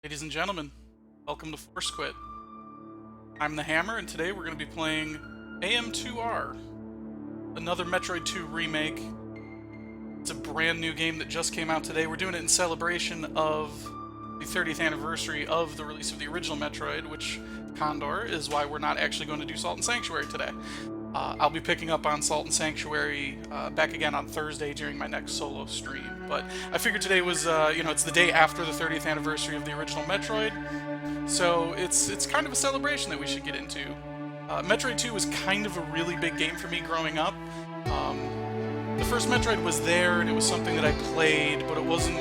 Ladies and gentlemen, welcome to ForceQuit. I'm the Hammer, and today we're going to be playing AM2R, Another Metroid 2 Remake. It's a brand new game that just came out today. We're doing it in celebration of the 30th anniversary of the release of the original Metroid, which, Condor, is why we're not actually going to do Salt and Sanctuary today. I'll be picking up on Salt and Sanctuary back again on Thursday during my next solo stream. But I figured today was, it's the day after the 30th anniversary of the original Metroid, so it's kind of a celebration that we should get into. Metroid 2 was kind of a really big game for me growing up. The first Metroid was there, and it was something that I played, but it wasn't...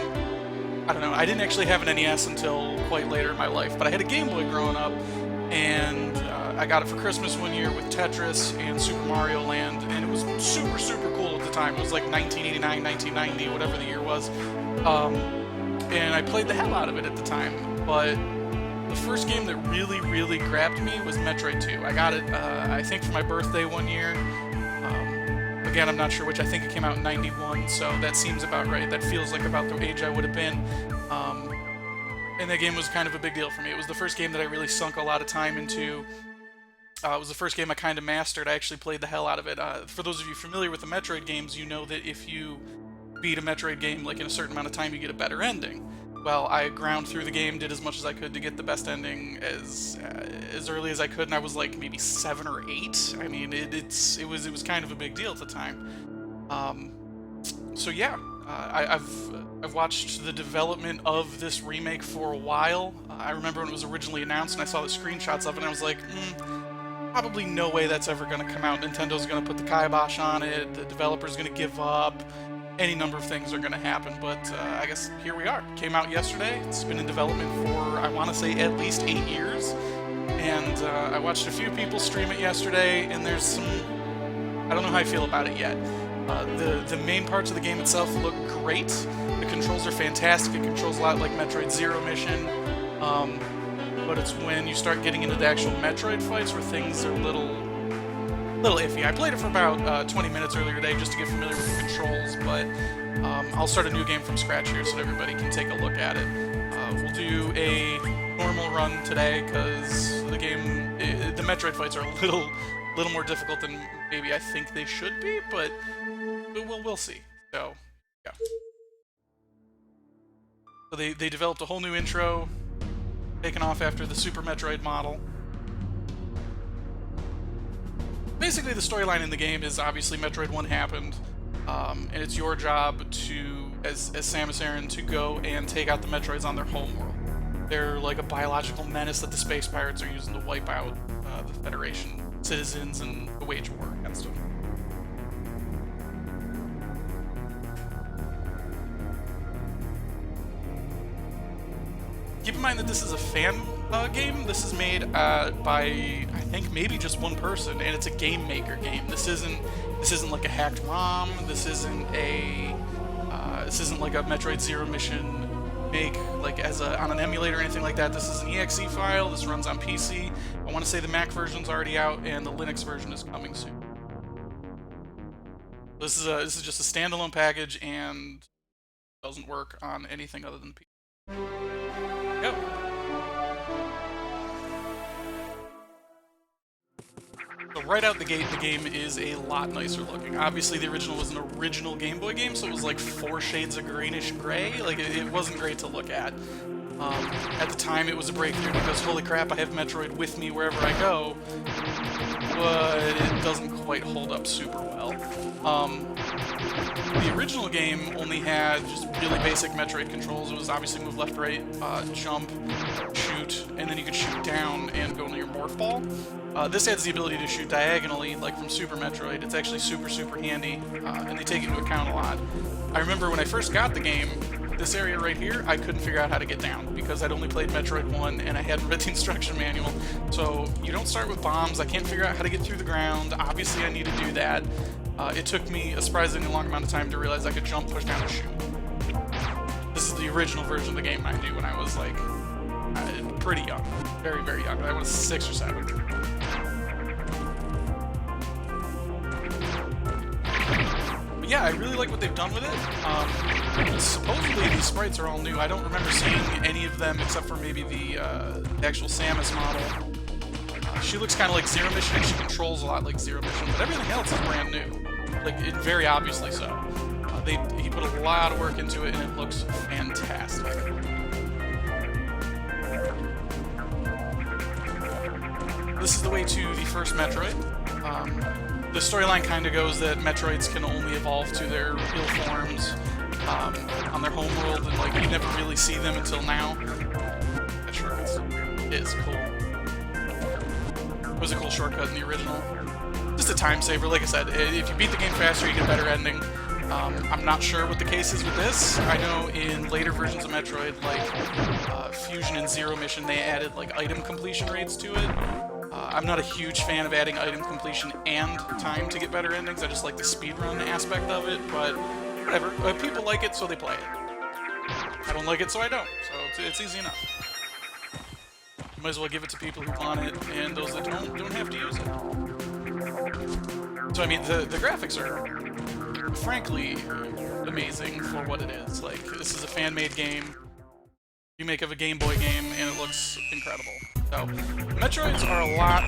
I don't know, I didn't actually have an NES until quite later in my life, but I had a Game Boy growing up, and I got it for Christmas one year with Tetris and Super Mario Land, and it was super, super cool at the time. It was like 1989, 1990, whatever the year was. And I played the hell out of it at the time, but the first game that really, really grabbed me was Metroid 2. I got it, I think, for my birthday one year. Again, I'm not sure which. I think it came out in 91, so that seems about right. That feels like about the age I would have been. And that game was kind of a big deal for me. It was the first game that I really sunk a lot of time into. It was the first game I kind of mastered. I actually played the hell out of it. For those of you familiar with the Metroid games, you know that if you beat a Metroid game like in a certain amount of time, you get a better ending. Well, I ground through the game, did as much as I could to get the best ending as early as I could, and I was like maybe 7 or 8. I mean, it was kind of a big deal at the time. So yeah, I've watched the development of this remake for a while. I remember when it was originally announced, and I saw the screenshots of it, and I was like, probably no way that's ever going to come out. Nintendo going to put the kibosh on it. The developer's going to give up. Any number of things are going to happen, but I guess here we are. Came out yesterday. It's been in development for, I want to say, at least 8 years. And I watched a few people stream it yesterday, and there's some... I don't know how I feel about it yet. The main parts of the game itself look great. The controls are fantastic. It controls a lot like Metroid Zero Mission. But it's when you start getting into the actual Metroid fights where things are a little iffy. I played it for about 20 minutes earlier today just to get familiar with the controls, but I'll start a new game from scratch here so that everybody can take a look at it. We'll do a normal run today because the game, the Metroid fights are a little more difficult than maybe I think they should be, but we'll see. So, yeah. So they developed a whole new intro, taken off after the Super Metroid model. Basically, the storyline in the game is obviously Metroid 1 happened, and it's your job to, as Samus Aran, to go and take out the Metroids on their home world. They're like a biological menace that the space pirates are using to wipe out the Federation citizens and wage war against them. Keep in mind that this is a fan game. This is made by, I think, maybe just one person, and it's a game maker game. This isn't like a hacked ROM. This isn't like a Metroid Zero Mission make like on an emulator or anything like that. This is an exe file. This runs on PC. I want to say the Mac version's already out, and the Linux version is coming soon. This is just a standalone package and doesn't work on anything other than PC. Go. So right out the gate, the game is a lot nicer looking. Obviously, the original was an original Game Boy game, so it was like 4 shades of greenish gray. Like, it wasn't great to look at. At the time, it was a breakthrough because, holy crap, I have Metroid with me wherever I go. But it doesn't quite hold up super well. The original game only had just really basic Metroid controls. It was obviously move left, right, jump, shoot, and then you could shoot down and go into your morph ball. This adds the ability to shoot diagonally, like from Super Metroid. It's actually super, super handy, and they take it into account a lot. I remember when I first got the game, this area right here, I couldn't figure out how to get down because I'd only played Metroid 1 and I hadn't read the instruction manual. So you don't start with bombs. I can't figure out how to get through the ground. Obviously, I need to do that. It took me a surprisingly long amount of time to realize I could jump, push down, and shoot. This is the original version of the game, mind you, when I was like pretty young, very, very young. I was 6 or 7. But yeah, I really like what they've done with it. Supposedly these sprites are all new. I don't remember seeing any of them except for maybe the actual Samus model. She looks kind of like Zero Mission, and she controls a lot like Zero Mission, but everything else is brand new. Like, very obviously so. He put a lot of work into it, and it looks fantastic. This is the way to the first Metroid. The storyline kind of goes that Metroids can only evolve to their real forms on their homeworld, and like you never really see them until now. That shortcut is cool. It was a cool shortcut in the original. Just a time saver, like I said. If you beat the game faster, you get a better ending. I'm not sure what the case is with this. I know in later versions of Metroid, like Fusion and Zero Mission, they added like item completion rates to it. I'm not a huge fan of adding item completion and time to get better endings. I just like the speedrun aspect of it, but whatever. People like it, so they play it. I don't like it, so I don't. So it's easy enough. You might as well give it to people who want it, and those that don't have to use it. So I mean, the graphics are frankly amazing for what it is. Like, this is a fan-made game, remake of a Game Boy game, and it looks incredible. So, Metroids are a lot,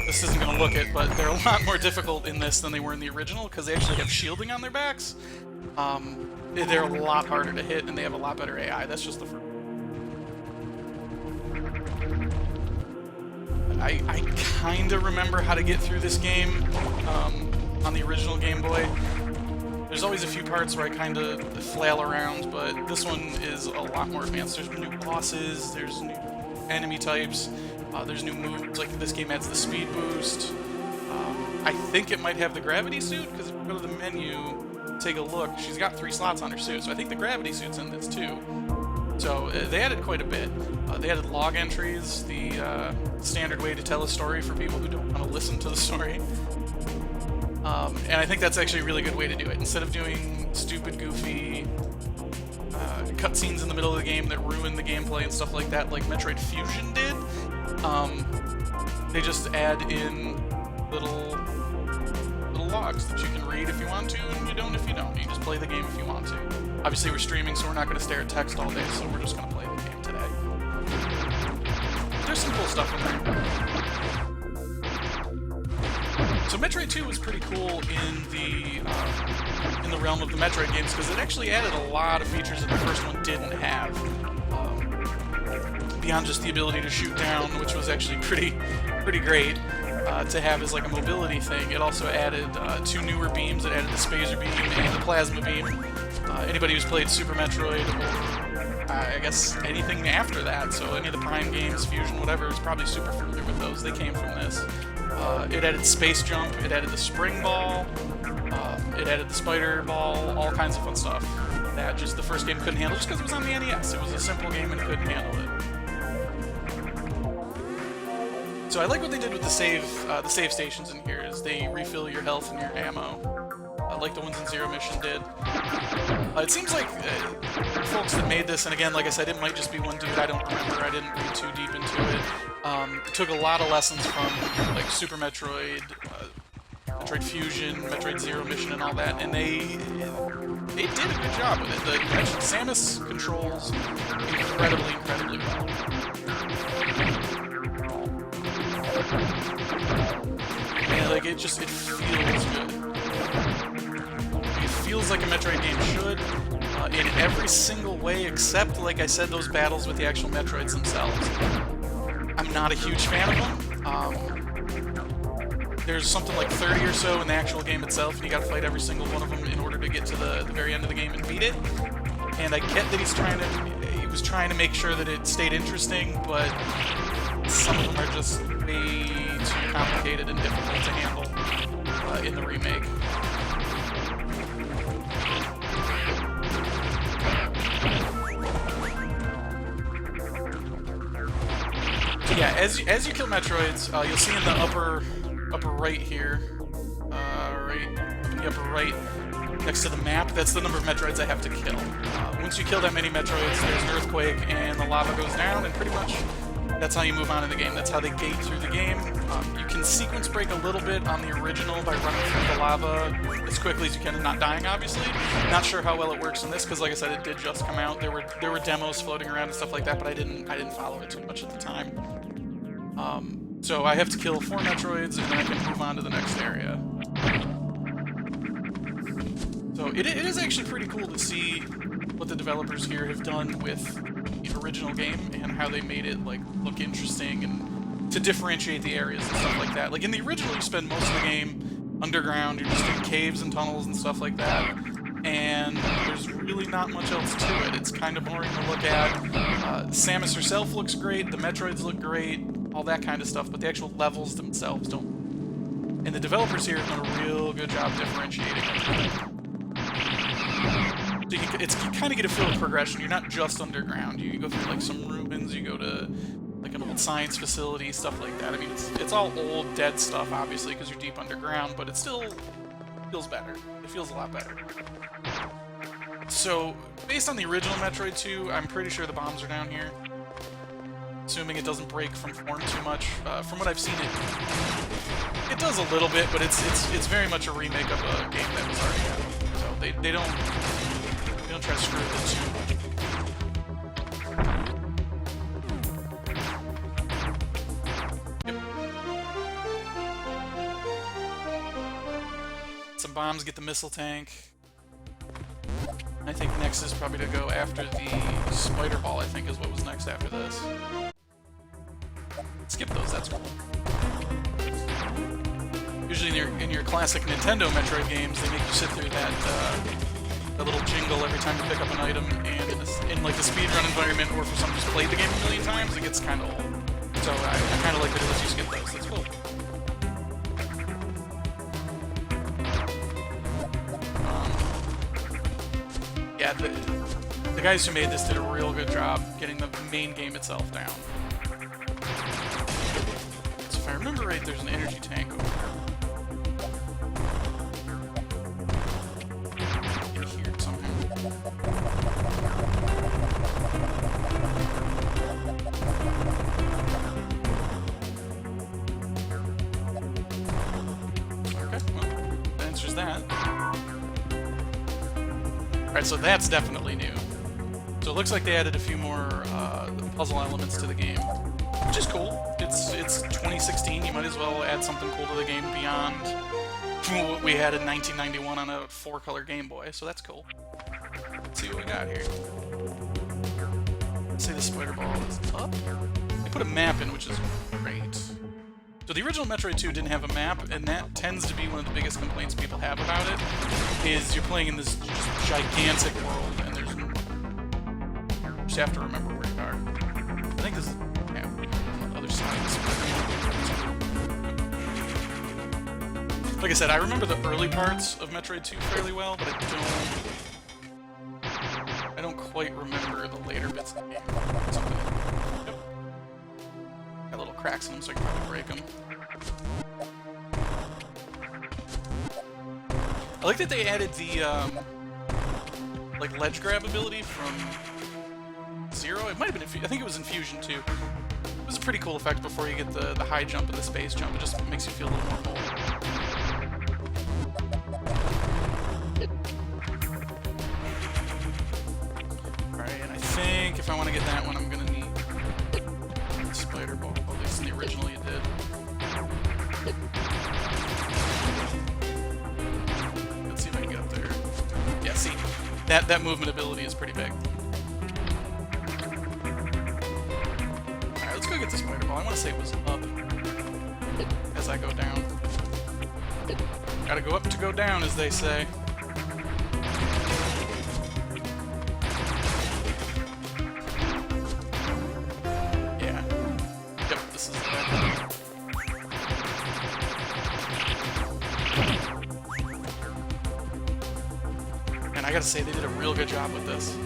this isn't going to look it, but they're a lot more difficult in this than they were in the original, because they actually have shielding on their backs. They're a lot harder to hit, and they have a lot better AI. That's just the first. I kind of remember how to get through this game on the original Game Boy. There's always a few parts where I kind of flail around, but this one is a lot more advanced. There's new bosses, there's new enemy types, there's new moves. Like, this game adds the speed boost. I think it might have the gravity suit, because if you go to the menu, take a look, she's got 3 slots on her suit, so I think the gravity suit's in this too. So they added quite a bit. They added log entries, the standard way to tell a story for people who don't want to listen to the story. And I think that's actually a really good way to do it. Instead of doing stupid, goofy cutscenes in the middle of the game that ruin the gameplay and stuff like that, like Metroid Fusion did, they just add in little logs that you can read if you want to, and you don't if you don't. You just play the game if you want to. Obviously, we're streaming, so we're not going to stare at text all day, so we're just going to play the game today. There's some cool stuff in there. So Metroid 2 was pretty cool in the realm of the Metroid games, because it actually added a lot of features that the first one didn't have. Beyond just the ability to shoot down, which was actually pretty great to have as like a mobility thing, it also added 2 newer beams. It added the Spazer Beam and the Plasma Beam. Anybody who's played Super Metroid, or I guess anything after that, so any of the Prime games, Fusion, whatever, is probably super familiar with those. They came from this. It added Space Jump, it added the Spring Ball, it added the Spider Ball, all kinds of fun stuff that just the first game couldn't handle, just because it was on the NES. It was a simple game and couldn't handle it. So I like what they did with the save stations in here, is they refill your health and your ammo, like the ones in Zero Mission did. It seems like folks that made this, and again, like I said, it might just be one dude, I don't remember, I didn't read too deep into it, took a lot of lessons from like Super Metroid, Metroid Fusion, Metroid Zero Mission, and all that, and they did a good job with it. Samus controls incredibly well. And like it feels good. It feels like a Metroid game should, in every single way except, like I said, those battles with the actual Metroids themselves. I'm not a huge fan of them. There's something like 30 or so in the actual game itself, and you gotta fight every single one of them in order to get to the very end of the game and beat it. And I get that he was trying to make sure that it stayed interesting, but some of them are just way too complicated and difficult to handle in the remake. So yeah, as you kill Metroids, you'll see in the upper right here, right up in the upper right, next to the map, that's the number of Metroids I have to kill. Once you kill that many Metroids, there's an earthquake and the lava goes down, and pretty much That's how you move on in the game. That's how they gate through the game. You can sequence break a little bit on the original by running through the lava as quickly as you can and not dying, obviously. Not sure how well it works in this, because like I said, it did just come out. There were demos floating around and stuff like that, but I didn't follow it too much at the time. So I have to kill 4 Metroids, and then I can move on to the next area. So it is actually pretty cool to see what the developers here have done with the original game and how they made it like look interesting and to differentiate the areas and stuff like that. Like in the original, you spend most of the game underground, you're just in caves and tunnels and stuff like that, and there's really not much else to it. It's kind of boring to look at. Samus herself looks great, the Metroids look great, all that kind of stuff, but the actual levels themselves don't. And the developers here have done a real good job differentiating everything. So you kind of get a feel of progression. You're not just underground. You go through like some ruins, you go to like an old science facility, stuff like that. I mean, it's all old, dead stuff, obviously, because you're deep underground, but it still feels better. It feels a lot better. So, based on the original Metroid 2, I'm pretty sure the bombs are down here. Assuming it doesn't break from form too much. From what I've seen, it does a little bit, but it's very much a remake of a game that was already out. So they don't try to screw with it too much. Yep. Some bombs, get the missile tank. I think next is probably to go after the spider ball, I think is what was next after this. Skip those, that's cool. Usually in your classic Nintendo Metroid games, they make you sit through that little jingle every time you pick up an item, and in like the speedrun environment, or for someone who's played the game a million times, it gets kind of old. So I kind of like that it lets you skip those, that's cool. Yeah, the guys who made this did a real good job getting the main game itself down. So if I remember right, there's an energy tank over there. In here somehow. Okay, well, that answers that. Alright, so that's definitely new. So it looks like they added a few more puzzle elements to the game, which is cool. It's 2016, you might as well add something cool to the game beyond what we had in 1991 on a 4-color Game Boy, so that's cool. Let's see what we got here. Let's say the spider ball is up. They put a map in, which is great. So the original Metroid 2 didn't have a map, and that tends to be one of the biggest complaints people have about it, is you're playing in this just gigantic world, and there's... You just have to remember where you are. I think this is... Yeah, on the other side of this. Like I said, I remember the early parts of Metroid 2 fairly well, but I don't quite remember the later bits of the game. Something. Yep. Got little cracks in them, so I can probably break them. I like that they added the like ledge grab ability from Zero. It might have been. I think it was in Fusion too. It was a pretty cool effect before you get the high jump and the space jump. It just makes you feel a little more bold. Alright, and I think if I want to get that one, I'm gonna need the spider ball. At least in the original, you did. Let's see if I can get up there. Yeah, see, that movement ability is pretty big. Alright, let's go get the spider ball. I want to say it was up as I go down. Gotta go up to go down, as they say. Yeah. Yep, this is that. And I gotta say, they did a real good job with this.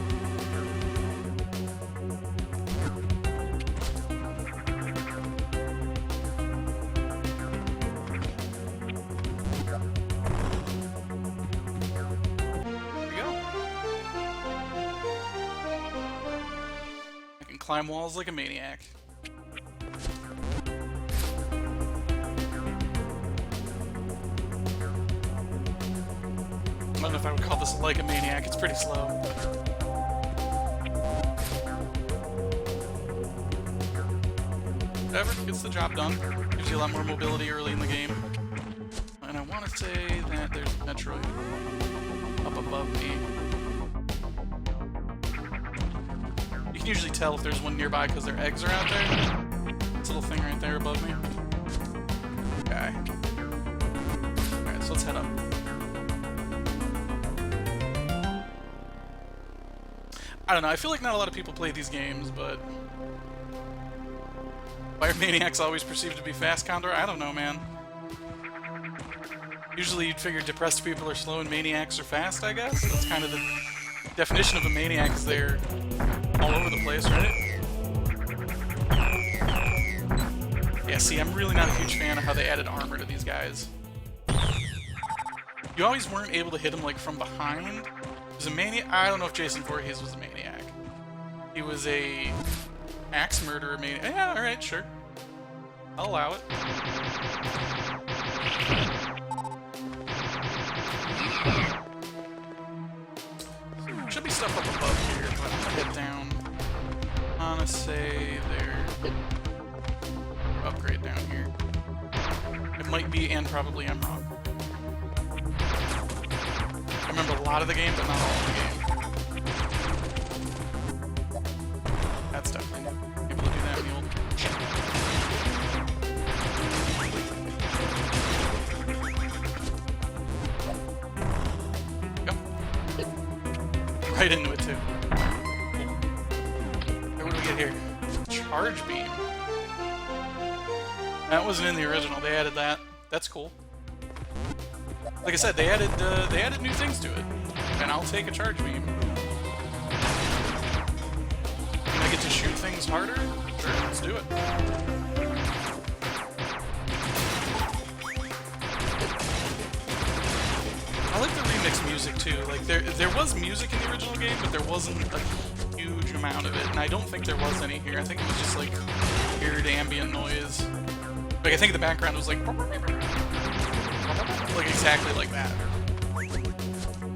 Climb walls like a maniac. don't know if I would call this like a Maniac. It's pretty slow. However, gets the job done. Gives you a lot more mobility early in the game. And I want to say that there's a Metroid up above me. You can usually tell if there's one nearby because their eggs are out there. This little thing right there above me. Okay. Alright, so let's head up. I don't know, I feel like not a lot of people play these games, but... Why are Maniacs always perceived to be fast, Condor? I don't know, man. Usually you'd figure depressed people are slow and Maniacs are fast, I guess? That's kind of the definition of a Maniac, is they're all over the place, right? Yeah, see, I'm really not a huge fan of how they added armor to these guys. You always weren't able to hit him, like, from behind. Was a Maniac? I don't know if Jason Voorhees was a Maniac. He was a axe murderer Maniac. Yeah, alright, sure. I'll allow it. Should be stuff up above here, but I'm gonna head down. I'm gonna say there. Upgrade down here. It might be, and probably I'm wrong. I remember a lot of the game, but not all of the game. That's definitely new. Able to do that in the old. Go. Right into it too. What do we get here? Charge beam. That wasn't in the original. They added that. That's cool. Like I said, they added new things to it, and I'll take a charge beam. Can I get to shoot things harder? Sure, let's do it. I like the remix music too. Like there was music in the original game, but there wasn't a huge amount of it, and I don't think there was any here. I think it was just like weird ambient noise. Like, I think the background was like exactly like that.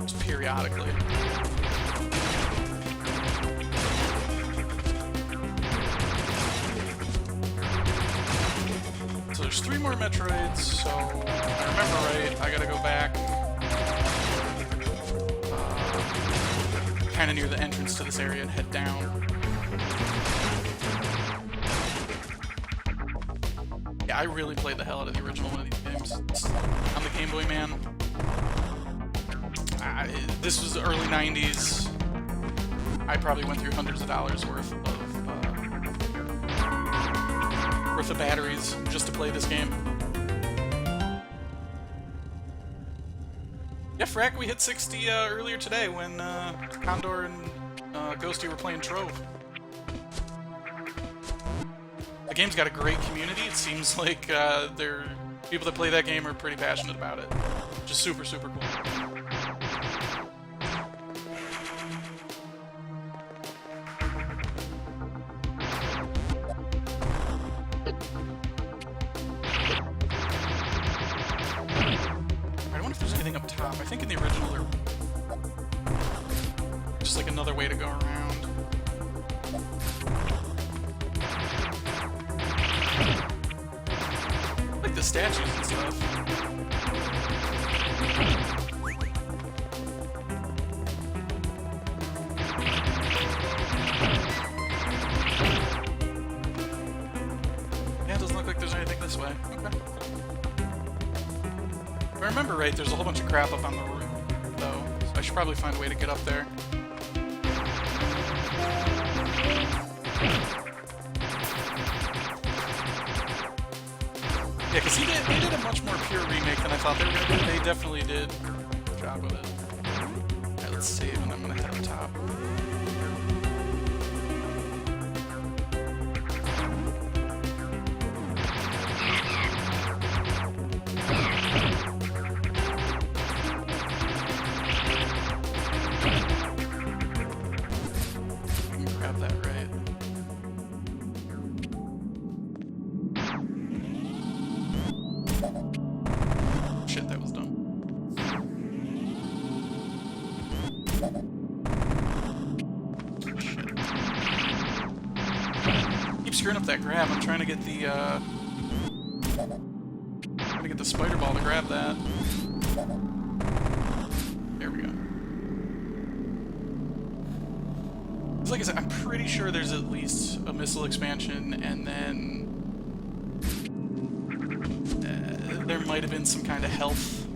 Just periodically. So there's 3 more Metroids, so if I remember right, I gotta go back kind of near the entrance to this area and head down. Yeah, I really played the hell out of the original one of these games. I'm the Game Boy man. This was the early 90s. I probably went through hundreds of dollars worth of batteries just to play this game. Yeah, Frack, we hit 60 earlier today when Condor and Ghosty were playing Trove. The game's got a great community. It seems like people that play that game are pretty passionate about it. Which is super, super cool. I wonder if there's anything up top. I think in the original there's just like another way to go around. Like the statues and stuff. Yeah, it doesn't look like there's anything this way. Okay. If I remember right, there's a whole bunch of crap up on the roof, though, so I should probably find a way to get up there. Yeah, because they did a much more pure remake than I thought they were going to do. They definitely did a good job of it. Alright, let's save, and I'm going to head up top. Grab that right. Shit, that was dumb. screwing up that grab. I'm trying to get the spider ball to grab that. There we go. Like I said, I'm pretty sure there's at least a missile expansion, and then there might have been some kind of health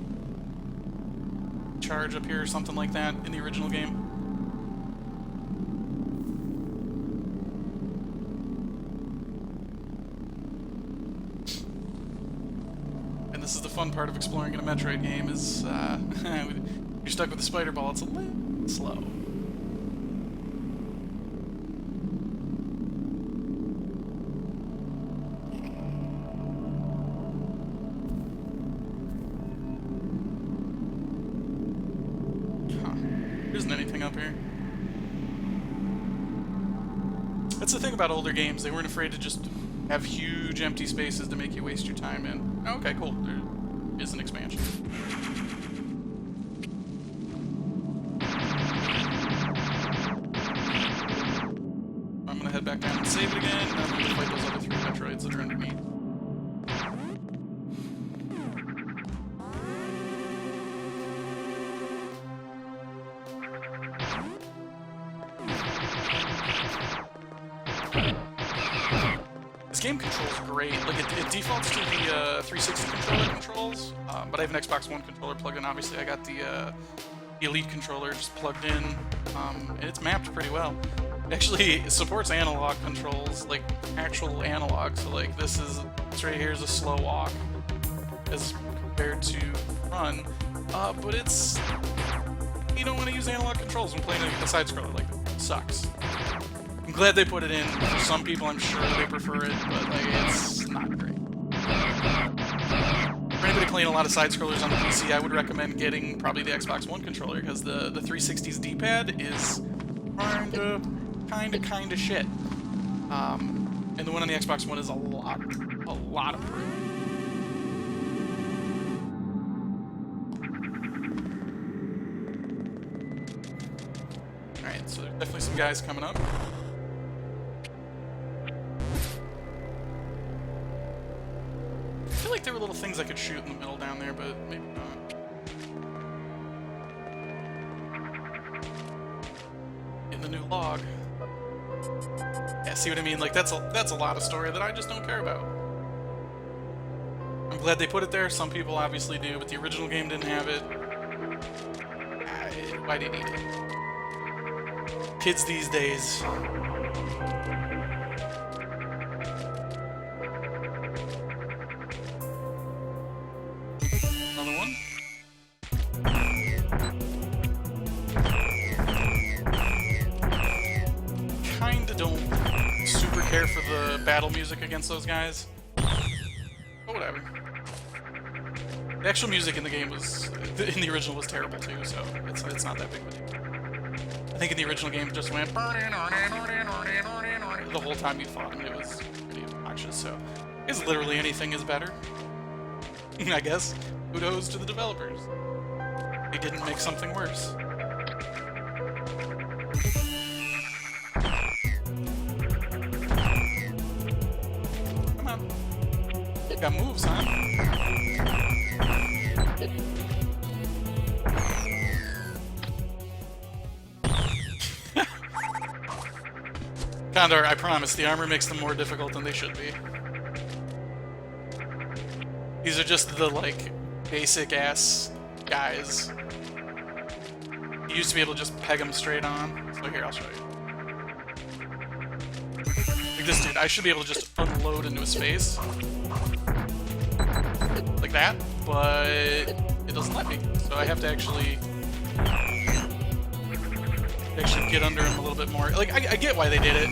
charge up here or something like that in the original game. And this is the fun part of exploring in a Metroid game, is you're stuck with the spider ball. It's a little slow. There isn't anything up here. That's the thing about older games. They weren't afraid to just have huge empty spaces to make you waste your time in. Oh, okay, cool. There is an expansion. I'm gonna head back down and save it again, and I'm gonna fight those other 3 Metroids that are underneath. This game controls great. Like, it defaults to the 360 controller controls, but I have an Xbox One controller plugged in. Obviously, I got the Elite controller just plugged in, and it's mapped pretty well. It actually supports analog controls, like actual analog. So, like, this right here is a slow walk as compared to run, but it's, you don't want to use analog controls when playing a side scroller like that. It sucks. I'm glad they put it in. For some people, I'm sure they prefer it, but like, it's not great. For anybody playing a lot of side-scrollers on the PC, I would recommend getting probably the Xbox One controller, because the 360's D-pad is kinda shit. And the one on the Xbox One is a lot improved. Alright, so there's definitely some guys coming up. I feel like there were little things I could shoot in the middle down there, but maybe not. In the new log. Yeah, see what I mean? Like, that's a lot of story that I just don't care about. I'm glad they put it there. Some people obviously do, but the original game didn't have it. Why do you need it? Kids these days. Another one. Kinda don't super care for the battle music against those guys. But whatever. The actual music in the game was, in the original, was terrible too, so it's not that big of a deal. I think in the original game it just went the whole time you fought him. It was pretty obnoxious, so I guess literally anything is better. I guess. Kudos to the developers. They didn't make something worse. Come on. You got moves, huh? Condor, I promise, the armor makes them more difficult than they should be. These are just the, like, basic-ass guys. You used to be able to just peg them straight on. So here, I'll show you. Like this dude, I should be able to just unload into his face. Like that, but it doesn't let me. So I have to actually get under him a little bit more. Like, I get why they did it.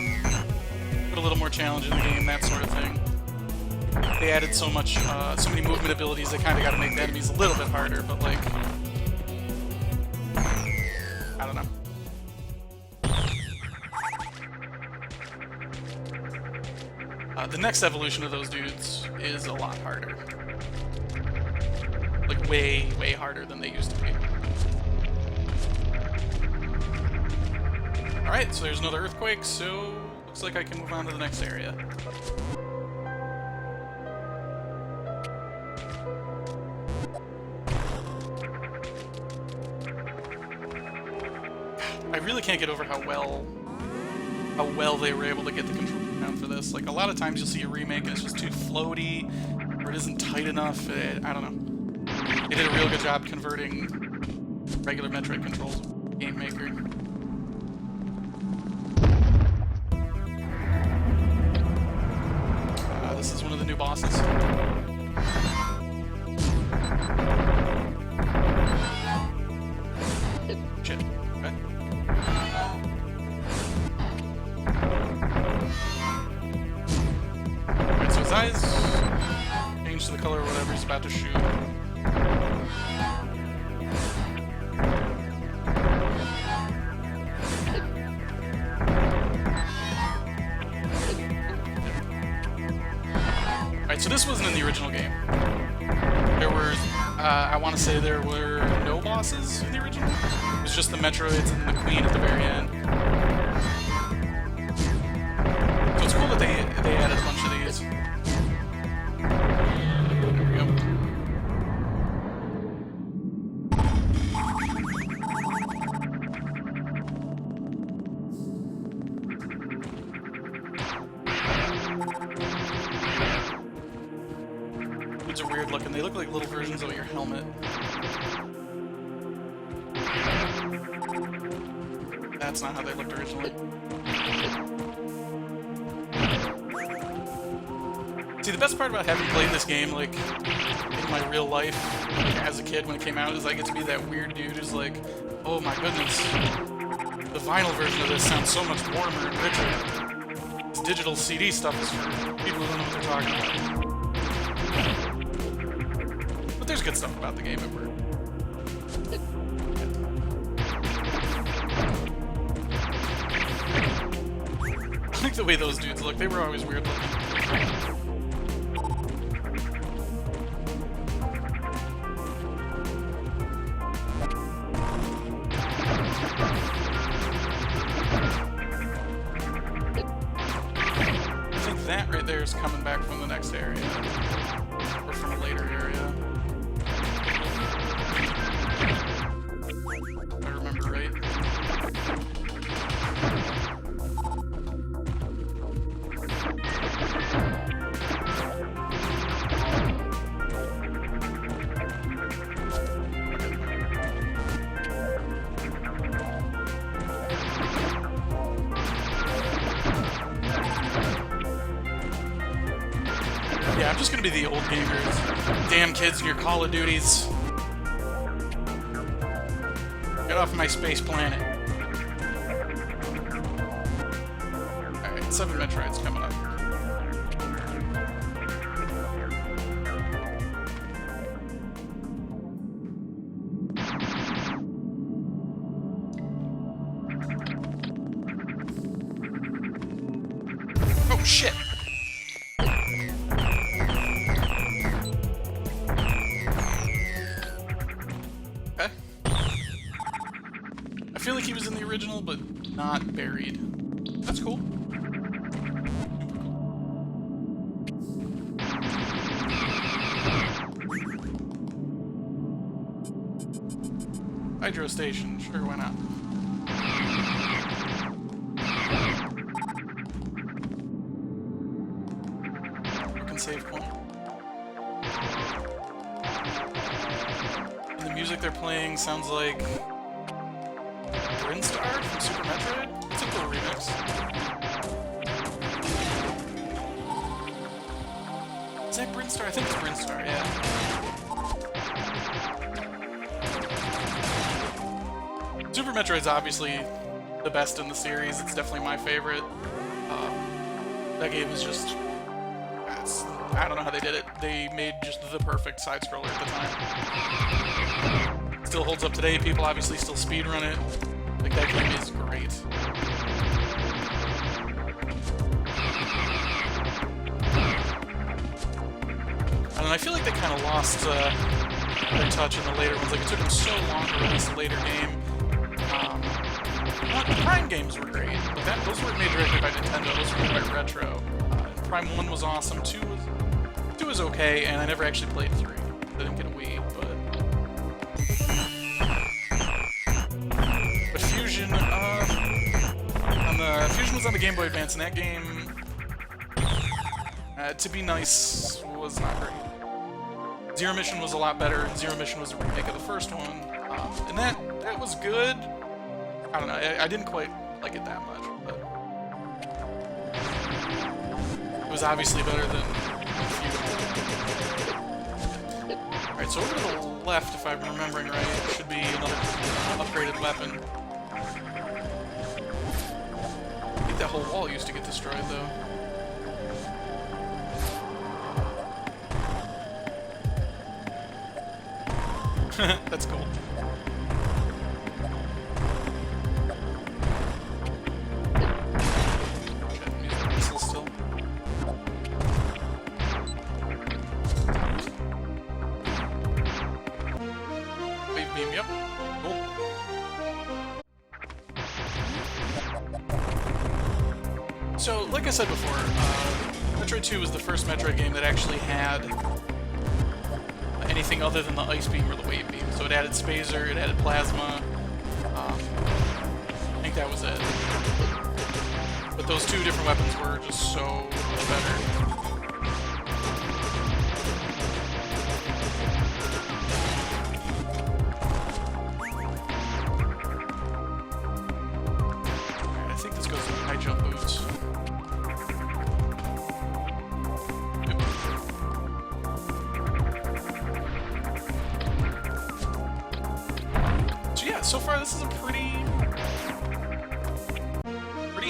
Put a little more challenge in the game, that sort of thing. They added so much, so many movement abilities, they kind of got to make the enemies a little bit harder, but like, I don't know. The next evolution of those dudes is a lot harder. Like, way harder than they used to be. Alright, so there's another earthquake, so looks like I can move on to the next area. I really can't get over how well they were able to get the control down for this. Like, a lot of times you'll see a remake and it's just too floaty, or it isn't tight enough. I don't know. They did a real good job converting regular Metroid controls with Game Maker. This is one of the new bosses. Shit. Okay. Alright, so his eyes change to the color of whatever he's about to shoot. Alright, so this wasn't in the original game. There were, I want to say there were no bosses in the original. It was just the Metroids and the Queen at the very end. So it's cool that they added a bunch of these. There we go. These are weird looking. They look like little versions of your helmet. That's not how they looked originally. See, the best part about having played this game, like, in my real life, like, as a kid when it came out, is I get to be that weird dude who's like, oh my goodness, the vinyl version of this sounds so much warmer and richer. This digital CD stuff is for people who don't know what they're talking about. But there's good stuff about the game at work. I like the way those dudes look. They were always weird looking. I think that right there is coming back from the next area. Or from a later area. If I remember right. Yeah, I'm just gonna be the old gamers. Damn kids and your Call of Duties. Get off my space planet. Alright, 7 Metroids coming up. Oh shit! Okay. I feel like he was in the original, but not buried. That's cool. Hydro Station, sure, why not? Broken save point. And the music they're playing sounds like Brinstar from Super Metroid? It's a cool remix. Is that Brinstar? I think it's Brinstar, yeah. Super Metroid's obviously the best in the series. It's definitely my favorite. That game is just... I don't know how they did it. They made just the perfect side-scroller at the time. Still holds up today. People obviously still speedrun it. Like, that game is great. And I feel like they kind of lost their touch in the later ones. Like, it took them so long to release a later game. The Prime games were great, but those weren't made directly by Nintendo, those were made by Retro. Prime 1 was awesome, 2 was okay, and I never actually played 3. I didn't get a Wii, but Fusion, Fusion was on the Game Boy Advance, and that game, to be nice, was not great. Zero Mission was a lot better, and Zero Mission was a remake of the first one, and that was good. I don't know, I didn't quite like it that much, but it was obviously better than Fusion. Alright, so over to the left, if I'm remembering right, should be another upgraded weapon. I think that whole wall used to get destroyed, though. That's cool. Shit, I'm using the missile still. Wave beam, yep. Cool. So, like I said before, Metroid 2 was the first Metroid game that actually had anything other than the ice beam or the wave beam. So it added Spazer, it added Plasma. I think that was it. But those two different weapons were just so much better. Alright, I think this goes with high jump boots. So far, this is a pretty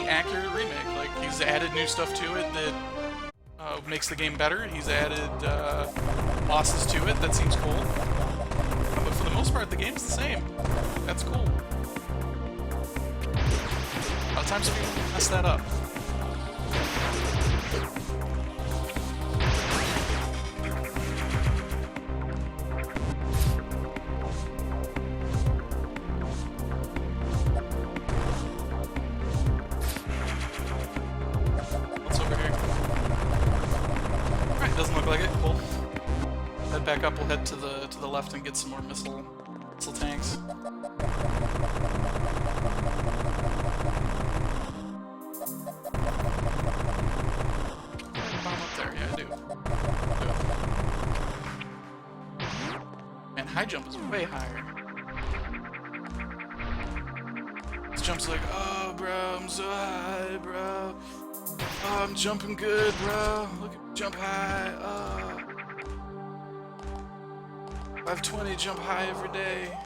accurate remake. Like, he's added new stuff to it that makes the game better. He's added bosses to it. That seems cool. But for the most part, the game's the same. That's cool. A lot of times people mess that up. Doesn't look like it. Cool. Head back up. We'll head to the left and get some more missile tanks. Bomb up there. Yeah, I do. Man, high jump is way higher. This jump's like, oh, bro, I'm so high, bro. Oh, I'm jumping good, bro. Look at me jump high. 520, jump high every day.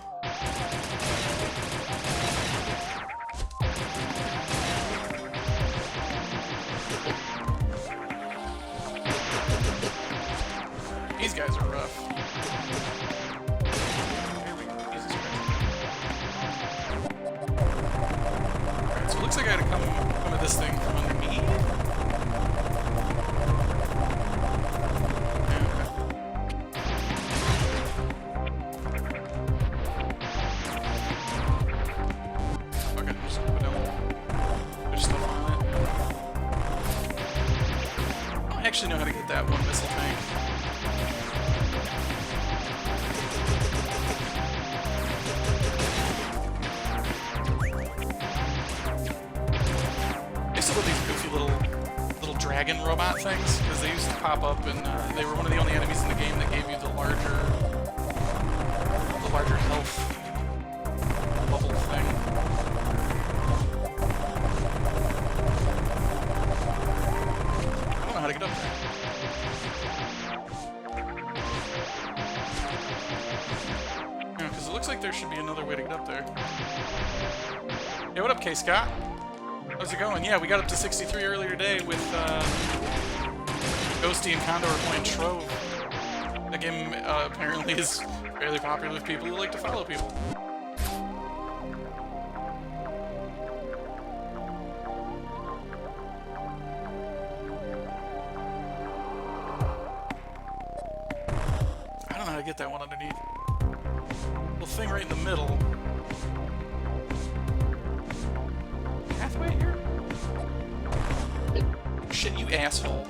These guys are rough. Here we go. Jesus Christ. Alright, so it looks like I gotta come at this thing from underneath. I actually know how to get that one missile tank. I used to love these goofy little dragon robot things because they used to pop up, and they were one of the only enemies in the game that gave you the larger health bubble thing. How to get up there. Yeah, because it looks like there should be another way to get up there. Hey, what up, K-Scott? How's it going? Yeah, we got up to 63 earlier today with Ghosty and Condor playing Trove. That game apparently is fairly popular with people who like to follow people. Get that one underneath. Little thing right in the middle. the way here? Shit, you asshole.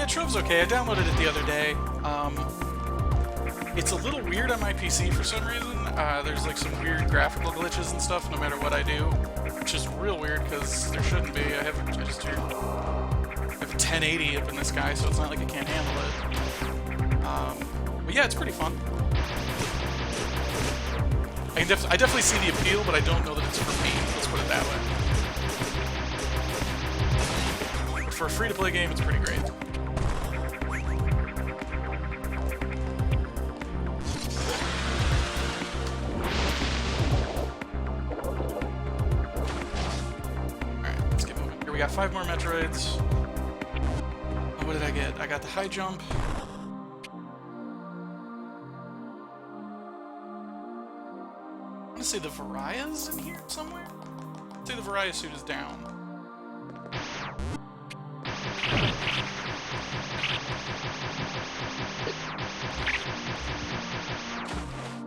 Trove's okay. I downloaded it the other day. It's a little weird on my PC for some reason. There's like some weird graphical glitches and stuff no matter what I do, which is real weird because there shouldn't be. I have 1080 up in this guy, so it's not like I can't handle it. But yeah, it's pretty fun. I definitely see the appeal, but I don't know that it's for me. Let's put it that way. But for a free-to-play game, it's pretty great. We got 5 more Metroids. What did I get? I got the high jump. I want to say the Varia's in here somewhere? I'd say the Varia suit is down.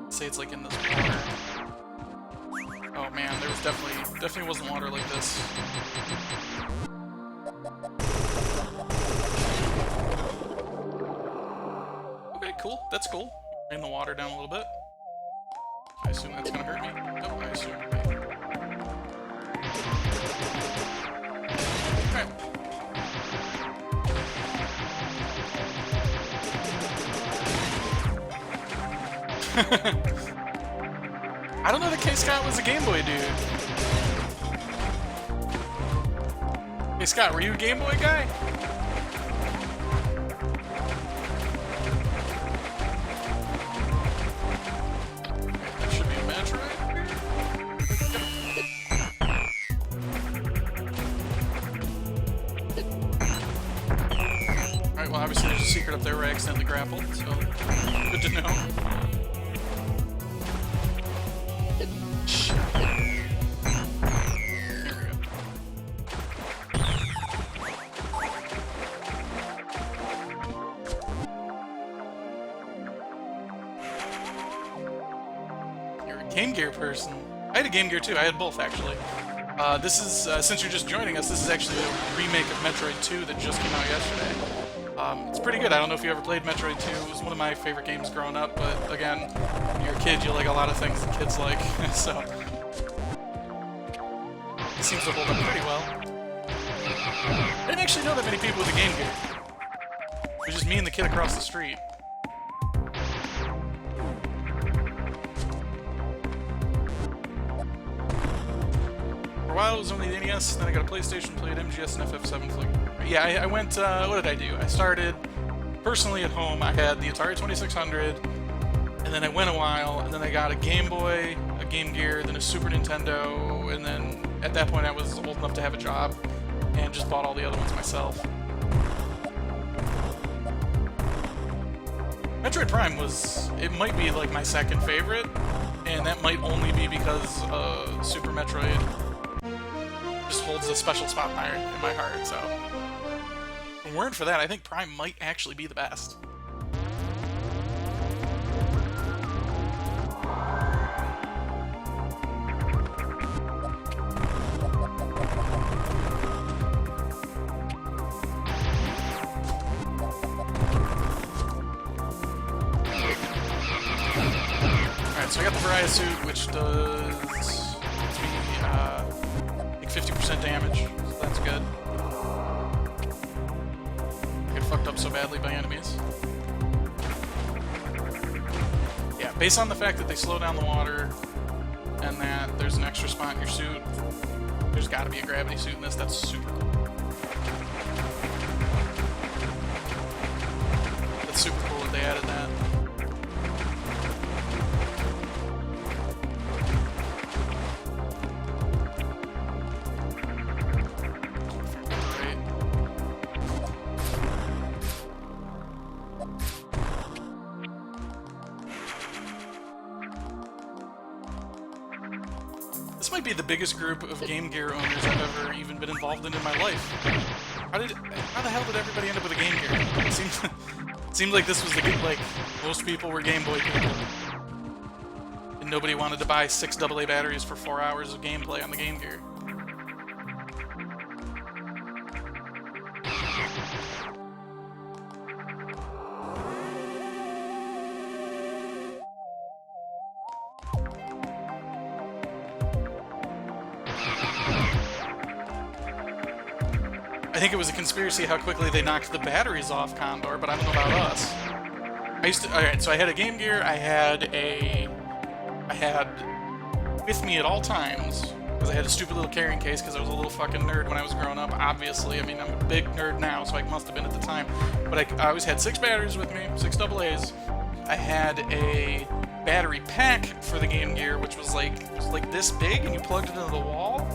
I'd say it's like in this water. Oh man, there was definitely wasn't water like this. Okay, cool. That's cool. Bring the water down a little bit. I assume that's gonna hurt me. Nope, I assume it may. Okay. I don't know that K-Scott was a Game Boy dude. Hey Scott, were you a Game Boy guy? That should be a Metroid. Alright, well obviously there's a secret up there where I accidentally grappled, so good to know. Game Gear person. I had a Game Gear too. I had both actually. This is since you're just joining us, this is actually a remake of Metroid 2 that just came out yesterday. It's pretty good. I don't know if you ever played Metroid 2. It was one of my favorite games growing up, but again, when you're a kid, you like a lot of things that kids like, so it seems to hold up pretty well. I didn't actually know that many people with a Game Gear. It was just me and the kid across the street. For a while, it was only the NES, then I got a PlayStation, played MGS and FF7. Yeah, I went, what did I do? I started, personally at home, I had the Atari 2600, and then I went a while, and then I got a Game Boy, a Game Gear, then a Super Nintendo, and then at that point I was old enough to have a job, and just bought all the other ones myself. Metroid Prime was, it might be like my second favorite, and that might only be because Super Metroid just holds a special spot in my heart, so. If it weren't for that, I think Prime might actually be the best. Alright, so I got the Varia suit, which does like 50% damage, so that's good. I get fucked up so badly by enemies. Yeah, based on the fact that they slow down the water, and that there's an extra spot in your suit, there's gotta be a gravity suit in this, that's super cool. they added that. This might be the biggest group of Game Gear owners I've ever even been involved in my life. How the hell did everybody end up with a Game Gear? It seemed like this was the good, like, most people were Game Boy people. And nobody wanted to buy 6 AA batteries for 4 hours of gameplay on the Game Gear. I think it was a conspiracy how quickly they knocked the batteries off Condor, but I don't know about us. Alright, so I had a Game Gear, I had with me at all times, because I had a stupid little carrying case because I was a little fucking nerd when I was growing up, obviously. I mean, I'm a big nerd now, so I must have been at the time. But I always had 6 batteries with me, 6 AA's. I had a battery pack for the Game Gear, which was like this big, and you plugged it into the wall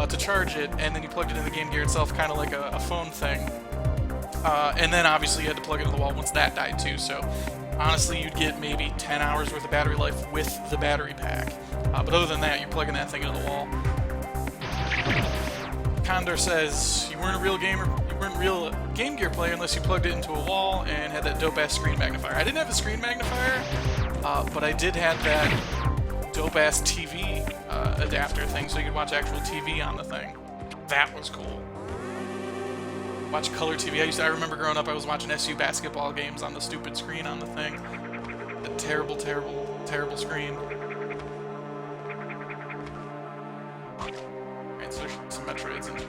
to charge it, and then you plugged it in the Game Gear itself, kind of like a phone thing. And then obviously you had to plug it into the wall once that died too, so honestly you'd get maybe 10 hours worth of battery life with the battery pack. But other than that, you're plugging that thing into the wall. Condor says you weren't a real gamer, you weren't a real Game Gear player unless you plugged it into a wall and had that dope-ass screen magnifier. I didn't have a screen magnifier, but I did have that dope-ass TV adapter thing, so you could watch actual TV on the thing. That was cool. Watch color TV. I remember growing up, I was watching SU basketball games on the stupid screen on the thing. The terrible, terrible, terrible screen. Alright, so there's some Metroids in there.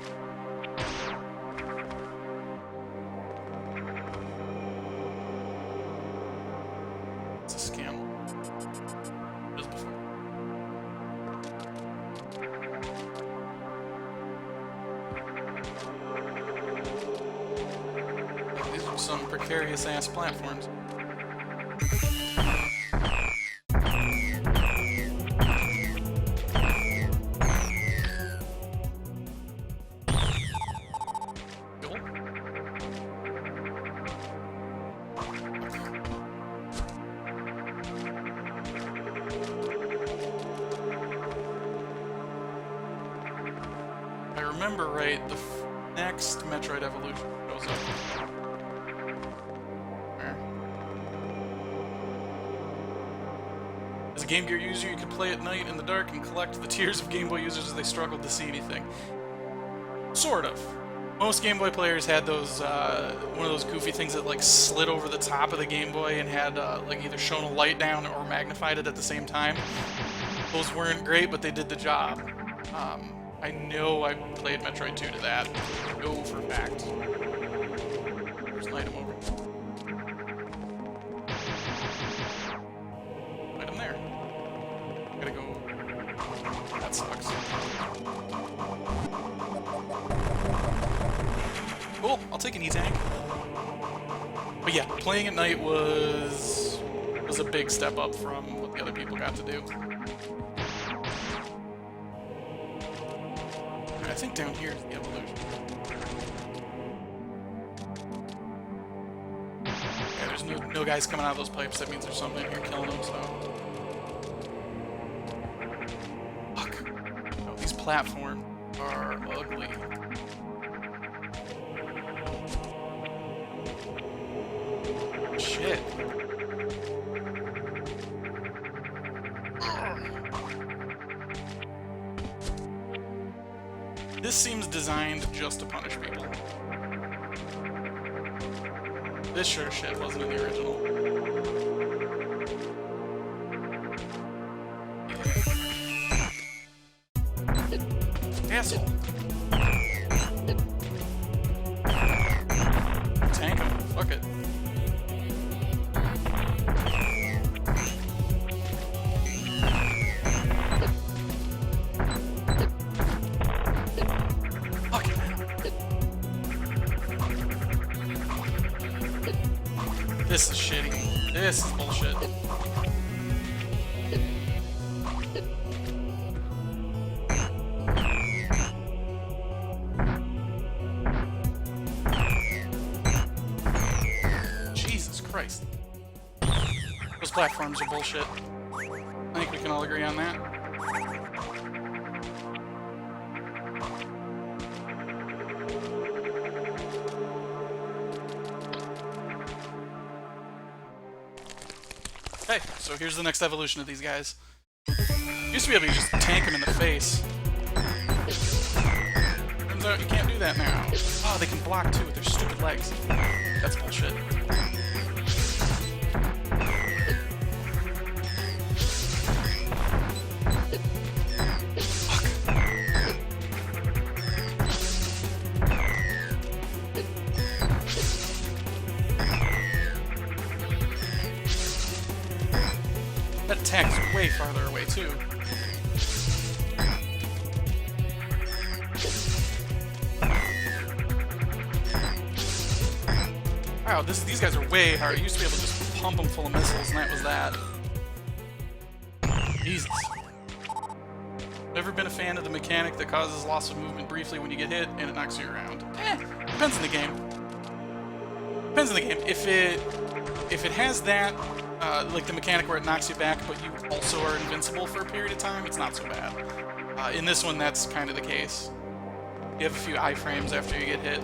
It's a scam. Just before. These are some precarious-ass platforms. If I remember right, the next Metroid Evolution goes up. As a Game Gear user, you could play at night in the dark and collect the tears of Game Boy users as they struggled to see anything. Sort of. Most Game Boy players had those, one of those goofy things that like slid over the top of the Game Boy and had like either shown a light down or magnified it at the same time. Those weren't great, but they did the job. I know I played Metroid 2 to that. I know for a fact. There's an item over. Item there. Gotta go. That sucks. Cool, I'll take an E-Tank. But yeah, playing at night was a big step up from what the other people got to do. I think down here is the evolution. Yeah, there's no guys coming out of those pipes. That means there's something in here killing them, so... Fuck. Oh, these platforms are ugly. Shit. This seems designed just to punish people. This sure as shit wasn't in the original. Asshole. Tank him. Fuck it. This is shitty. This is bullshit. Jesus Christ. Those platforms are bullshit. I think we can all agree on that. Okay, so here's the next evolution of these guys. Used to be able to just tank them in the face. Turns out you can't do that now. Oh, they can block too with their stupid legs. That's bullshit. That attack's way farther away, too. Wow, these guys are way hard. I used to be able to just pump them full of missiles, and that was that. Jesus. Never been a fan of the mechanic that causes loss of movement briefly when you get hit, and it knocks you around. Depends on the game. Depends on the game. If it has that, like the mechanic where it knocks you back, but you also are invincible for a period of time, it's not so bad. In this one, that's kind of the case. You have a few iframes after you get hit.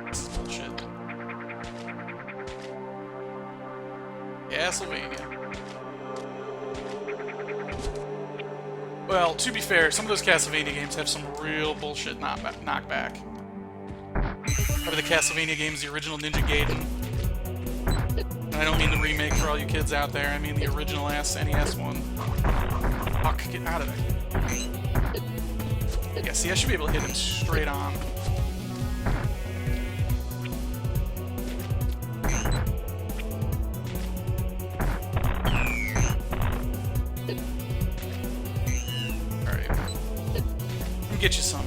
This is bullshit. Castlevania. Well, to be fair, some of those Castlevania games have some real bullshit knockback. Remember the Castlevania games, the original Ninja Gaiden? And I don't mean the remake for all you kids out there, I mean the original NES one. Fuck, get out of there. Yeah, see, I should be able to hit him straight on. Alright. Let me get you some.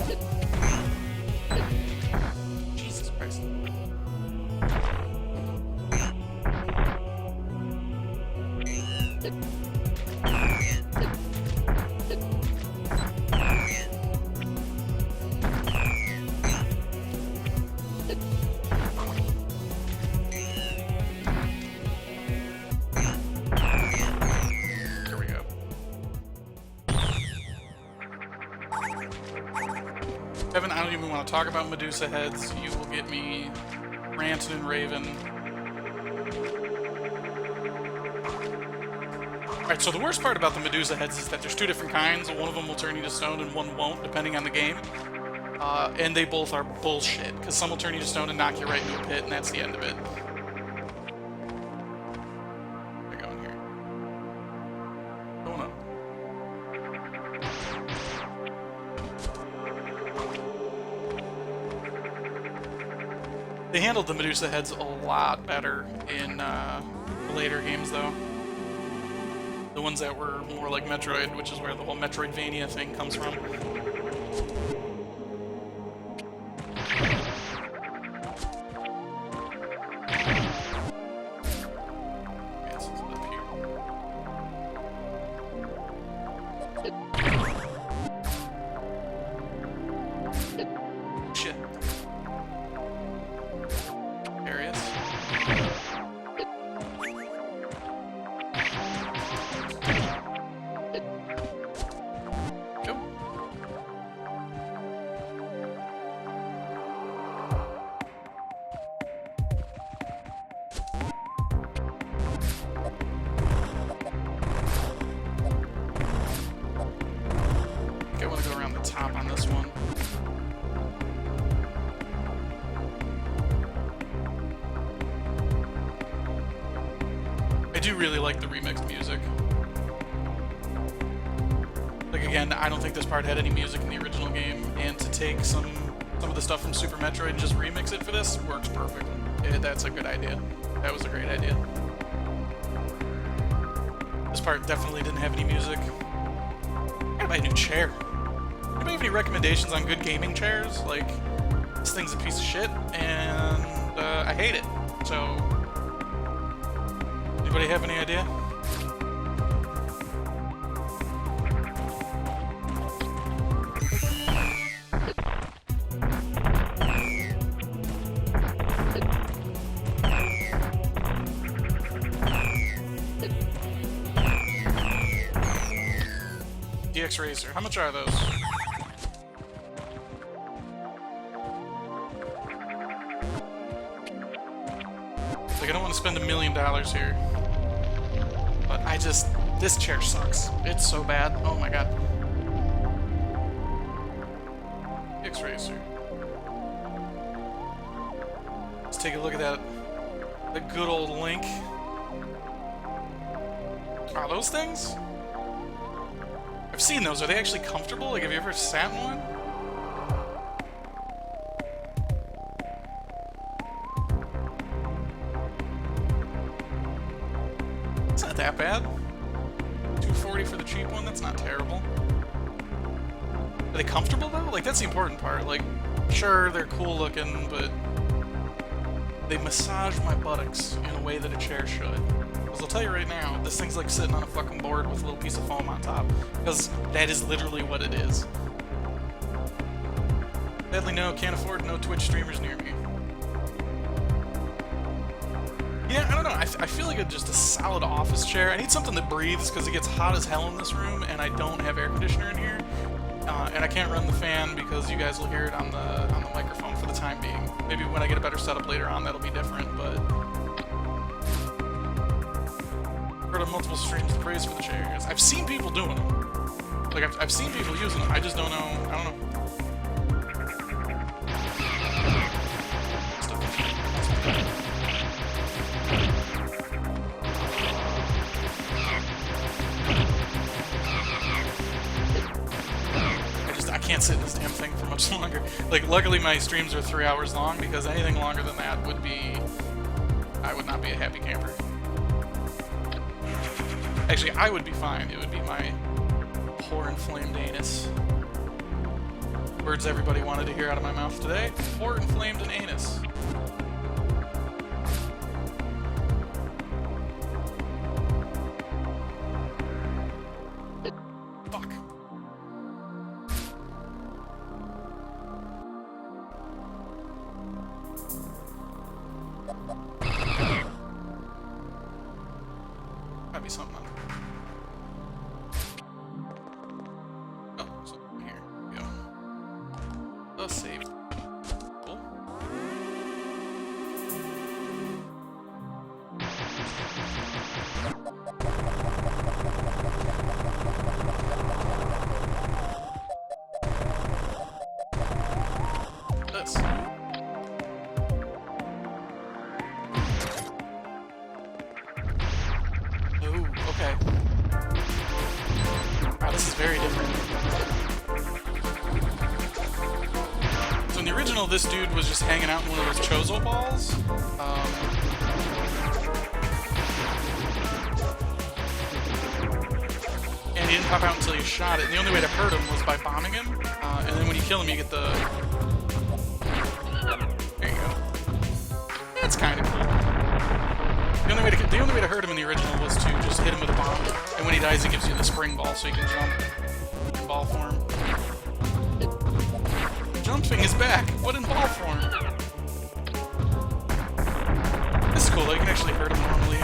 Jesus Christ. Evan, I don't even want to talk about Medusa heads. You will get me ranting and raving. Alright, so the worst part about the Medusa heads is that there's two different kinds. One of them will turn you to stone and one won't, depending on the game. And they both are bullshit, because some will turn you to stone and knock you right into a pit, and that's the end of it. They're going here. Going up. They handled the Medusa heads a lot better in later games, though. The ones that were more like Metroid, which is where the whole Metroidvania thing comes from. Shit. Areas. Go. I want to go around the top on this one. I do really like the remixed music. Like, again, I don't think this part had any music in the original game, and to take some of the stuff from Super Metroid and just remix it for this works perfect. That's a good idea. That was a great idea. This part definitely didn't have any music. I gotta buy a new chair. Anybody have any recommendations on good gaming chairs? Like, This thing's a piece of shit, and I hate it. So, anybody have any idea? DX Razor. How much are those? Like, I don't want to spend $1 million here. But this chair sucks. It's so bad. Oh my god. DX Razor. Let's take a look at that. The good old Link. Are those things? I've seen those. Are they actually comfortable? Like, have you ever sat in one? It's not that bad. $240 for the cheap one? That's not terrible. Are they comfortable, though? Like, that's the important part. Like, sure, they're cool looking, but they massage my buttocks in a way that a chair should. Because I'll tell you right now, this thing's like sitting on a fucking board with a little piece of foam on top. Because that is literally what it is. Sadly, no, can't afford no Twitch streamers near me. Yeah, I don't know, I feel like just a solid office chair. I need something that breathes, because it gets hot as hell in this room, and I don't have air conditioner in here. And I can't run the fan, because you guys will hear it on the microphone for the time being. Maybe when I get a better setup later on, that'll be different, but... Heard of multiple streams of praise for the chairs. I've seen people doing them. Like, I've seen people using them. I just don't know. I don't know. I can't sit in this damn thing for much longer. Like, luckily my streams are 3 hours long, because anything longer than that would be... I would not be a happy camper. Actually, I would be fine. It would be my poor inflamed anus. Words everybody wanted to hear out of my mouth today. Poor inflamed an anus. Fuck. Gotta be something on it. Oh, something here. Here we go. The save. Cool. This. Okay. Wow, this is very different. So in the original, this dude was just hanging out in one of those Chozo balls. And he didn't pop out until you shot it. And the only way to hurt him was by bombing him. And then when you kill him, you get the... There you go. That's kind of cool. The only way to hurt him in the original was to just hit him with a bomb, and when he dies, it gives you the spring ball, so you can jump in ball form. Jumping is back, but in ball form. This is cool, though. You can actually hurt him normally.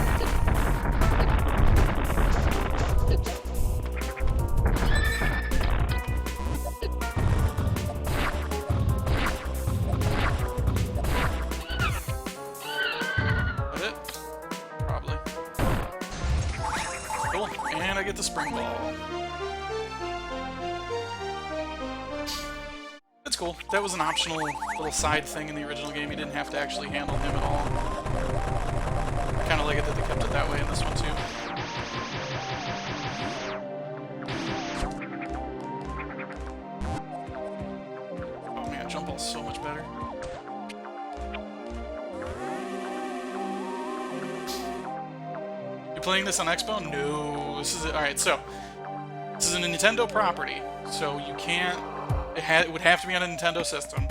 And I get the spring ball. That's cool. That was an optional little side thing in the original game. You didn't have to actually handle him at all. I kind of like it that they kept it that way in this one, too. Oh man, jump ball's so much better. Playing this on Expo? No. This is alright. So this is a Nintendo property, so you can't. It would have to be on a Nintendo system.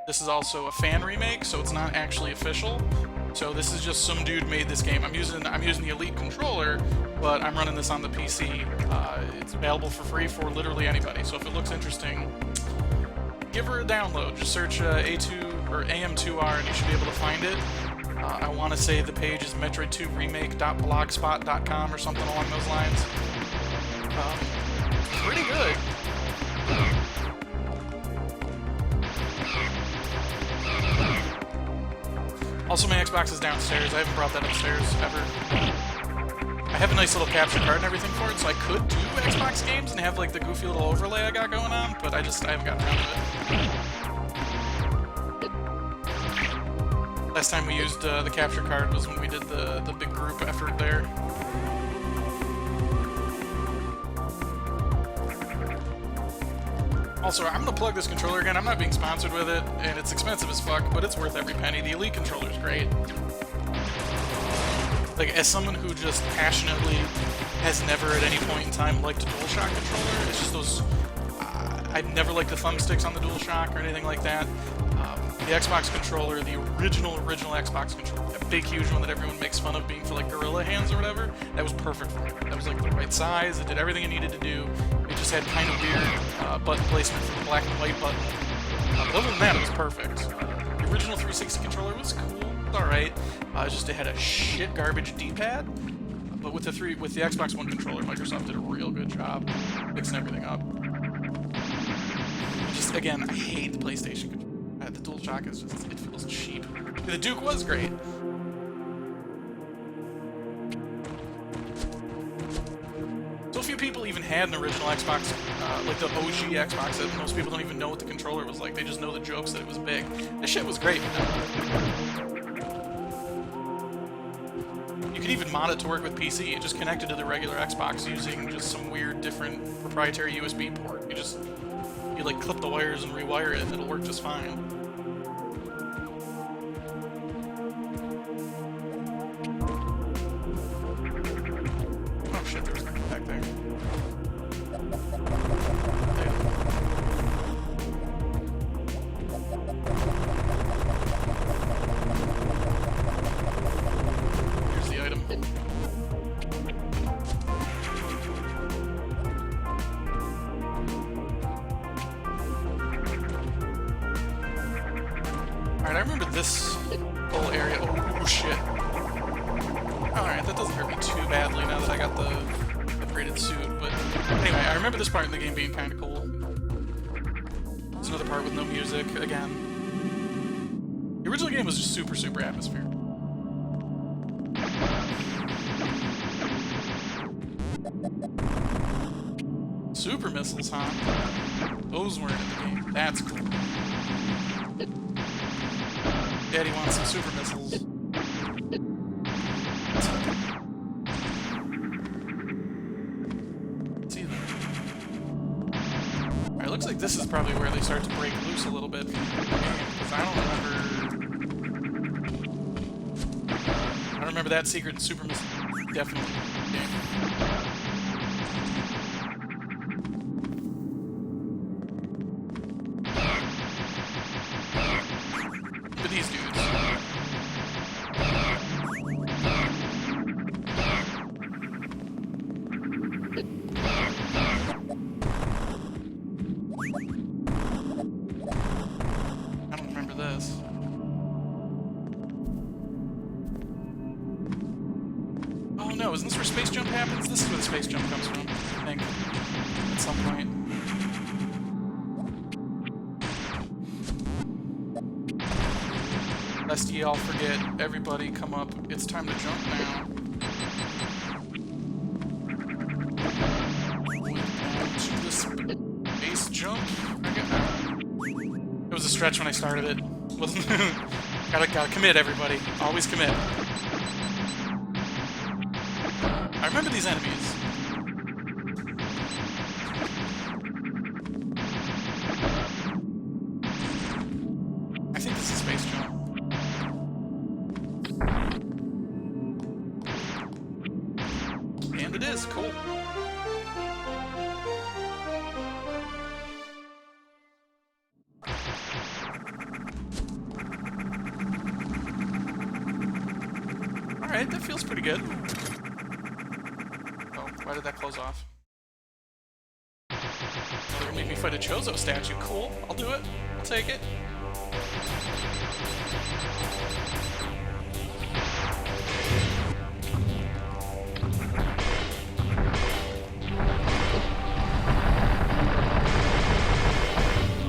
This is also a fan remake, so it's not actually official. So this is just some dude made this game. I'm using the Elite controller, but I'm running this on the PC. It's available for free for literally anybody. So if it looks interesting, give her a download. Just search A2 or AM2R, and you should be able to find it. I want to say the page is metroid2remake.blogspot.com or something along those lines. Pretty good. Also, my Xbox is downstairs. I haven't brought that upstairs ever. I have a nice little capture card and everything for it, so I could do Xbox games and have like the goofy little overlay I got going on, but I haven't gotten around to it. Last time we used the capture card was when we did the big group effort there. Also, I'm gonna plug this controller again. I'm not being sponsored with it, and it's expensive as fuck, but it's worth every penny. The Elite controller is great. Like, as someone who just passionately has never at any point in time liked a DualShock controller, it's just those... I've never liked the thumbsticks on the DualShock or anything like that. The Xbox controller, the original Xbox controller, that big, huge one that everyone makes fun of being for, like, gorilla hands or whatever, that was perfect for me. That was, like, the right size. It did everything it needed to do. It just had kind of weird button placement for the black and white button. But other than that, it was perfect. The original 360 controller was cool. It was alright. Just it had a shit garbage D-pad. But with the Xbox One controller, Microsoft did a real good job fixing everything up. Just, again, I hate the PlayStation controller. The DualShock is just, it feels cheap. The Duke was great. So few people even had an original Xbox, like the OG Xbox, that most people don't even know what the controller was like. They just know the jokes that it was big. This shit was great. You could even mod it to work with PC. It just connected to the regular Xbox using just some weird, different proprietary USB port. You like clip the wires and rewire it, and it'll work just fine. Oh shit, there's nothing back there. Here's the item. Alright, I remember this whole area. Oh, shit. Alright, that doesn't hurt me too badly now that I got the upgraded suit, but anyway, I remember this part in the game being kind of cool. There's another part with no music, again. The original game was just super, super atmospheric. Super missiles, huh? Those weren't in the game. That's cool. Daddy wants some super missiles. Let's see them. Alright, looks like this is probably where they start to break loose a little bit. Because I don't remember that secret super missile. Definitely. Yeah. These dudes. I don't remember this. Oh no, isn't this where space jump happens? This is where the space jump comes from, I think. At some point. Lest ye all forget, everybody come up. It's time to jump now. To this base jump. It was a stretch when I started it. Wasn't gotta commit, everybody. Always commit. I remember these enemies. I think this is space jump. And it is, cool. good. Oh, why did that close off? They're gonna make me fight a Chozo statue. Cool, I'll do it. I'll take it.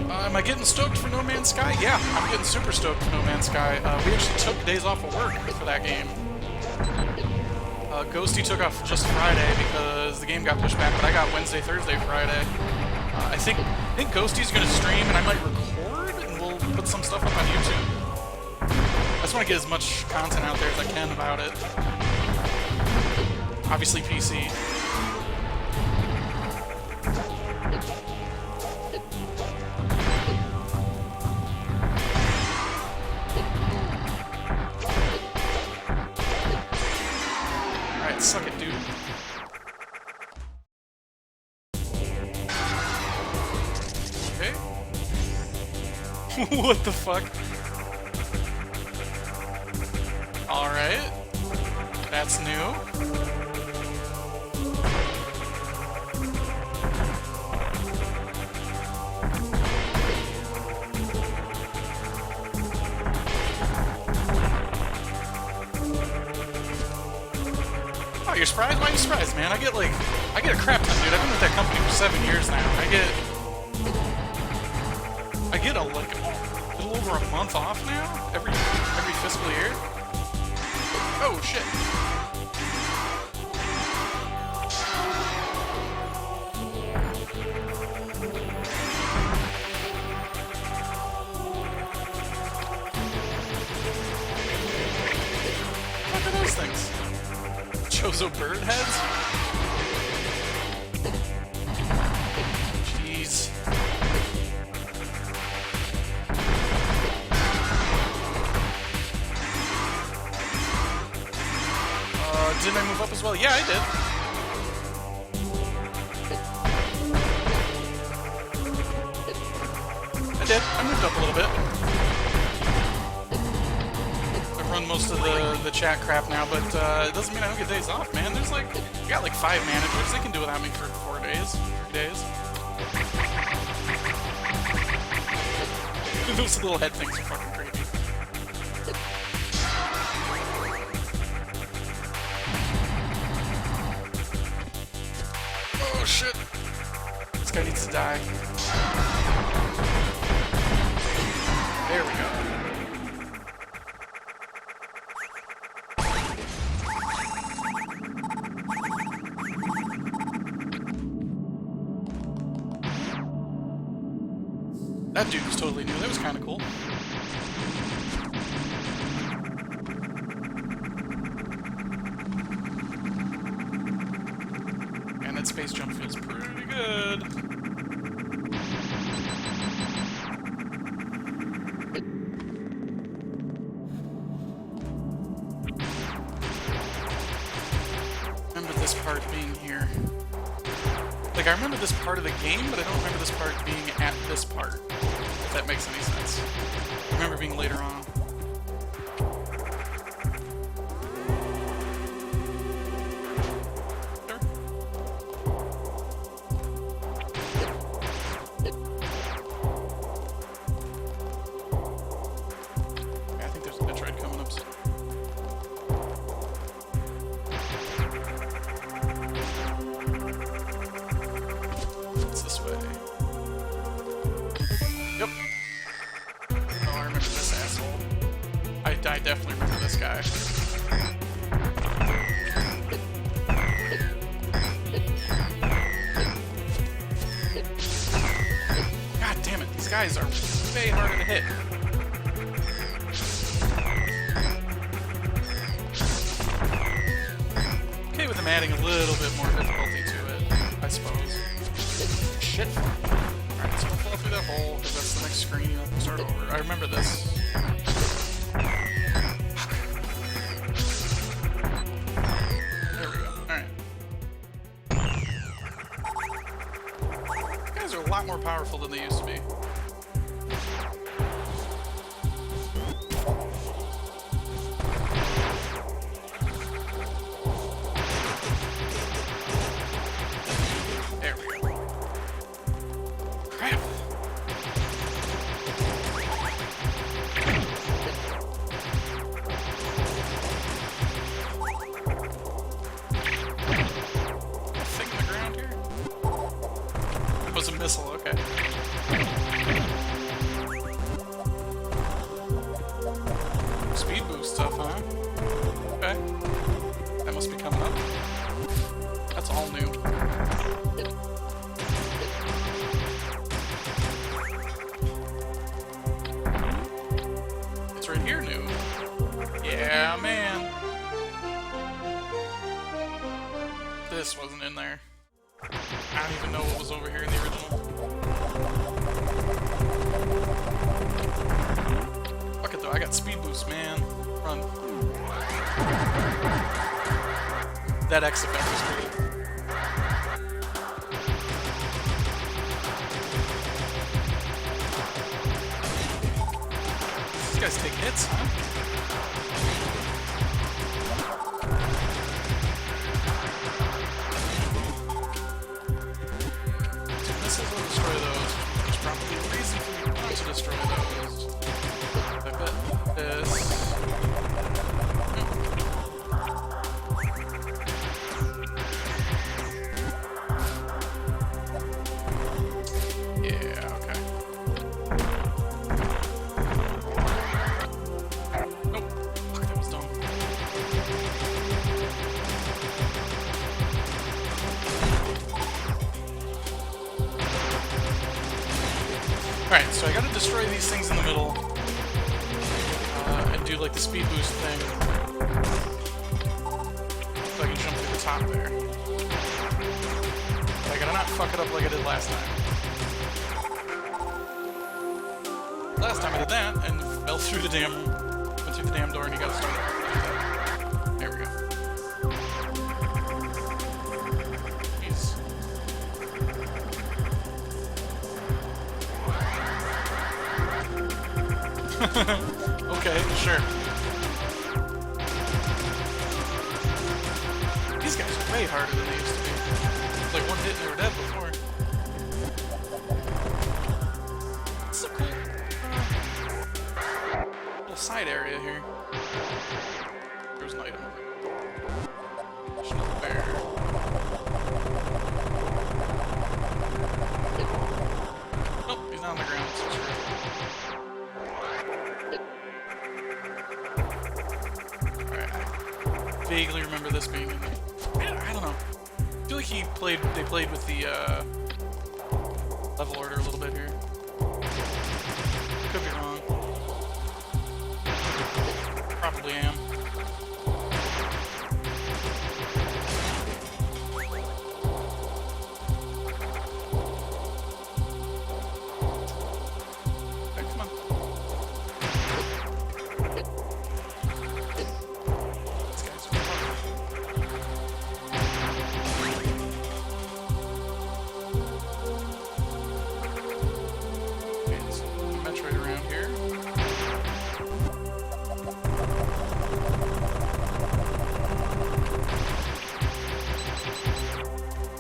Am I getting stoked for No Man's Sky? Yeah, I'm getting super stoked for No Man's Sky. We actually took days off of work for that game. Ghosty took off just Friday because the game got pushed back, but I got Wednesday, Thursday, Friday. I think Ghosty's gonna stream and I might record and we'll put some stuff up on YouTube. I just want to get as much content out there as I can about it. Obviously PC. Alright, suck it, dude. Okay. What the fuck? Alright. That's new. Oh, you're surprised? Why are you surprised, man? I get a crap ton, dude. I've been with that company for 7 years now. I get a little over a month off now every fiscal year. Oh shit. What are those things? Chozo bird heads? Jeez. Didn't I move up as well? Yeah, I did. I moved up a little bit. I run most of the chat crap now, but it doesn't mean I don't get days off, man. There's I got 5 managers. They can do without me for 4 days, 3 days. Those little head things are fucking creepy. Oh shit! This guy needs to die. There we go. That dude was totally new. That was kind of cool. And that space jump feels pretty good. Remember this part being here. I remember this part of the game, but I don't remember this part being at this part, if that makes any sense. I remember being later on. Sure. Yeah, I think there's a Metroid coming up soon. Yep. Oh, I remember this asshole. I definitely remember this guy. God damn it, these guys are way harder to hit. Okay with them adding a little bit more difficulty to it, I suppose. Shit. Alright, so we'll fall through that hole, because that's the next screen, you'll start over. I remember this. There we go. Alright. These guys are a lot more powerful than they used to be. fires a missile, okay. Speed boost stuff, huh? Okay. That must be coming up. That's all new. It's right here new. Yeah, man. This wasn't in there. I don't even know what was over here in the original. Fuck it though, I got speed boost, man. Run. That X effect was great. These guys take hits, huh? Missiles will destroy those. There's probably a reason for me not to destroy those. I bet this. Yeah, okay. Nope. Fuck, that was dumb. Alright, so I gotta destroy these things in the middle. And do like the speed boost thing. So I can jump through the top there. But I gotta not fuck it up like I did last time. Last time I did that and fell through the damn, went through the damn door and you gotta start it. There we go. Jeez. Okay, sure. These guys are way harder than they used to be. It's like one hit and they were dead before. It's so cool. Little side area here. There's an item. There's another bear. Nope, he's not on the ground, so screw it. Vaguely remember this being in there. I don't know. I feel like they played with the level order a little bit here. Could be wrong. Probably am. Okay, come on. Metroid around here.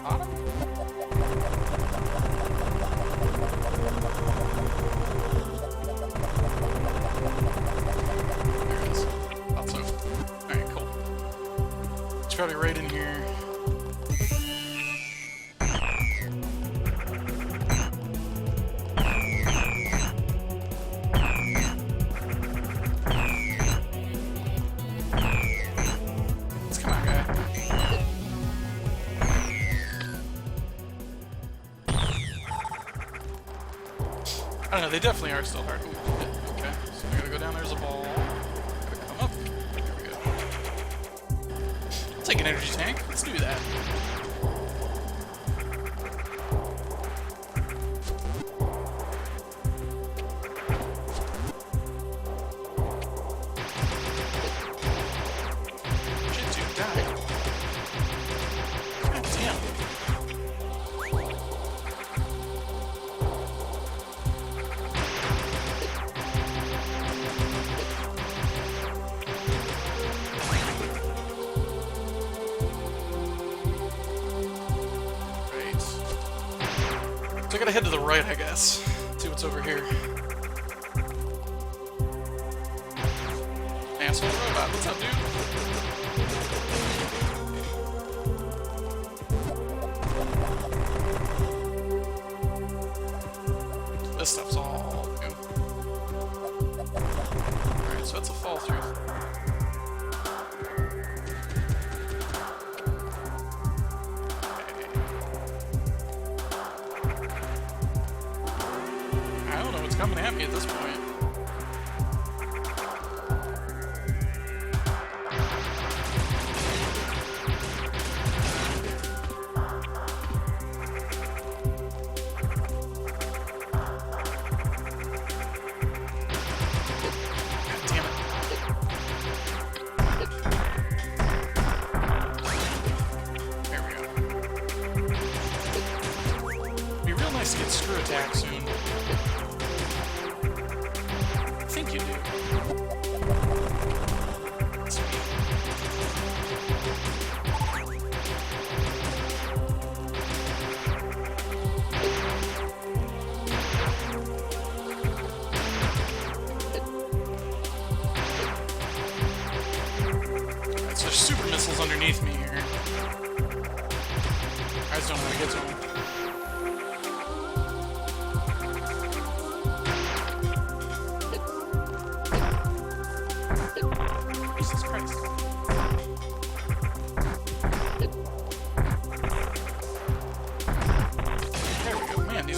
Bottom? There it is. Thought so. Alright, cool. It's probably right in here. I don't know, they definitely are still hard. Ooh, okay, so I gotta go down, there's a ball. Gotta come up. There we go. I'll take an energy tank. Let's do that. Shit, dude, die. God damn. So I gotta head to the right, I guess. See what's over here. Asshole robot, what's up, dude? this stuff's all new. Alright, so that's a fall through. I don't know what's coming at me at this point. Get screw attack soon. I think you do. So there's super missiles underneath me here. I just don't know how to get to them.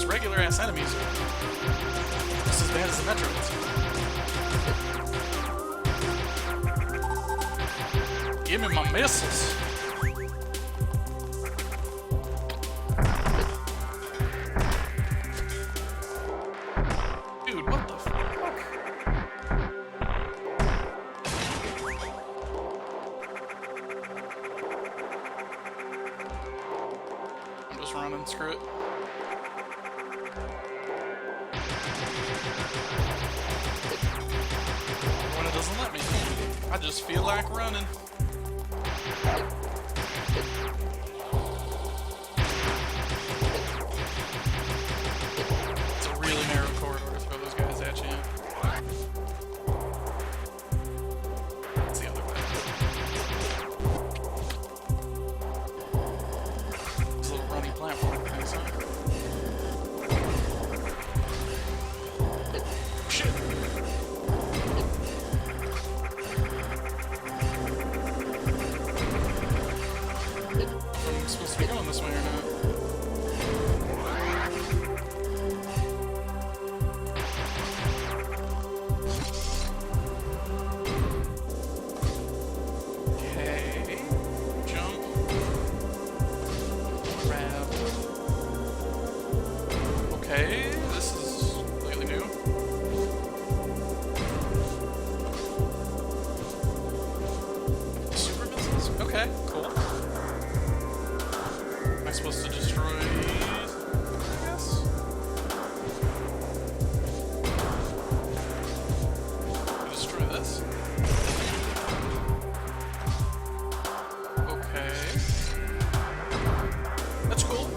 Regular-ass enemies are just as bad as the Metroids. Give me my missiles! Dude, what the fuck? I'm just running, screw it. When it doesn't let me, I just feel like running. It's a really narrow corridor to throw those guys at you. That's the other way. There's a little running platform thing, so. Shit! I'm supposed to be going this way or not? Okay. Jump. Grab. Okay, this is completely new. Super missiles? Okay, cool. Am I supposed to destroy these, I guess? Destroy this? Okay. That's cool.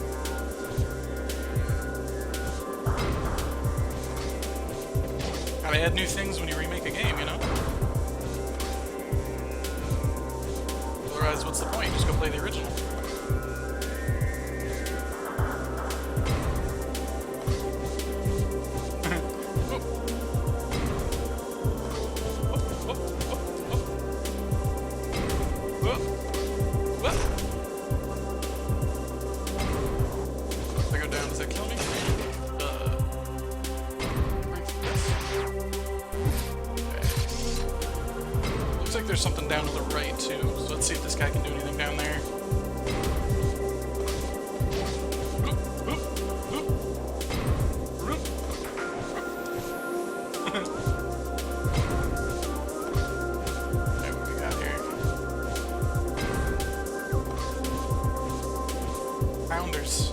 Gotta add new things when you remake a game, you know? Otherwise, what's the point? Just go play the original. If I go down, does that kill me? Okay. Looks like there's something down to the right, too. So let's see if this guy can do anything down there. Founders.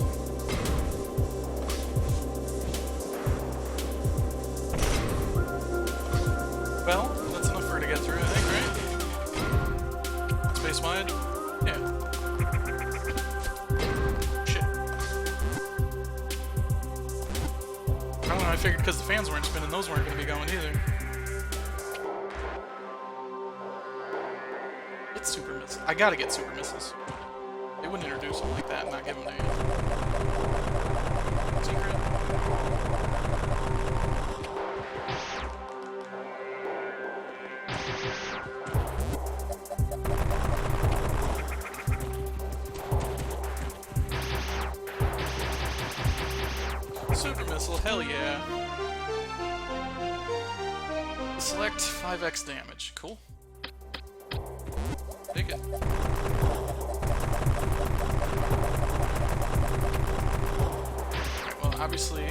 Well, that's enough for her to get through, I think, right? Space wide? Yeah. Shit. I don't know, I figured because the fans weren't spinning, those weren't going to be going either. Get super missiles. I gotta get super missiles. They wouldn't introduce them like that and not give them to you. Secret? Super missile, hell yeah. Select 5x damage. Cool. Take it. Alright, well, obviously...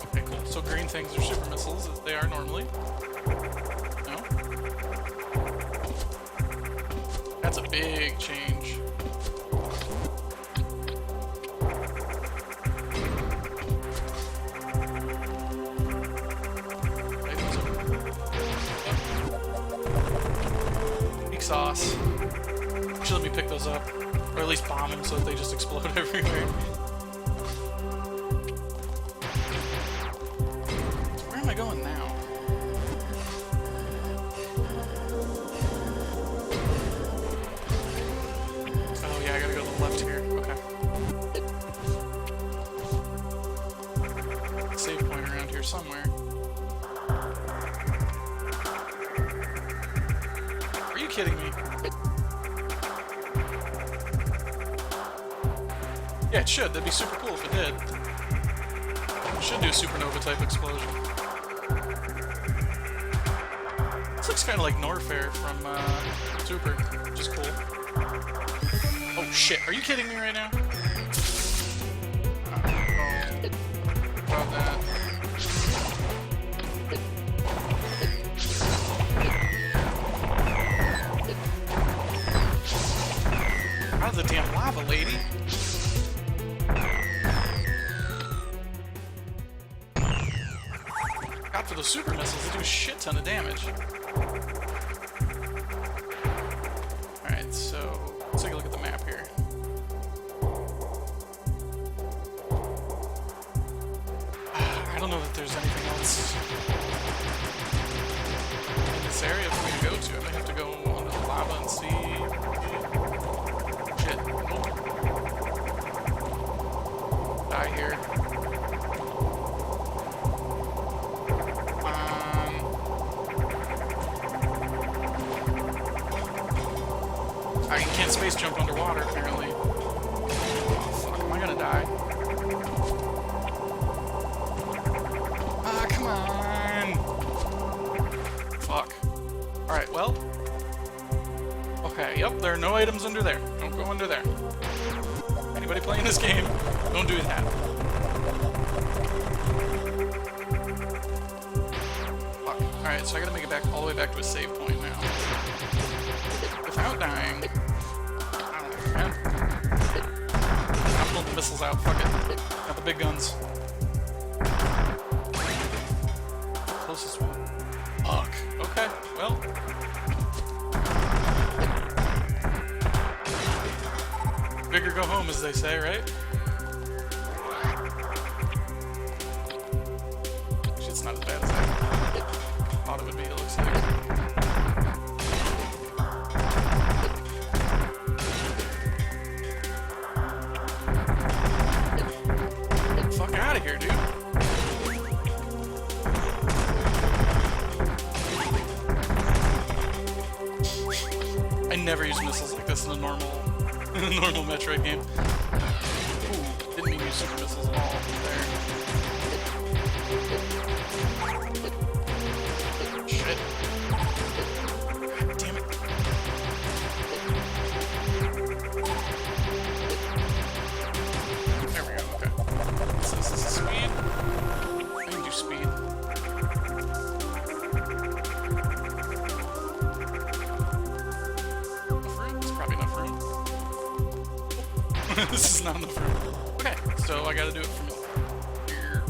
Okay, cool. So green things are super missiles, as they are normally. No? That's a big change. Sauce. Actually, let me pick those up. Or at least bomb them so that they just explode everywhere. So where am I going now? Oh yeah, I gotta go to the left here. Okay. Save point around here somewhere. Are you kidding me? Yeah, it should. That'd be super cool if it did. It should do a supernova type explosion. This looks kind of like Norfair from Super, which is cool. Oh shit, are you kidding me right now? Oh, about that. Out of the damn lava, lady. God, for those super missiles, they do a shit ton of damage. Alright, so let's take a look at the map here. I don't know that there's anything else in this area for me to go to. I might have to go under the lava and see. Shit. Die here. I can't space jump underwater, apparently. Oh, fuck. Am I gonna die? Ah, come on! Fuck. Alright, well. Okay, yep, there are no items under there. Don't go under there. Anybody playing this game, don't do that. Fuck. Alright, so I gotta make it back all the way back to a save point now. Without dying. I don't know, man. I'm pulling the missiles out, fuck it. Got the big guns. Closest one. Fuck. Okay, well. Bigger go home, as they say, right? Actually, it's not as bad as I thought it would be, it looks like. Fuck out of here, dude. I never use missiles like this in a normal Metroid game. Ooh, didn't mean to use super missiles at all there. Shit. God damn it. There we go, okay. So this is speed. I can do speed. Enough room? It's probably enough room. This is not enough room. Okay, so I gotta do it from here.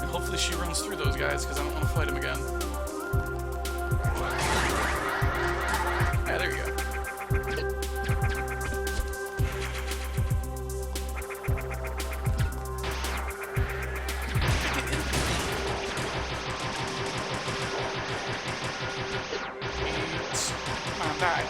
And hopefully she runs through those guys, because I don't want to fight them again. Yeah, there you go. Come on, die.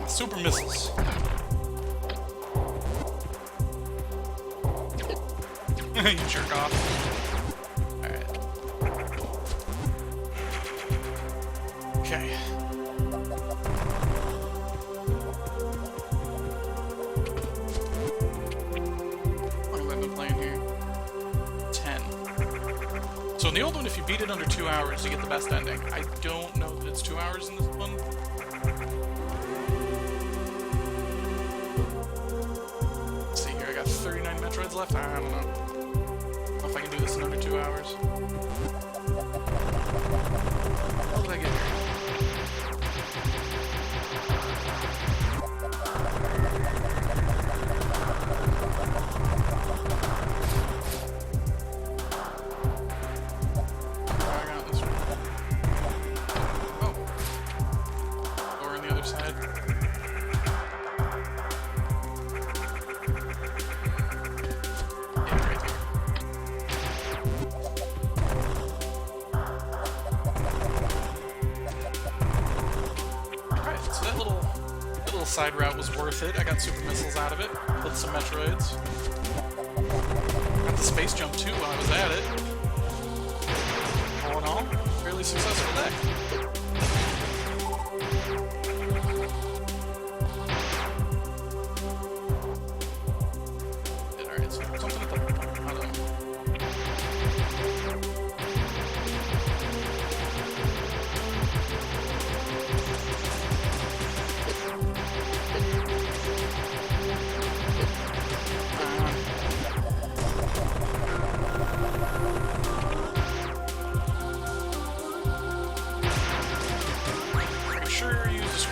Super missiles. You jerk off. Alright. Okay. How long have I been playing here? 10. So in the old one, if you beat it under 2 hours, you get the best ending. I don't know that it's 2 hours in this one. Let's see here, I got 39 Metroids left? I don't know. If I can do this in under 2 hours. How did I get here? I got this one. Oh. Door on the other side. Side route was worth it. I got super missiles out of it. Killed some Metroids. Got the space jump too while I was at it. All in all, fairly successful day. Alright, so something at the bottom.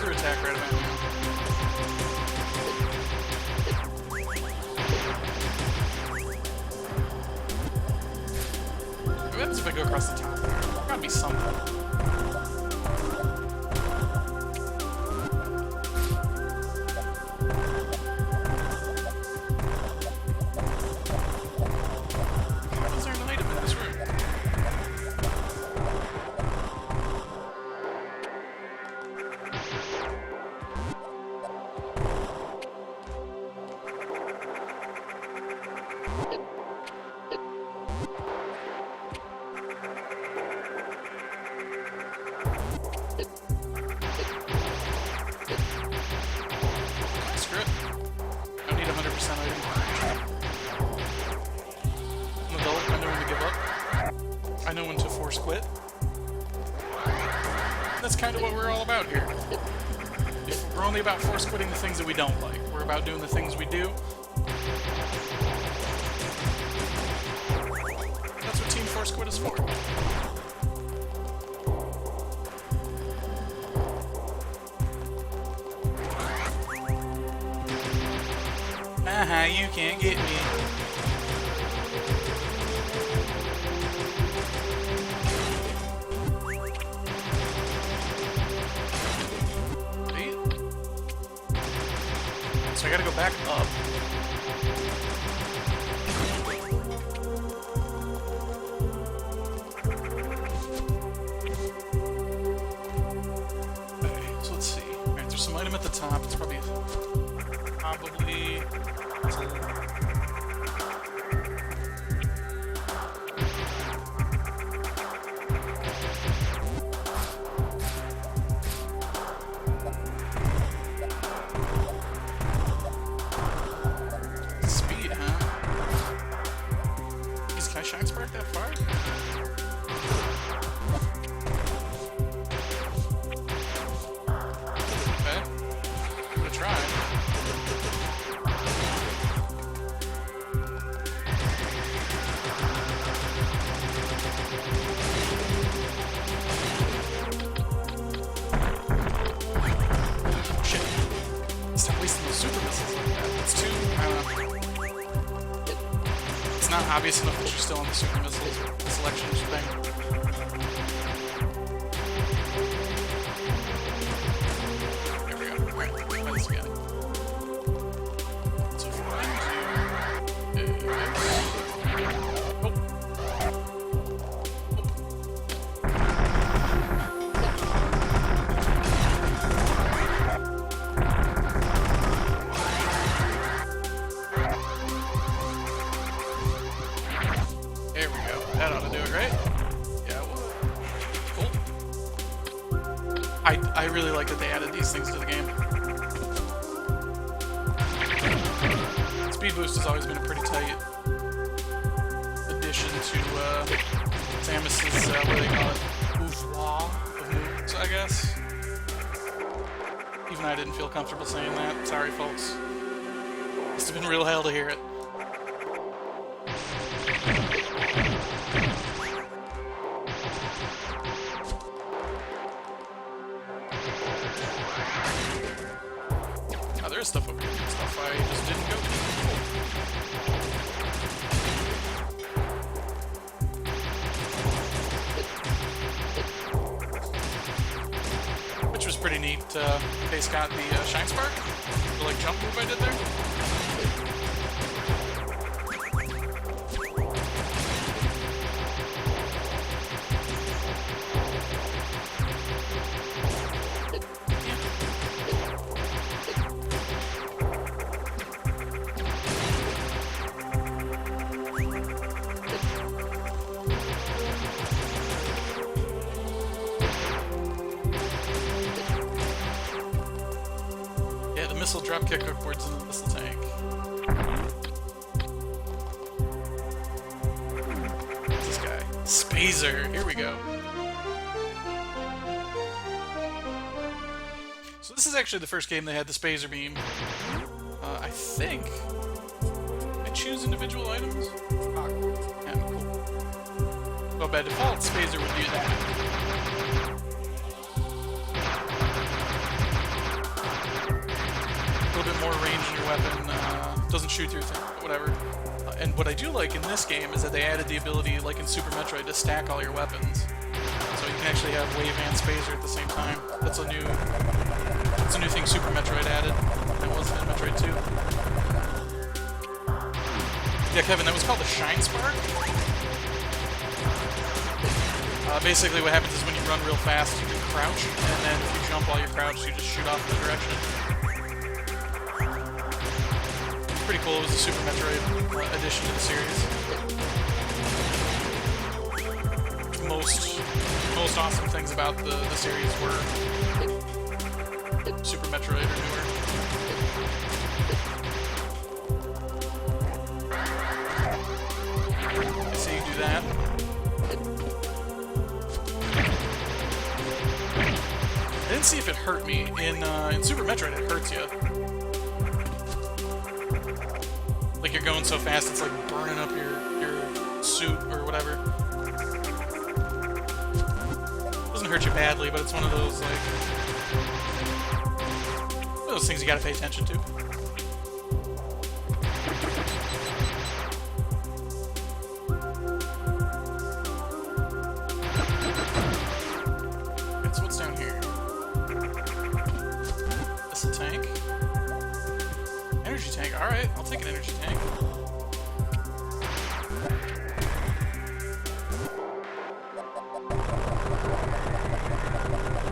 Attack right about now. What happens if I go across the top? There's gotta be something. How is there an item in this room? I know when to force quit. That's kind of what we're all about here. We're only about force quitting the things that we don't like. We're about doing the things we do. That's what Team Force Quit is for. You can't get me. So I gotta go back up. Okay, so let's see. Alright, there's some item at the top. It's probably speed, huh? Can I shine spark that far? Okay. I'm gonna try. Shit. Stop wasting those super missiles like that. It's too, I don't know. It's not obvious enough that you're still on the super missiles selection thing. There we go. Alright, try this again. So if I do like that they added these things to the game. Speed boost has always been a pretty tight addition to Samus's, what do they call it? Oeuvre of moves, I guess. Even I didn't feel comfortable saying that. Sorry, folks. Must have been real hell to hear it. Oh, there's stuff over here. Stuff I just didn't go to. Which was pretty neat. Case got the Shine Spark. The like jump move I did there. Missile dropkick upwards into the missile tank. What's this guy? Spazer. Here we go. So this is actually the first game that had the Spazer beam. I think I choose individual items. Yeah, cool. Well, by default, Spazer would do that. A little bit more range in your weapon, doesn't shoot through things, but whatever. And what I do like in this game is that they added the ability, like in Super Metroid, to stack all your weapons. So you can actually have Wave and Spazer at the same time. That's a new thing Super Metroid added. That wasn't in Metroid 2. Yeah, Kevin, that was called the Shine Spark. Basically what happens is when you run real fast, you can crouch, and then if you jump while you're crouched, you just shoot off in the direction. Pretty cool. It was a Super Metroid addition to the series. Most awesome things about the series were Super Metroid or newer. I see you do that. I didn't see if it hurt me. In Super Metroid, it hurts you. Like you're going so fast, it's like burning up your suit or whatever. It doesn't hurt you badly, but it's one of those things you gotta pay attention to. Okay, so what's down here? This is a tank. Energy tank. All right, I'll take an energy tank.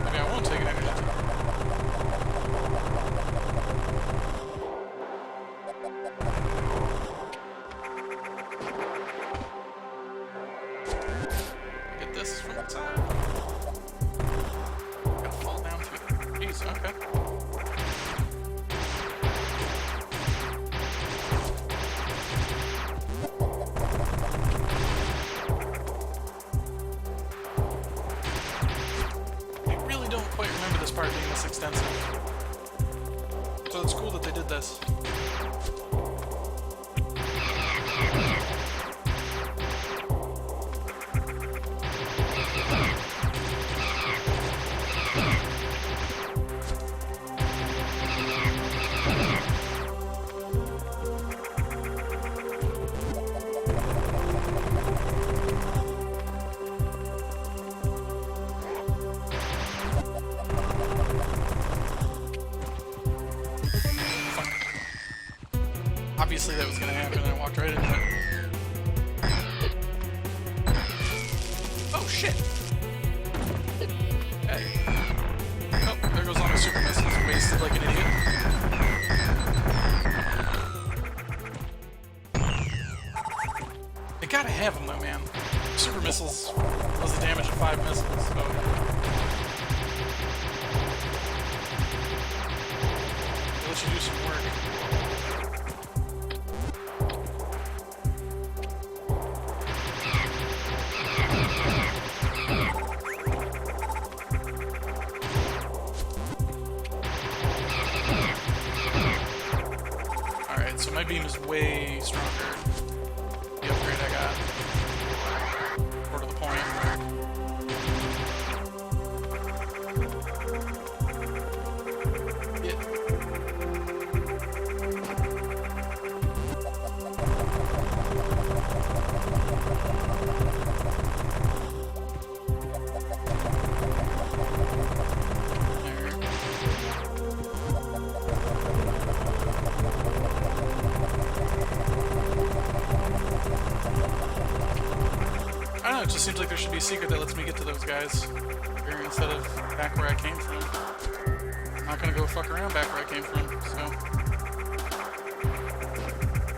Maybe I won't take an energy tank. Get this from the side. Gotta fall down through the piece. Okay. Part being this extensive. So it's cool that they did this. Obviously that was going to happen and I walked right into it. Oh shit! Hey. Oh, there goes all my super missiles, wasted like an idiot. They gotta have them though, man. Super missiles does the damage of 5 missiles, so... my beam is way stronger. The upgrade I got. More to the point. Yeah. I don't know, it just seems like there should be a secret that lets me get to those guys here instead of back where I came from. I'm not gonna go fuck around back where I came from, so.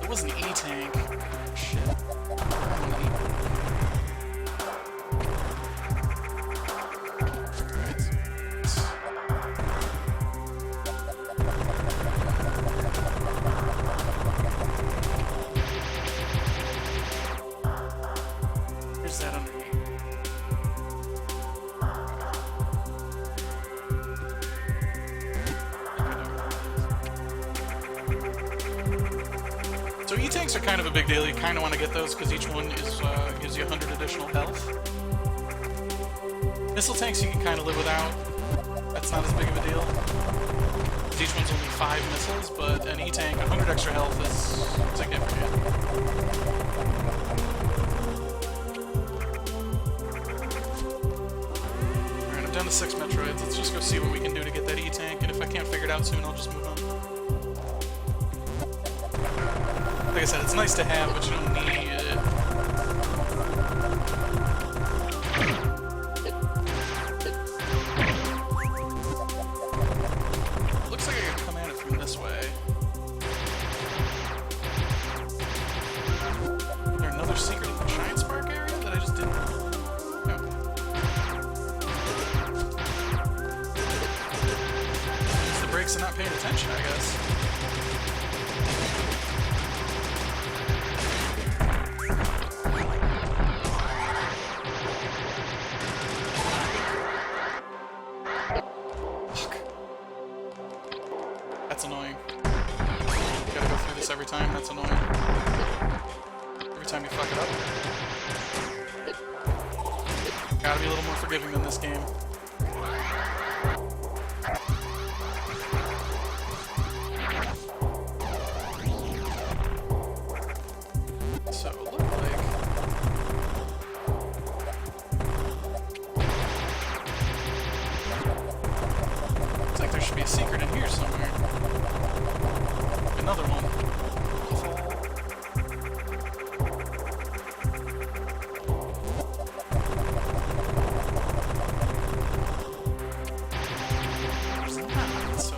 It was an E-tank. Shit. Here's that underneath. So E-tanks are kind of a big deal. You kind of want to get those because each one is gives you 100 additional health. Missile tanks you can kind of live without. That's not as big of a deal. Because each one's only 5 missiles, but an E-tank, 100 extra health is significant. Alright, I'm down to 6 Metroids. Let's just go see what we can do to get that E-tank, and if I can't figure it out soon, I'll just move on. Like I said, it's nice to have, but you don't need it. Looks like I can come at it from this way. Is there another secret in the Giant Spark area that I just didn't? No. Use the brakes and not paying attention, I guess. That's annoying. You gotta go through this every time, that's annoying. Every time you fuck it up. Gotta be a little more forgiving than this game. So, it looked like... Looks like there should be a secret in here somewhere. Another one. There's not, so...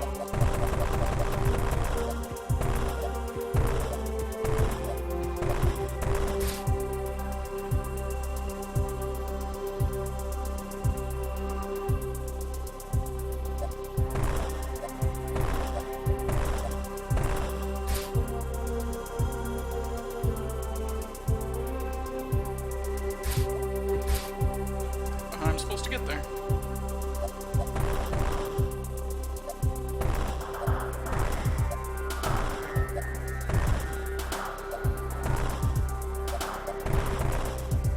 I'm supposed to get there.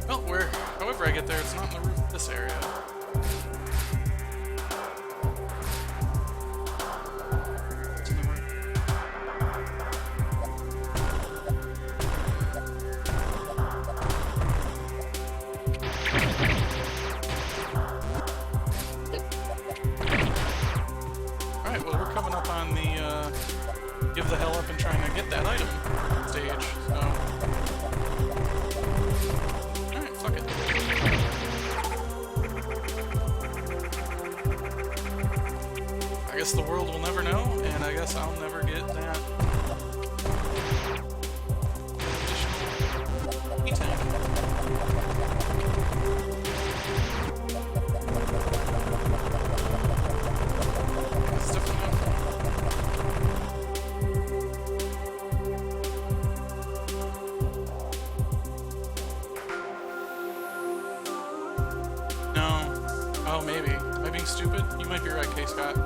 Well, however I get there, it's not in the roof of this area. It's in the roof. Alright, well, we're coming up on the, give the hell up and trying to get that item stage, so... Alright, fuck it. I guess the world will never know, and I guess I'll never get that additional E-tank. It's definitely not fun. No. Oh, maybe. Am I being stupid? You might be right, K-Scott.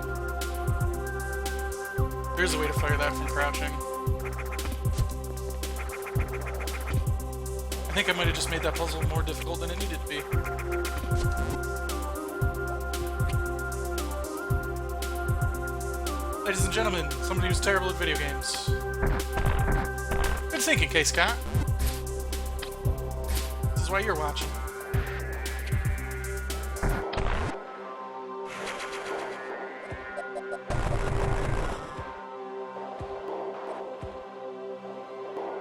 There's a way to fire that from crouching. I think I might have just made that puzzle more difficult than it needed to be. Ladies and gentlemen, somebody who's terrible at video games. Good thinking, K. Scott. This is why you're watching.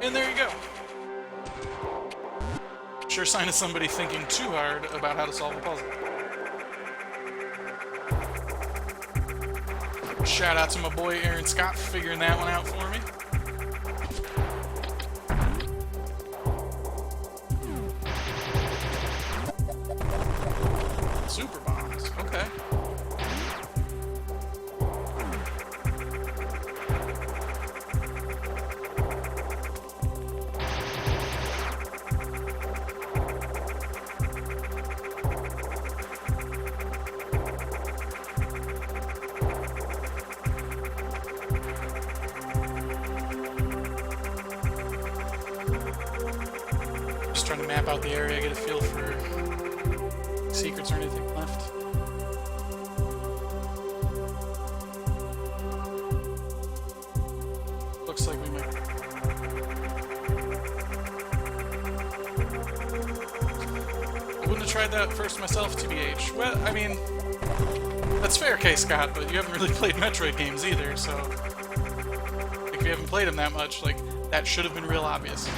And there you go. Sure sign of somebody thinking too hard about how to solve a puzzle. Shout out to my boy Aaron Scott for figuring that one out for me. Super bombs, okay. Trying to map out the area, get a feel for secrets or anything left. Looks like we might. I wouldn't have tried that first myself, TBH. Well, I mean, that's fair, K. Scott, but you haven't really played Metroid games either, so if you haven't played them that much, like, that should have been real obvious.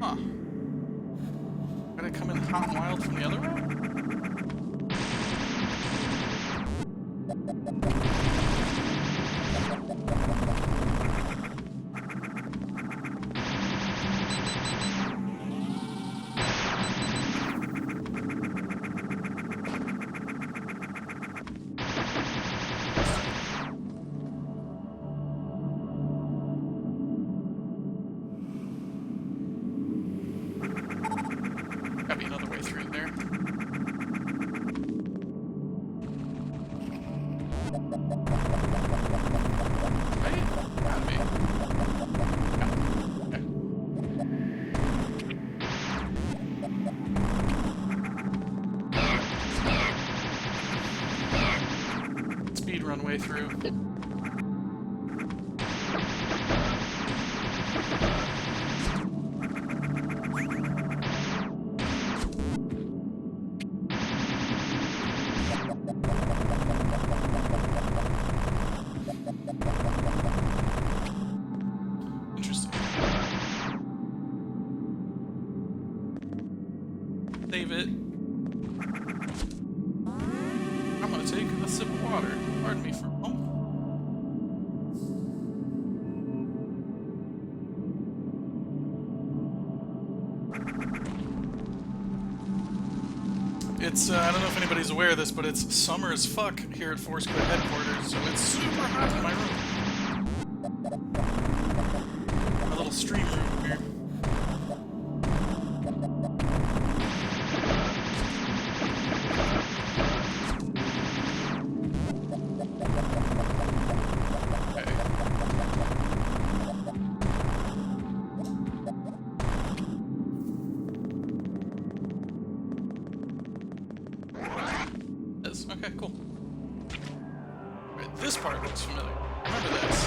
Huh. Gotta come in hot and wild from the other way? Gotta be another way through there. Right? Gotta be. Yeah. Okay. Speed run way through. Save it. I'm gonna take a sip of water. Pardon me for a moment. It's, I don't know if anybody's aware of this, but it's summer as fuck here at ForceQuit headquarters, so it's super hot in my room. My little stream room here. Okay, cool. Right, this part looks familiar. I remember this.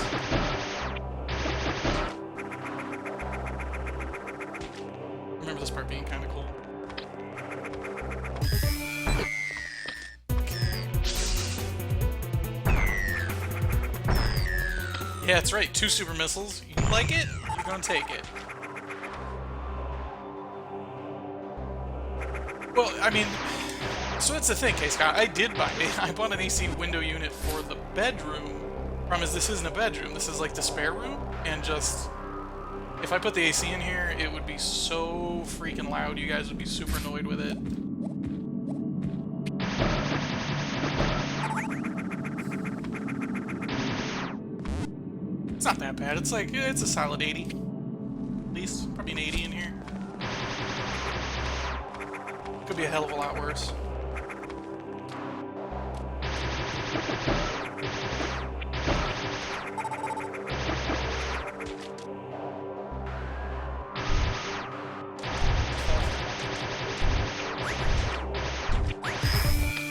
I remember this part being kind of cool. Yeah, that's right. 2 super missiles. You like it? You're gonna take it. Well, I mean... So that's the thing, K-Scott. I bought an AC window unit for the bedroom. Problem is, this isn't a bedroom. This is like the spare room. And just... if I put the AC in here, it would be so freaking loud. You guys would be super annoyed with it. bad. It's like, yeah, it's a solid 80. At least, probably an 80 in here. Could be a hell of a lot worse.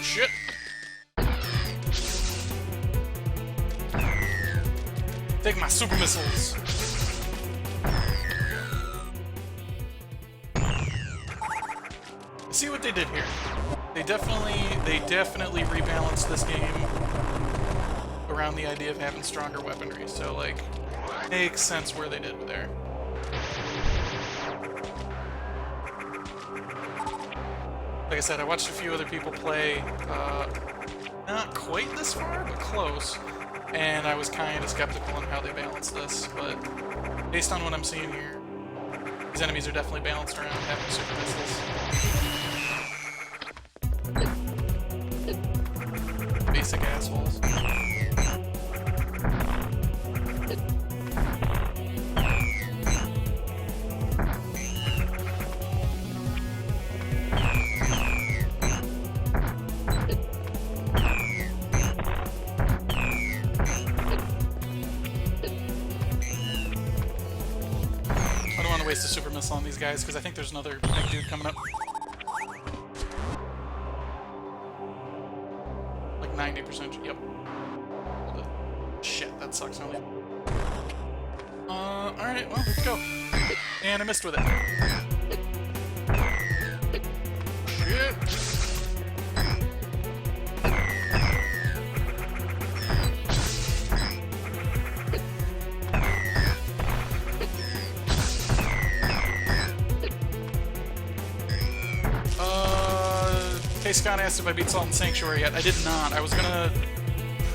Shit! Take my super missiles! See what they did here. They definitely rebalanced this game around the idea of having stronger weaponry. So, like, makes sense where they did there. Like I said, I watched a few other people play, not quite this far, but close, and I was kind of skeptical on how they balanced this, but based on what I'm seeing here, these enemies are definitely balanced around having super missiles. Basic assholes. Waste a super missile on these guys because I think there's another big dude coming up. Like 90%. Yep. Shit, that sucks. Alright, well, let's go. And I missed with it. Shit. Scott asked if I beat Salt and Sanctuary yet. I did not. I was gonna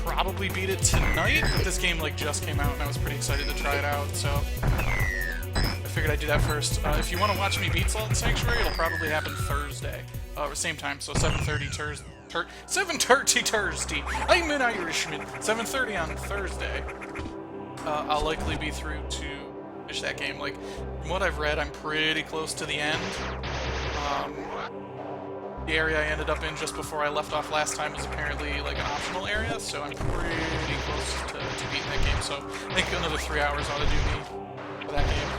probably beat it tonight, but this game like just came out and I was pretty excited to try it out, so I figured I'd do that first. If you want to watch me beat Salt and Sanctuary, it'll probably happen Thursday. Same time, so 7:30 Thursday. 7:30 Thursday. I'm an Irishman. 7:30 on Thursday. I'll likely be through to finish that game. Like, from what I've read, I'm pretty close to the end. The area I ended up in just before I left off last time was apparently like an optional area, so I'm pretty close to beating that game, so I think another 3 hours ought to do me for that game.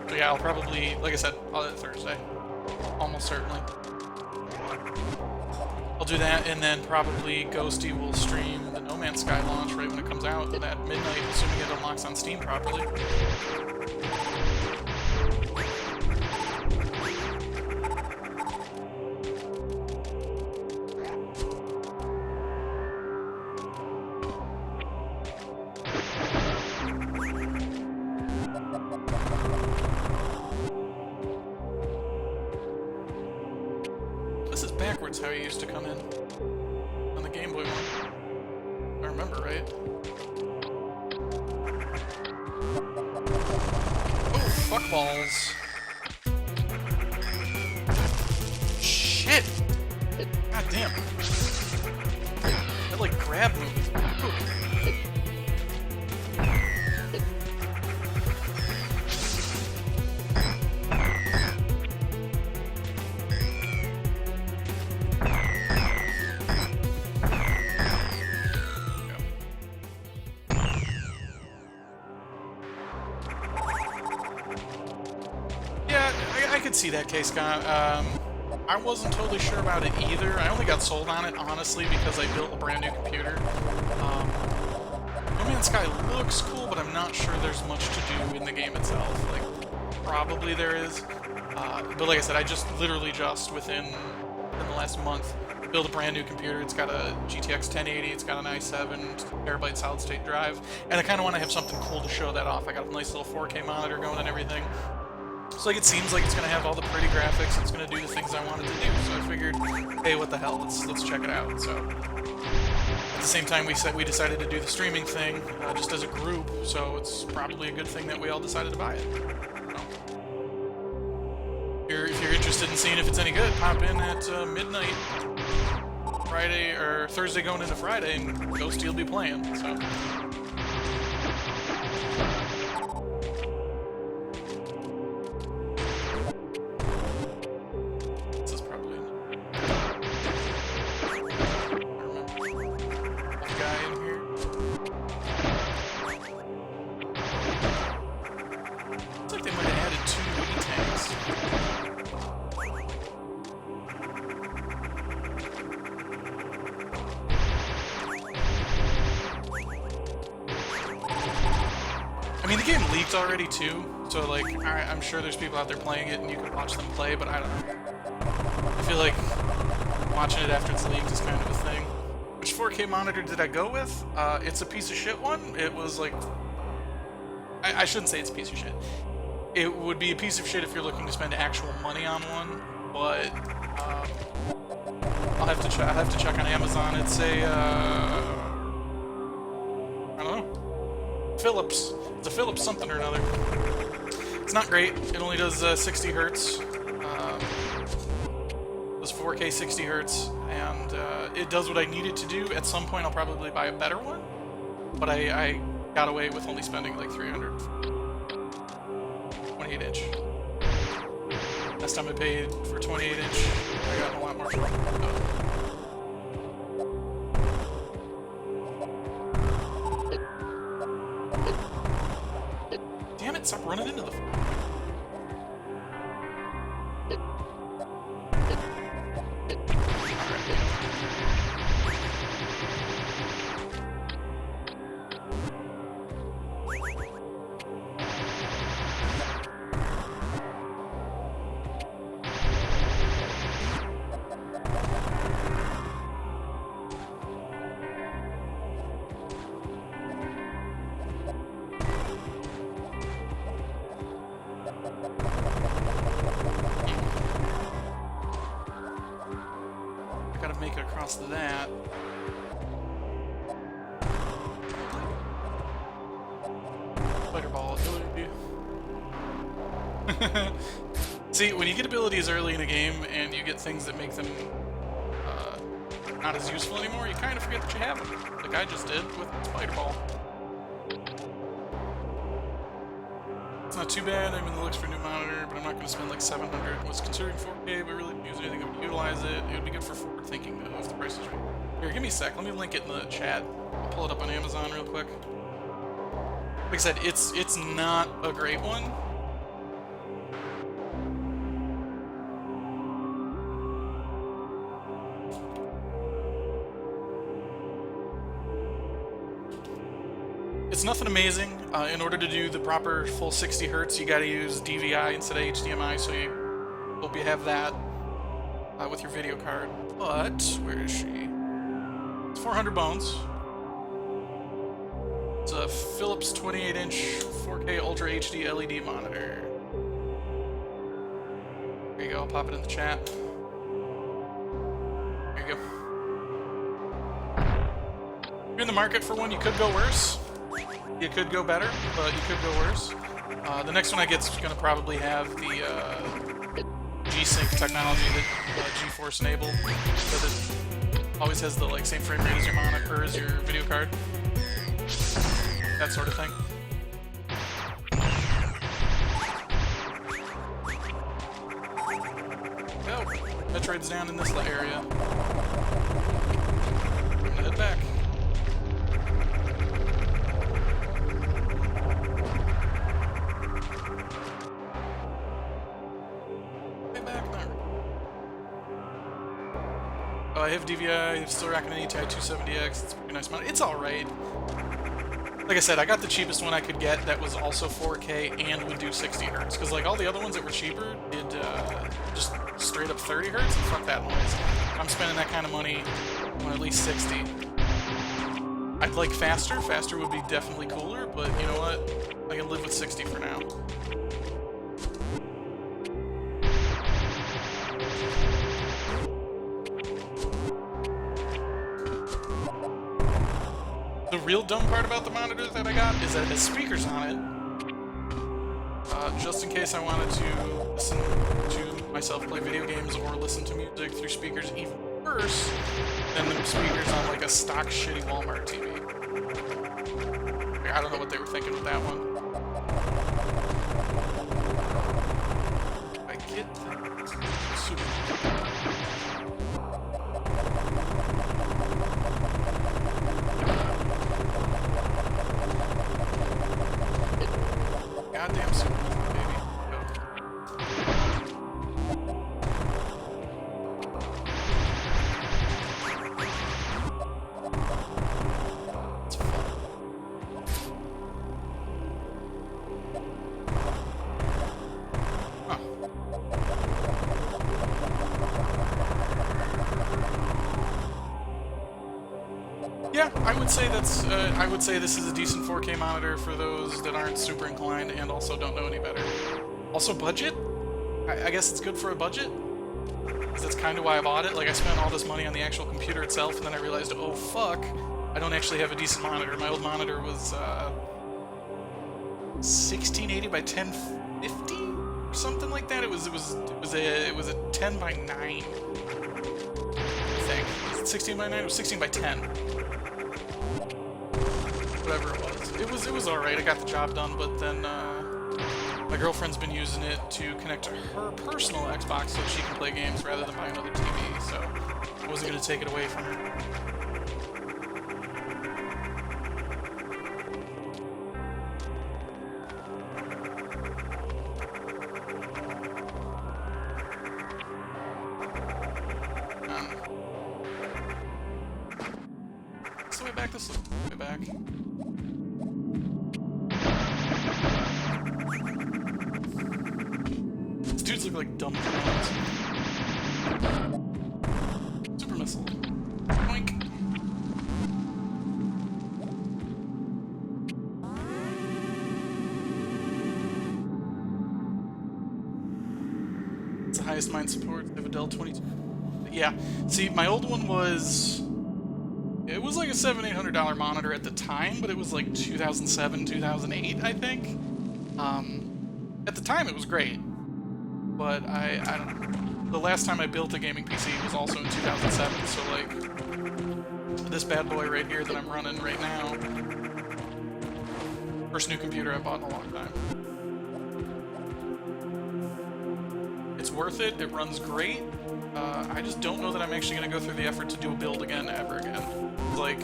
So yeah, I'll probably, like I said, I'll do it Thursday. Almost certainly. I'll do that, and then probably Ghosty will stream the No Man's Sky launch right when it comes out at midnight, assuming it unlocks on Steam properly. This is backwards how you used to come in on the Game Boy one. I remember, right? Oh, fuck balls. Shit! God damn. That, like, grab move. Ooh. I could see that case, Scott. I wasn't totally sure about it either. I only got sold on it, honestly, because I built a brand new computer. No Man's Sky looks cool, but I'm not sure there's much to do in the game itself. Like, probably there is. But like I said, I just literally within the last month, built a brand new computer. It's got a GTX 1080, it's got an i7 terabyte solid state drive, and I kind of want to have something cool to show that off. I got a nice little 4K monitor going and everything. So like, it seems like it's going to have all the pretty graphics, it's going to do the things I wanted to do, so I figured, hey, what the hell, let's check it out. So at the same time, we decided to do the streaming thing, just as a group, so it's probably a good thing that we all decided to buy it. So, if you're interested in seeing if it's any good, pop in at midnight Friday or Thursday going into Friday, and Ghosty will be playing. So. This is probably guy in here. Looks like they might have added 2 mini tanks. I mean, the game leaked already too, so like, I'm sure there's people out there playing it and you can watch them play, but I don't know. I feel like watching it after it's leaked is kind of a thing. Which 4K monitor did I go with? It's a piece of shit one. It was like... I shouldn't say it's a piece of shit. It would be a piece of shit if you're looking to spend actual money on one, but... I'll have to check on Amazon. It's a... I don't know. Philips. It's a Philips something or another. It's not great. It only does 60 hertz. Does 4K 60 hertz, and it does what I need it to do. At some point, I'll probably buy a better one, but I got away with only spending like $300. 28-inch. Last time I paid for 28-inch, I got a lot more trouble. Damn it, stop running into the... Make it across that. Spider ball ability. See, when you get abilities early in a game and you get things that make them not as useful anymore, you kind of forget that you have them. Like I just did with Spider Ball. It's not too bad. I'm in the looks for a new monitor, but I'm not going to spend like $700. I was considering 4K, but really didn't use anything that would utilize it. It would be good for forward thinking though if the price is right. Here, give me a sec. Let me link it in the chat. I'll pull it up on Amazon real quick. Like I said, it's not a great one. It's nothing amazing. In order to do the proper full 60 hertz, you gotta use DVI instead of HDMI, so you hope you have that with your video card. But, where is she? It's 400 bones. It's a Philips 28-inch 4K Ultra HD LED monitor. There you go, I'll pop it in the chat. There you go. If you're in the market for one, you could go worse. You could go better, but you could go worse. The next one I get is going to probably have the G-Sync technology that GeForce enabled, so that it always has the like same frame rate as your monitor or as your video card. That sort of thing. Oh, Metroid's down in this area. I'm gonna head back. I have DVI, I'm still rocking an ATI 270X, it's a pretty nice monitor. It's alright. Like I said, I got the cheapest one I could get that was also 4K and would do 60 hertz. Because like all the other ones that were cheaper did just straight up 30 hertz, and fuck that noise. I'm spending that kind of money on at least 60. I'd like faster. Faster would be definitely cooler, but you know what? I can live with 60 for now. The real dumb part about the monitor that I got is that it has speakers on it. Just in case I wanted to listen to myself play video games or listen to music through speakers. Even worse, than the speakers on like a stock shitty Walmart TV. Like, I don't know what they were thinking with that one. I get that. Super. Goddamn super, baby. Go. It's fun. Huh. Yeah, I would say that's. I would say this is a decent 4K monitor for those that aren't super inclined and also don't know any better. Also, budget. I guess it's good for a budget. Because that's kind of why I bought it. Like, I spent all this money on the actual computer itself, and then I realized, oh fuck, I don't actually have a decent monitor. My old monitor was 1680 by 1050 or something like that. It was a 10 by 9. I think. Was it 16 by 9? It was 16 by 10. Whatever it was. It was alright. I got the job done, but then my girlfriend's been using it to connect to her personal Xbox so she can play games rather than buy another TV, so I wasn't going to take it away from her. This way back, this way back. These dudes look like dumb clowns. Super missile. Boink. It's the highest mine support. I have a Dell 22. Yeah. See, my old one was... It was like a $700-800 monitor at the time, but it was like 2007, 2008, I think. At the time, it was great. But I don't know. The last time I built a gaming PC was also in 2007, so like... This bad boy right here that I'm running right now... First new computer I bought in a long time. It's worth it, it runs great. I just don't know that I'm actually going to go through the effort to do a build again, ever again. Like...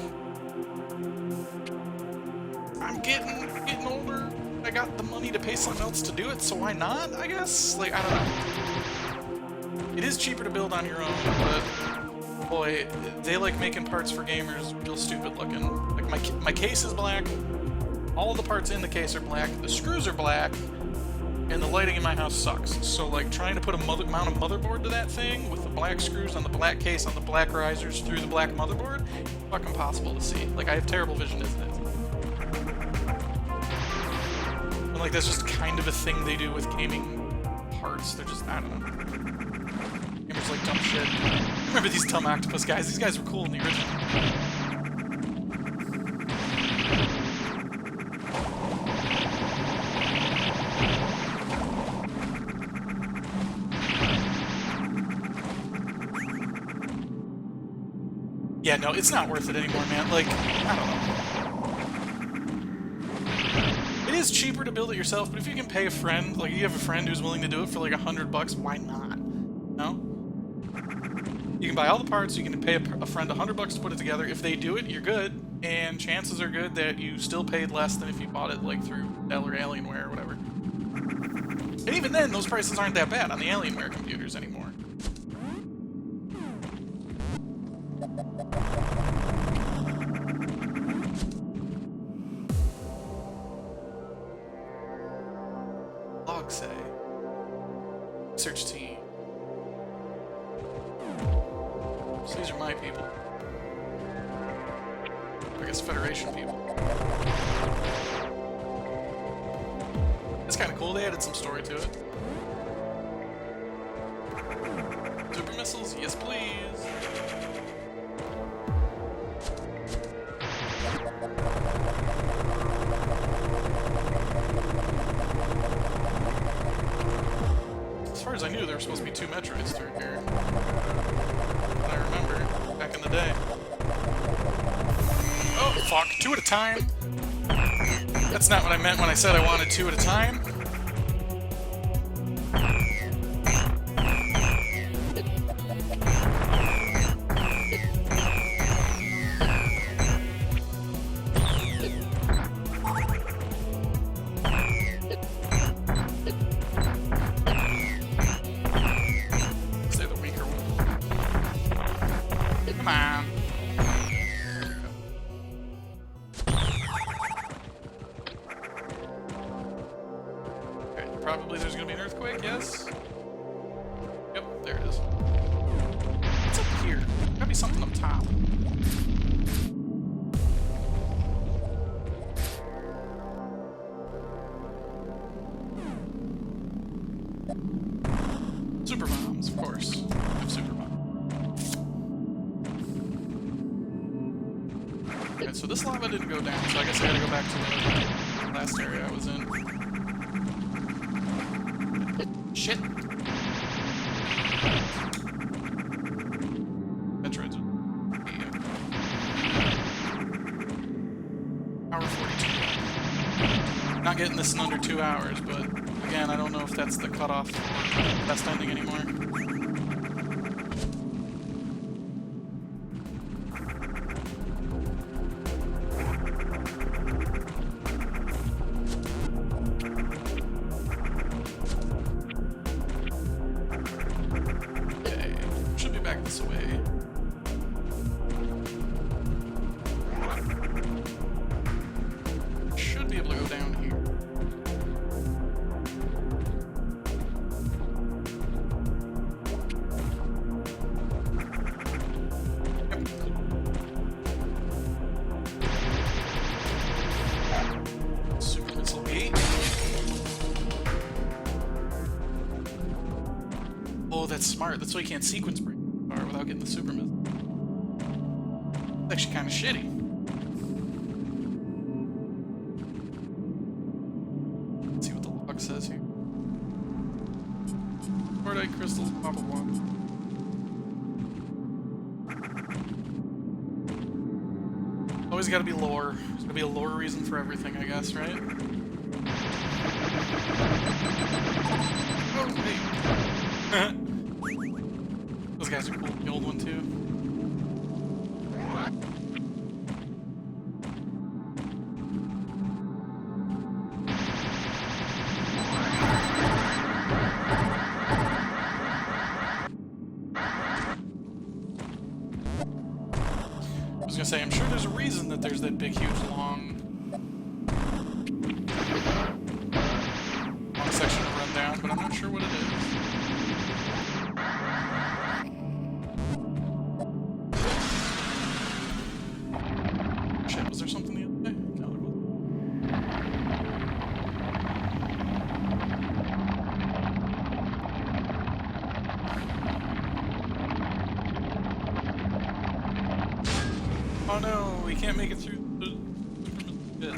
I'm getting older. I got the money to pay someone else to do it, so why not, I guess? Like, I don't know. It is cheaper to build on your own, but... Boy, they like making parts for gamers real stupid looking. Like, my case is black. All of the parts in the case are black. The screws are black. And the lighting in my house sucks. So, like, trying to put a mount a motherboard to that thing with the black screws on the black case on the black risers through the black motherboard, fucking impossible to see. Like, I have terrible vision as it is. And, like, that's just kind of a thing they do with gaming parts. They're just, I don't know. Gamers like dumb shit. Remember these dumb octopus guys? These guys were cool in the original. Yeah, no, it's not worth it anymore, man. Like, I don't know. It is cheaper to build it yourself, but if you can pay a friend, like, you have a friend who's willing to do it for like $100, why not? No? You can buy all the parts, you can pay a friend $100 to put it together. If they do it, you're good, and chances are good that you still paid less than if you bought it, like, through Dell or Alienware or whatever. And even then, those prices aren't that bad on the Alienware computers anymore. Log say. Search team. So these are my people. I guess Federation people. That's kind of cool. They added some story to it. Super missiles? Yes, please. As far as I knew, there were supposed to be 2 Metroids through here. And I remember back in in the day. Oh, fuck. 2 at a time? That's not what I meant when I said I wanted 2 at a time. Say the weaker one. Come on. Probably there's gonna be an earthquake, yes? Yep, there it is. What's up here? Gotta be something up top. Super bombs, of course. I have super bombs. Okay, so this lava didn't go down, so I guess I gotta go back to the last area I was in. Shit. Metroid's hour 42. Not getting this in under 2 hours, but again, I don't know if that's the cutoff for best ending anymore. This way. Should be able to go down here. Yep. Super missile gate. Oh, that's smart. That's why you can't sequence break without getting the super missile. It's actually kind of shitty. Let's see what the log says here. Cordite crystals, blah blah blah. Always got to be lore. There's got to be a lore reason for everything, I guess, right? Oh, hey. Those guys are cool. The old one, too. I was gonna say, I'm sure there's a reason that there's that big, huge, long section to run down, but I'm not sure what it is. Was there something the other day? No, there wasn't. Oh no, we can't make it through the pit.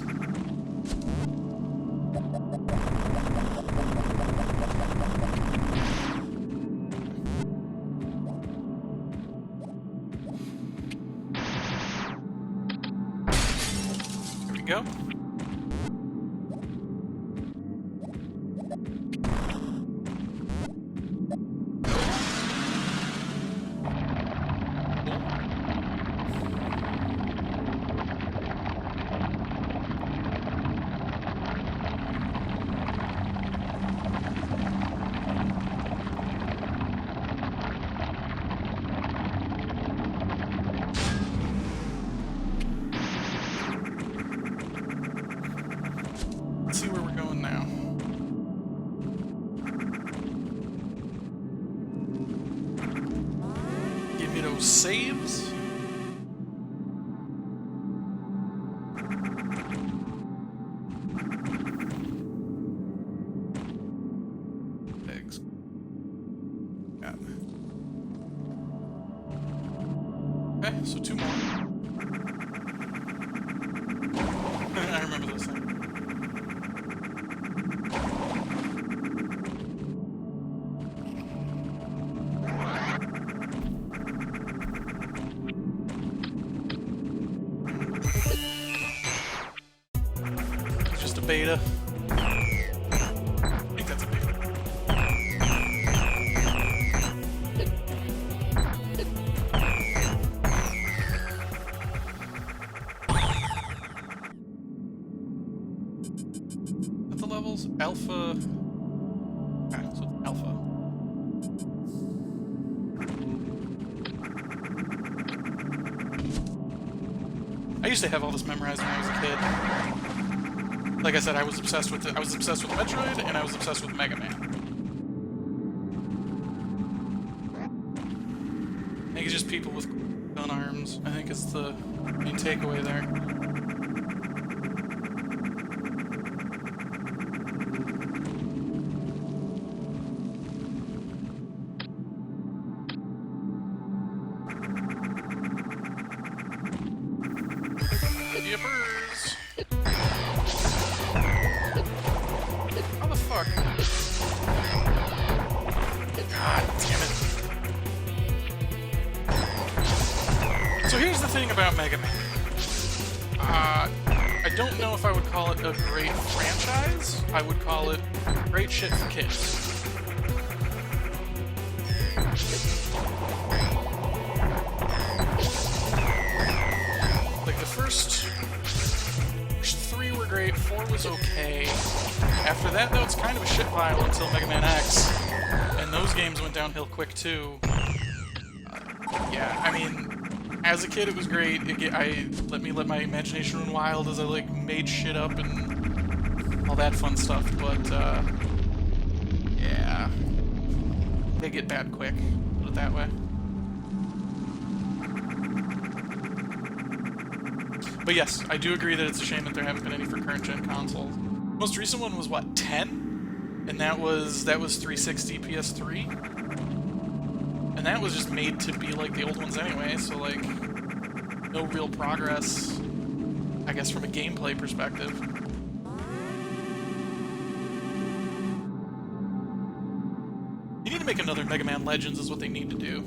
Go. Let's see where we're going now. Give me those saves. Eggs. Yeah. Okay, so 2 more. I remember those things. beta. I think that's a beta. At the levels, alpha. Okay, so it's alpha. I used to have all this memorized when I was a kid. Like I said, I was obsessed with it. I was obsessed with Metroid, and I was obsessed with Mega Man. I think it's just people with gun arms, I think is the main takeaway there. Yippers! How the fuck? God damn it. So here's the thing about Mega Man. I don't know if I would call it a great franchise. I would call it great shit for kids. Like the first 3 were great, 4 was okay. After that, though, it's kind of a shit pile until Mega Man X, and those games went downhill quick too. Yeah, I mean, as a kid, it was great. I let my imagination run wild as I like made shit up and all that fun stuff. But yeah, they get bad quick. Put it that way. But yes, I do agree that it's a shame that there haven't been any for current gen consoles. The most recent one was what, 10, and that was 360 PS3. And that was just made to be like the old ones anyway, so like, no real progress, I guess, from a gameplay perspective. You need to make another Mega Man Legends is what they need to do.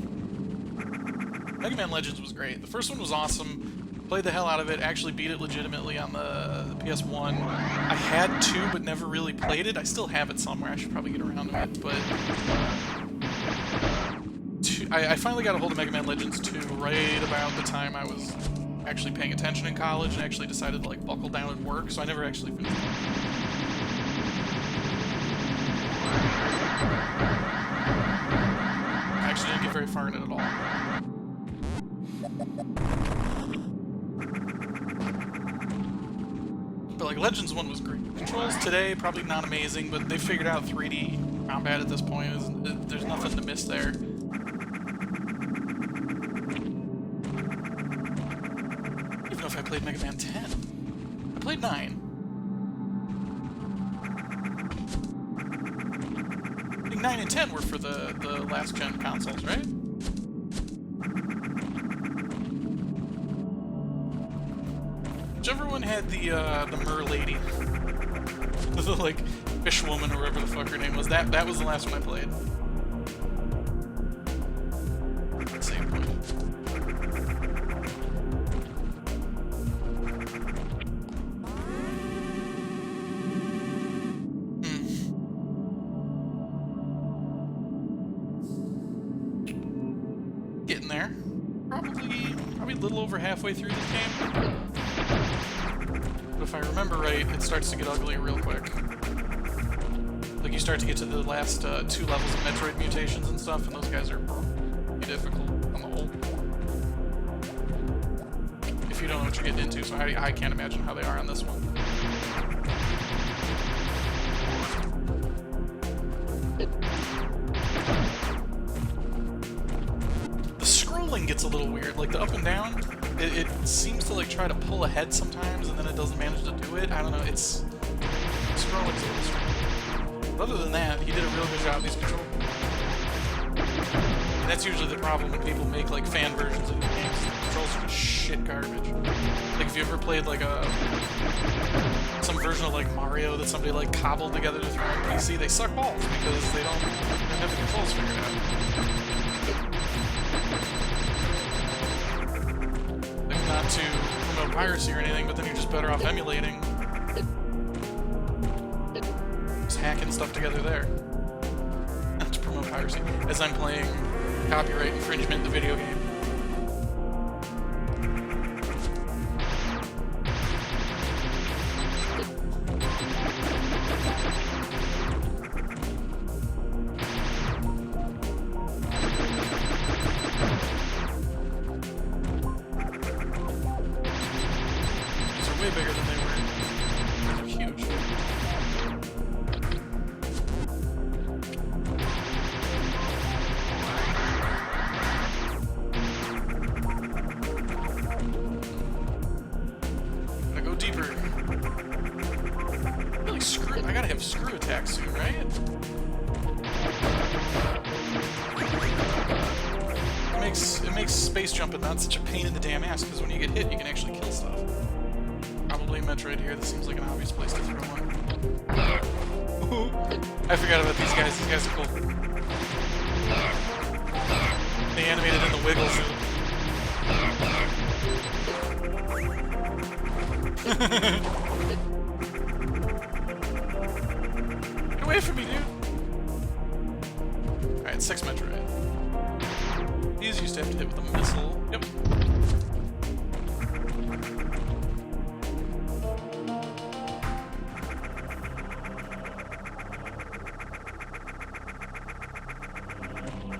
Mega Man Legends was great. The first one was awesome, played the hell out of it, actually beat it legitimately on the PS1. I had 2, but never really played it. I still have it somewhere, I should probably get around to it, but... I finally got a hold of Mega Man Legends 2 right about the time I was actually paying attention in college and actually decided to like buckle down and work, so I never actually finished it. I actually didn't get very far in it at all. But like Legends 1 was great. Controls today, probably not amazing, but they figured out 3D combat at this point. There's nothing to miss there. If I played Mega Man 10. I played 9. I think 9 and 10 were for the last gen consoles, right? Whichever one had the mer lady. The like fish woman or whatever the fuck her name was, that was the last one I played. Same point. Getting there. Probably a little over halfway through this game. But if I remember right, it starts to get ugly real quick. Like you start to get to the last 2 levels of Metroid mutations and stuff, and those guys are pretty difficult on the whole. If you don't know what you're getting into, so I can't imagine how they are on this one. Gets a little weird, like the up and down, it seems to like try to pull ahead sometimes and then it doesn't manage to do it. I don't know, it's scrolling's a little strange. But other than that, he did a real good job of these controls. And that's usually the problem when people make like fan versions of these games. The controls are just shit garbage. Like if you ever played like some version of like Mario that somebody like cobbled together to throw on PC, they suck balls because they don't have the controls figured out. Not to promote piracy or anything, but then you're just better off emulating. just hacking stuff together there. To promote piracy. As I'm playing copyright infringement in the video game. Way bigger than they were. They're huge. Gotta go deeper. Really screw. I gotta have screw attacks soon, right? It makes space jumping not such a pain in the damn ass, because when you get hit, you can actually kill stuff. Probably Metroid here. This seems like an obvious place to throw one. I forgot about these guys. These guys are cool. They animated in the wiggles. Get away from me, dude! Alright, 6 Metroid. These used to have to hit with a missile. Yep.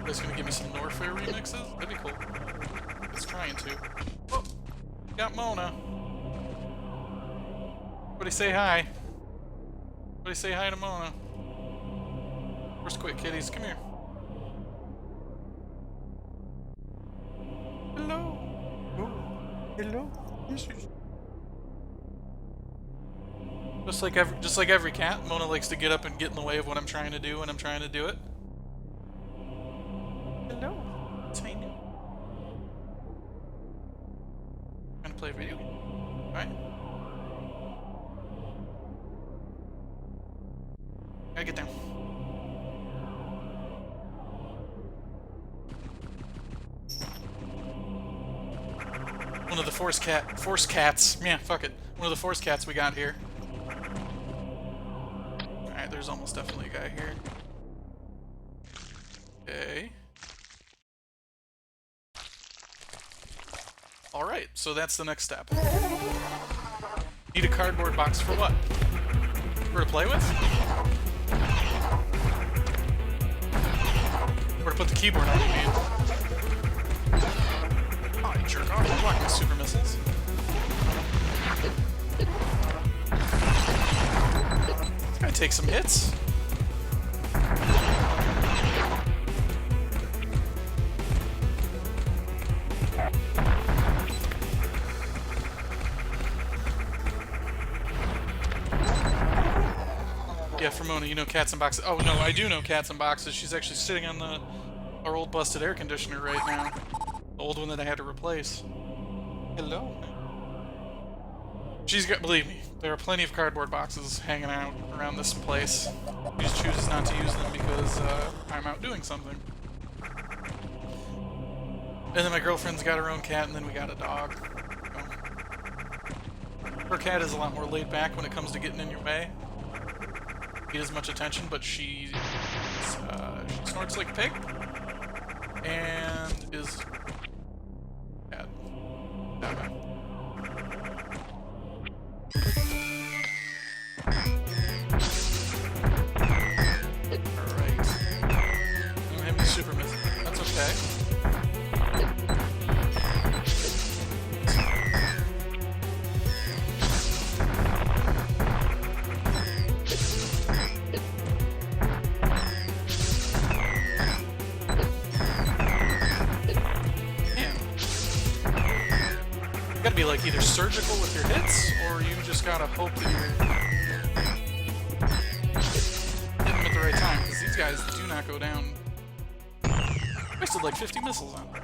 It's gonna give me some Norfair remixes? That'd be cool. It's trying to. Oh! Got Mona. Everybody say hi. Everybody say hi to Mona. ForceQuit, kitties. Come here. Hello. Oh. Hello. Yes, yes. Just like every cat, Mona likes to get up and get in the way of what I'm trying to do when I'm trying to do it. Hello. Tiny. Trying to play a video game. Alright. Gotta get down. One of the force cats. Yeah, fuck it. One of the force cats we got here. Alright, there's almost definitely a guy here. Okay. Alright, so that's the next step. Need a cardboard box for what? For to play with? Or to put the keyboard on, you mean? Oh, you jerk off. I'm blocking my super missiles. It's gonna take some hits. Yeah, for Mona, you know cats in boxes. Oh, no, I do know cats in boxes. She's actually sitting on our old busted air conditioner right now. The old one that I had to replace. Hello. She's got, believe me, there are plenty of cardboard boxes hanging out around this place. She just chooses not to use them because I'm out doing something. And then my girlfriend's got her own cat, and then we got a dog. So. Her cat is a lot more laid back when it comes to getting in your way. Get as much attention, but she snorts like a pig and is bad. Bad. Alright. I don't have any super miss. That's okay. Be like either surgical with your hits, or you just gotta hope that you're hitting them at the right time, because these guys do not go down. Wasted like 50 missiles on them.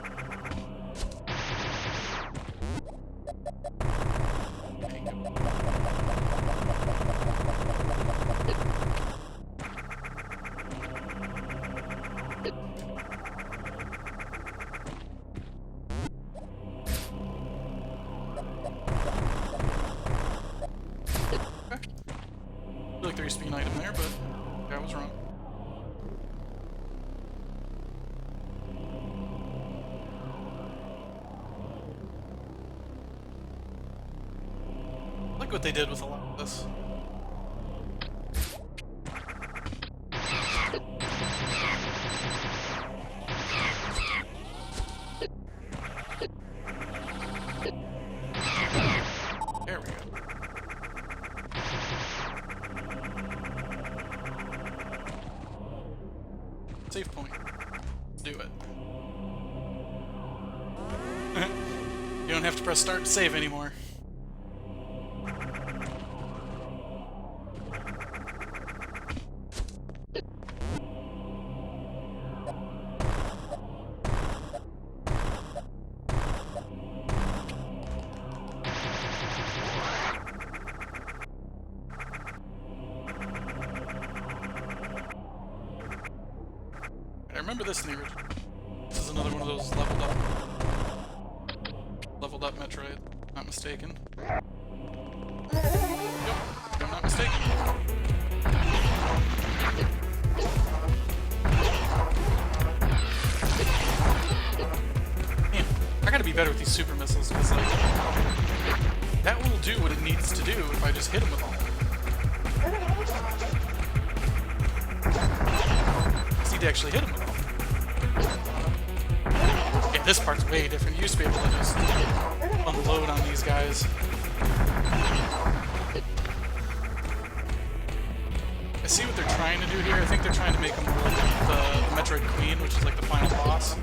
Like there used to be an item there, but I was wrong. I like what they did with a lot of this. There we go. Save point. Let's do it. You don't have to press start to save anymore. I remember this in the original. This is another one of those leveled up Metroid. Not mistaken. Yep, I'm not mistaken. Man, I gotta be better with these super missiles because like that will do what it needs to do if I just hit them with all of them. To actually hit him with them. Yeah, this part's way different. You used to be able to just unload on these guys. I see what they're trying to do here. I think they're trying to make him more like the Metroid Queen, which is like the final boss.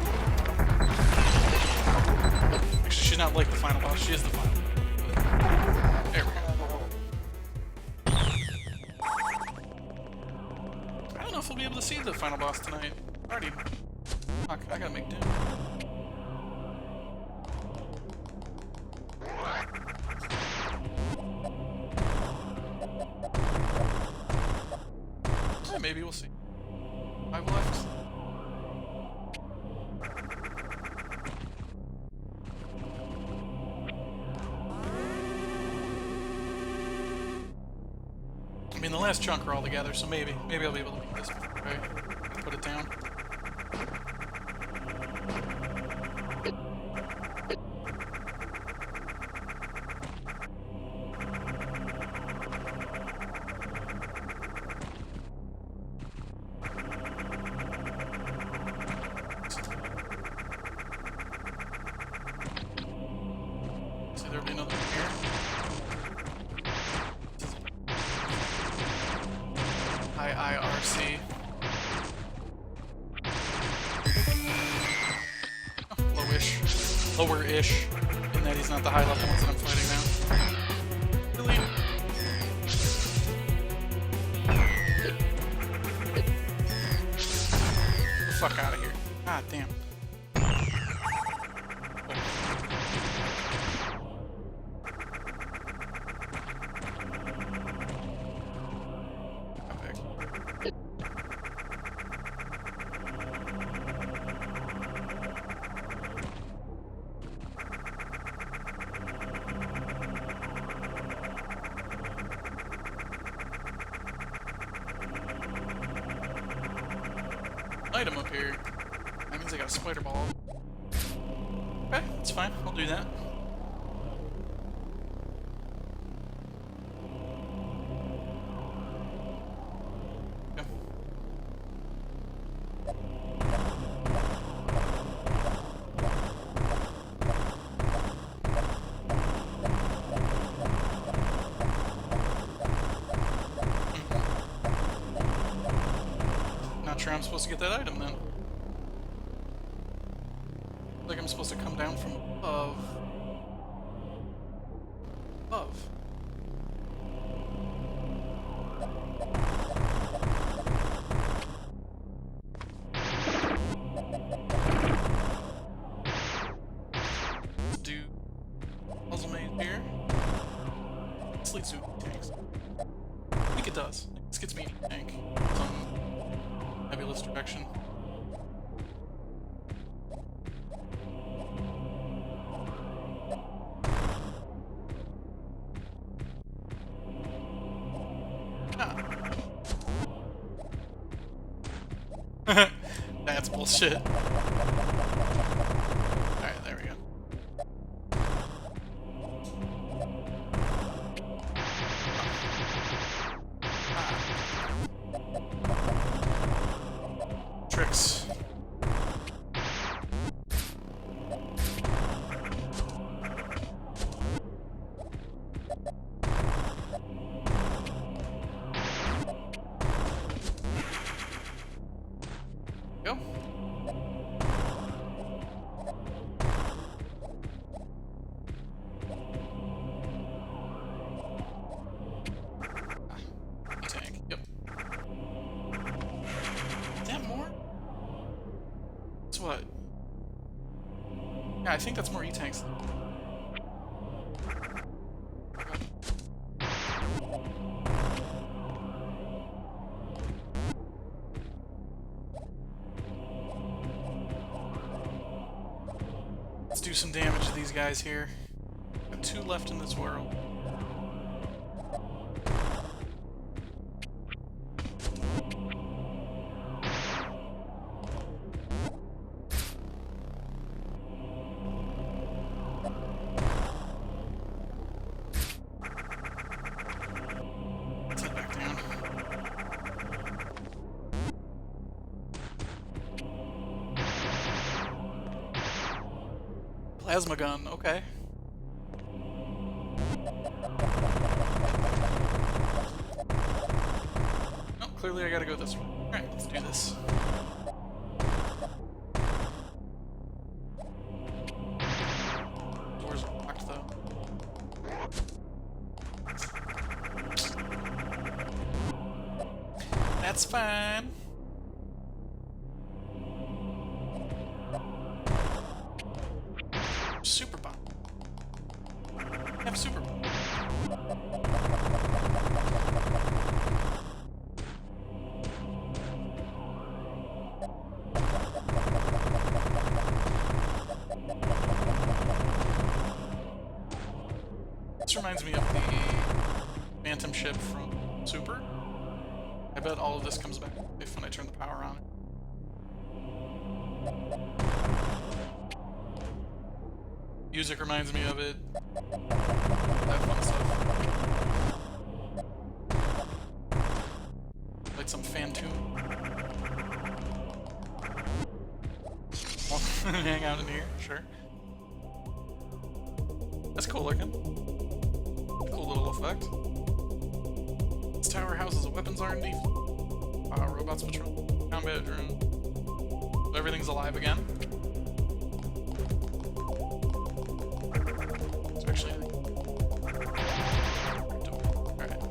Actually, she's not like the final boss. She is the final. There we go. I don't know if we'll be able to see the final boss tonight. Already. Fuck, I gotta make do. Yeah, maybe we'll see. 5 left. I mean, the last chunk are all together, so maybe I'll be able to make this before I put it down. See, there'll be another one here. IRC. Oh, lower-ish, in that he's not the high-level ones that I'm fighting now. Really? Get the fuck out of here. God damn. Item up here. That means I got a spider ball. Okay, that's fine. I'll do that. Okay. Not sure I'm supposed to get that item then. Like I'm supposed to come down from above. Let's do puzzle maze here. This leads to tanks. I think it does. This gets me a tank. Some nebulous direction. That's bullshit. Alright, there we go. Tricks. Go. Tank. Yep. Is that more? That's what? Yeah, I think that's more E-tanks. Let's do some damage to these guys here. Got 2 left in this world. Let's head back down. Plasma gun, okay. Oh, clearly I gotta go this way. Alright, let's do this. Doors are locked though. That's fine. Super bomb. I have super bomb. This reminds me of the Phantom ship from Super. I bet all of this comes back if when I turn the power on. Music reminds me of it. That fun stuff. Like some fan tune. Hang out in here, sure. That's cool looking. Cool little effect. This tower houses a weapons R&D. Robots patrol. Combat drone. So everything's alive again. Actually, alright.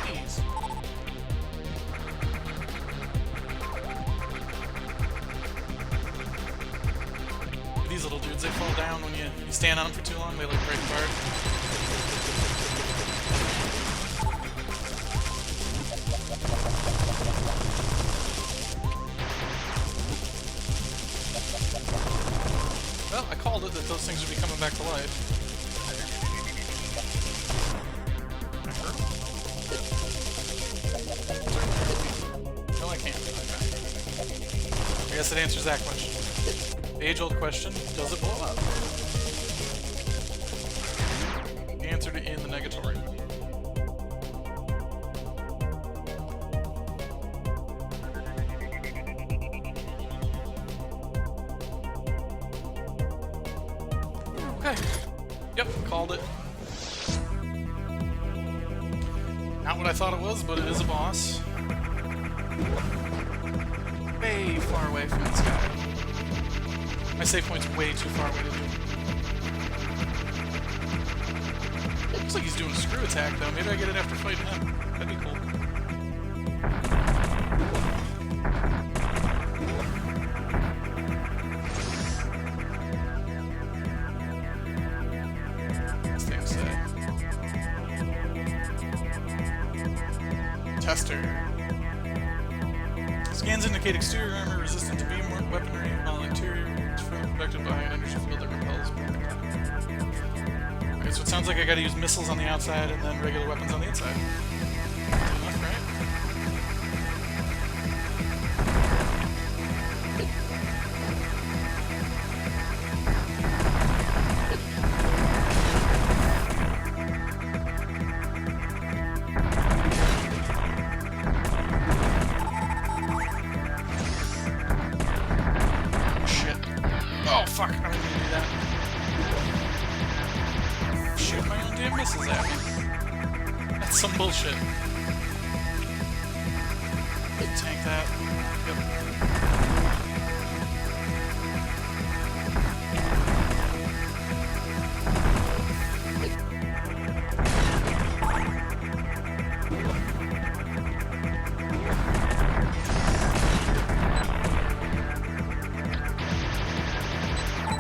Jeez. These little dudes, they fall down when you stand on them for too long, they like break apart. Well, I called it that those things would be coming back to life. No, I can't. Okay. I guess it answers that question. The age-old question, does it blow up? The answer to in the negatory. Okay. Yep, called it. Not what I thought it was, but it is a boss. Way far away from this guy. My save point's way too far away to do. Looks like he's doing a screw attack, though. Maybe I get it after fighting him. That'd be cool. Tester. Scans indicate exterior armor resistant to beam weaponry, while interior is further protected by an energy field that repels. Right. Seems like I gotta use missiles on the outside and then regular weapons on the inside. Enough, right? Shit. Oh, fuck. I didn't mean to do that. Shoot my own damn missiles at me. That's some bullshit. Tank that. Yep.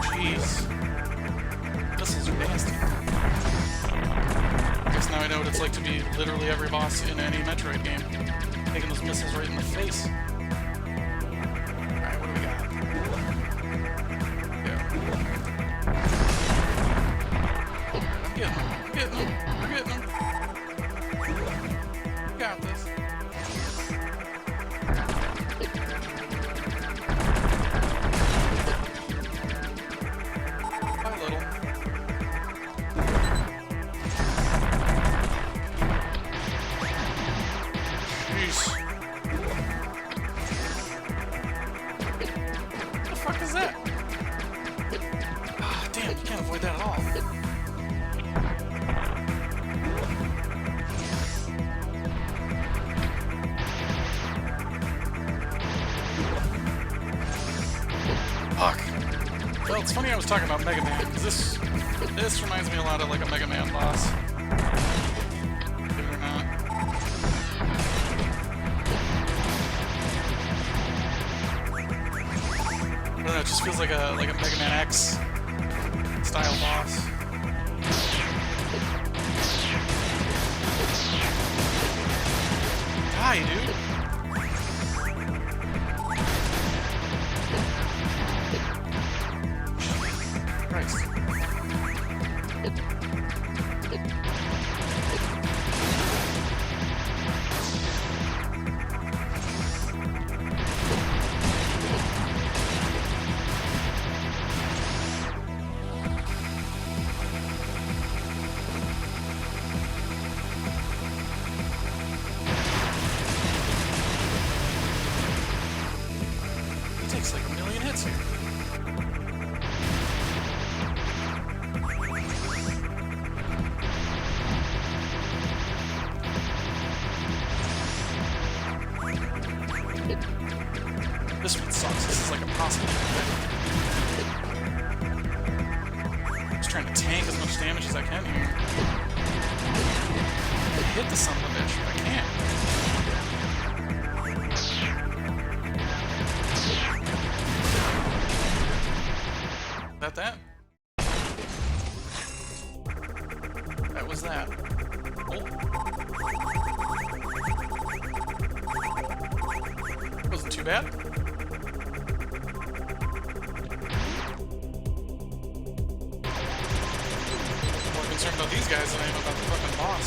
Jeez. Missiles are nasty. Now I know what it's like to be literally every boss in any Metroid game. Taking those missiles right in the face. Alright, what do we got? Yeah. I'm getting them. I'm getting them. I'm getting them. Got this. Bye, little. Jeez. What the fuck is that? Ah, damn, you can't avoid that at all. Fuck. Well, it's funny I was talking about Mega Man, because this reminds me a lot of like a Mega Man boss. Believe it or not. I don't know, it just feels like a Mega Man X style boss. Die, dude! Christ. It takes like a million hits here. This one sucks. This is like impossible to prevent. I'm just trying to tank as much damage as I can here. Hit the son of a bitch, but I can't. That? That was that. Oh. Wasn't too bad. More concerned about these guys than I am about the fucking boss.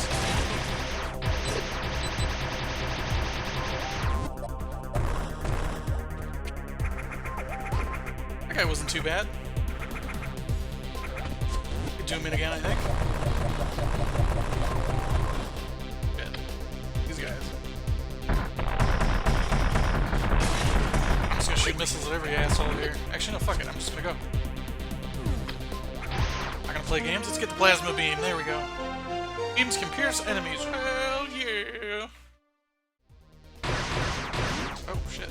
That guy wasn't too bad. Zoom in again, I think. Good. These guys. I'm just gonna shoot missiles at every asshole here. Actually, no, fuck it. I'm just gonna go. Not gonna play games. Let's get the plasma beam. There we go. Beams can pierce enemies. Hell yeah. Oh, shit.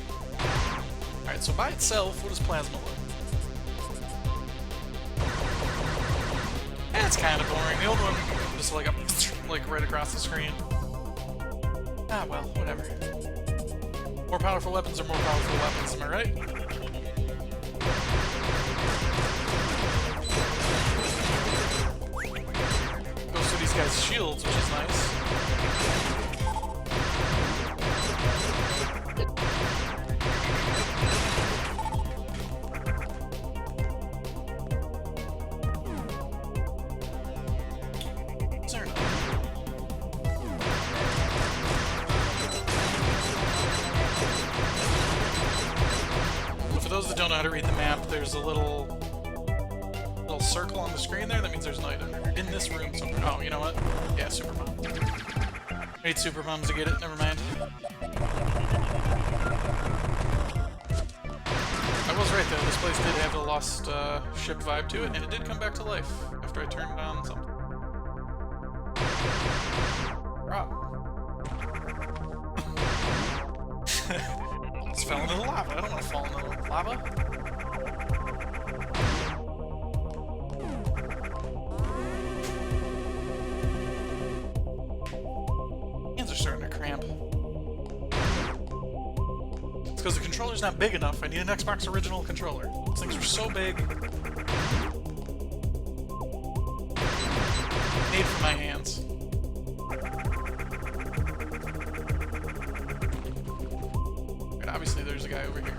Alright, so by itself, what does plasma look? It's kind of boring. The old one just like right across the screen. Ah, well, whatever. More powerful weapons are more powerful weapons, am I right? Goes through these guys' shields, which is nice. don't know how to read the map, there's a little circle on the screen there. That means there's an item in this room somewhere. Oh, you know what? Yeah, super mom. I need super moms to get it. Never mind. I was right though. This place did have a lost ship vibe to it, and it did come back to life after I turned on something. Rock. Just fell into the lava. I don't want to fall into the lava. Hands are starting to cramp. It's because the controller's not big enough. I need an Xbox original controller. Those things are so big. Made for my hands. Right, obviously there's a guy over here.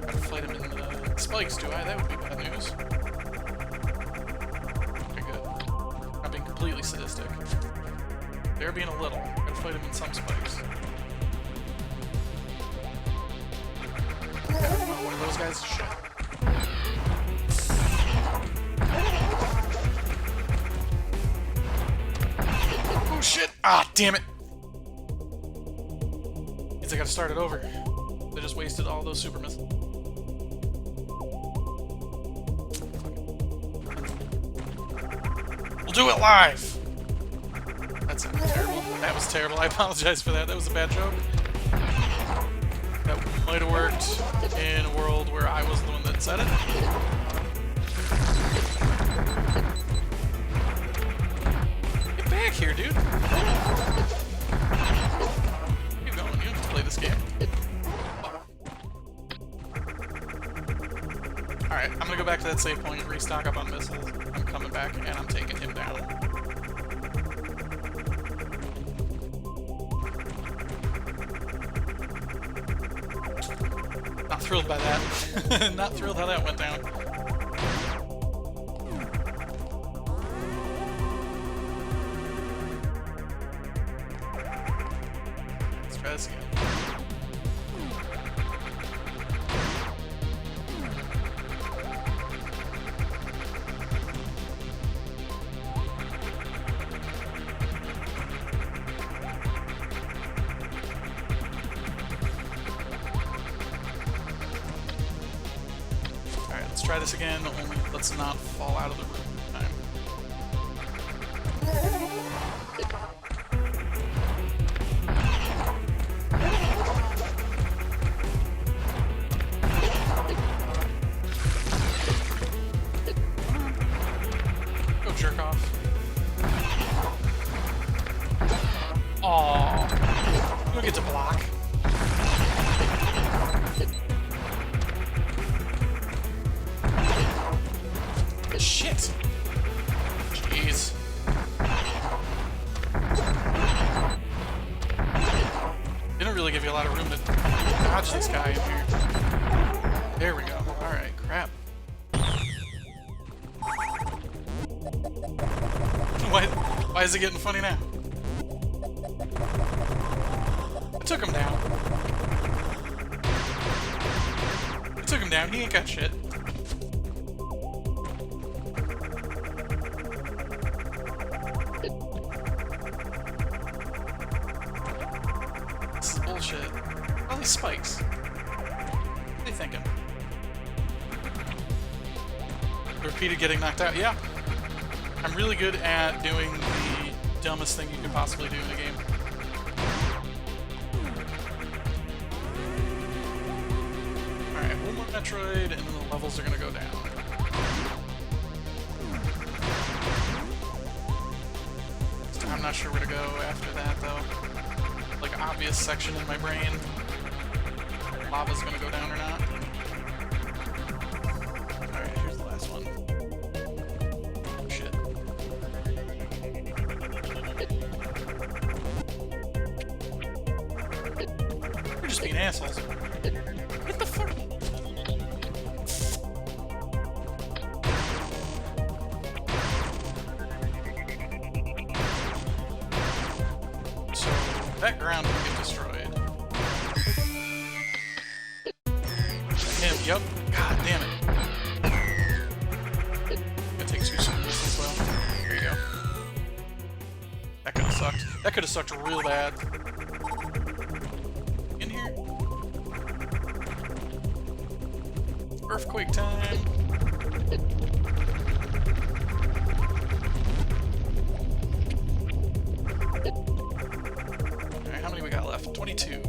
Gotta fight him in the spikes, do I? That would be bad news. Okay, good. I'm being completely sadistic. They're being a little. Gotta fight him in some spikes. One of those guys is shit. Oh shit! Ah, damn it! Means I gotta start it over. They just wasted all those super missiles. We'll do it live! That sounded terrible. That was terrible. I apologize for that. That was a bad joke. That might have worked in a world where I was the one that said it. Get back here, dude. Keep going. You don't have to play this game. Alright, I'm gonna go back to that save point, restock up on missiles. I'm coming back, and I'm taking him down. Not thrilled by that. Not thrilled how that went down. Let's try this again. Let's try this again, only let's not fall out of the room this time. Go jerk off. Aww. You don't get to block. Shit! Jeez. Didn't really give you a lot of room to dodge this guy in here. There we go. Alright, crap. Why is it getting funny now? I took him down. I took him down. He ain't got shit. Bullshit. All these spikes. What are they thinking? Repeated getting knocked out. Yeah. I'm really good at doing the dumbest thing you could possibly do in a game. Alright, one more Metroid, and then the levels are gonna go down. I'm not sure where to go after that, though. Like, obvious section in my brain. Lava's gonna go down or not. Alright, here's the last one. Oh, shit. You're just being assholes. What the fuck? That ground will get destroyed. Yep. God damn it. That takes 2 super missiles though. There you go. That could have sucked. That could have sucked real bad. In here. Earthquake time. Alright, how many we got left? 22.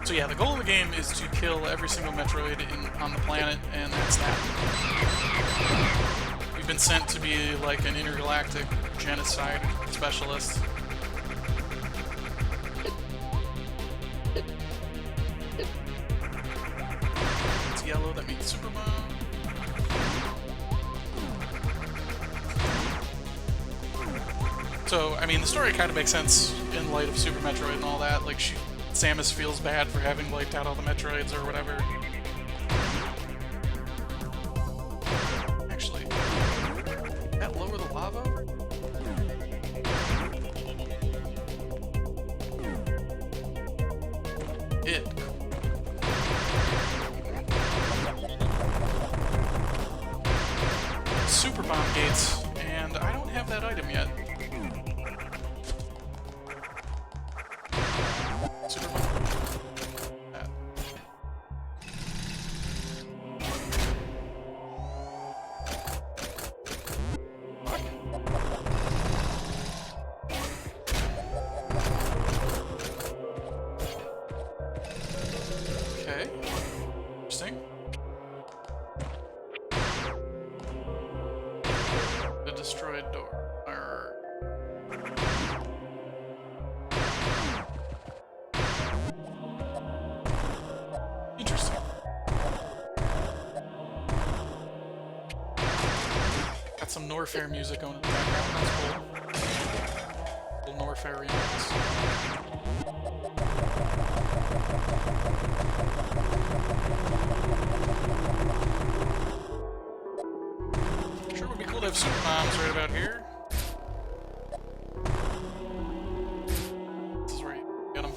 So yeah, the goal of the game is to kill every single Metroid on the planet, and that's that. We've been sent to be like an intergalactic genocide specialist. It's yellow, that means Super Bomb. So, I mean, the story kind of makes sense in light of Super Metroid and all that. Like, Samus feels bad for having wiped out all the Metroids or whatever. Actually, did that lower the lava? It. Super Bomb gates, and I don't have that item yet. Super Bomb. That. Fuck. Okay. Interesting. The destroyed door. Interesting. Got some Norfair music going in the background. That's cool. Little Norfair remix. Sure would be cool to have super bombs right about here. This is where you get them.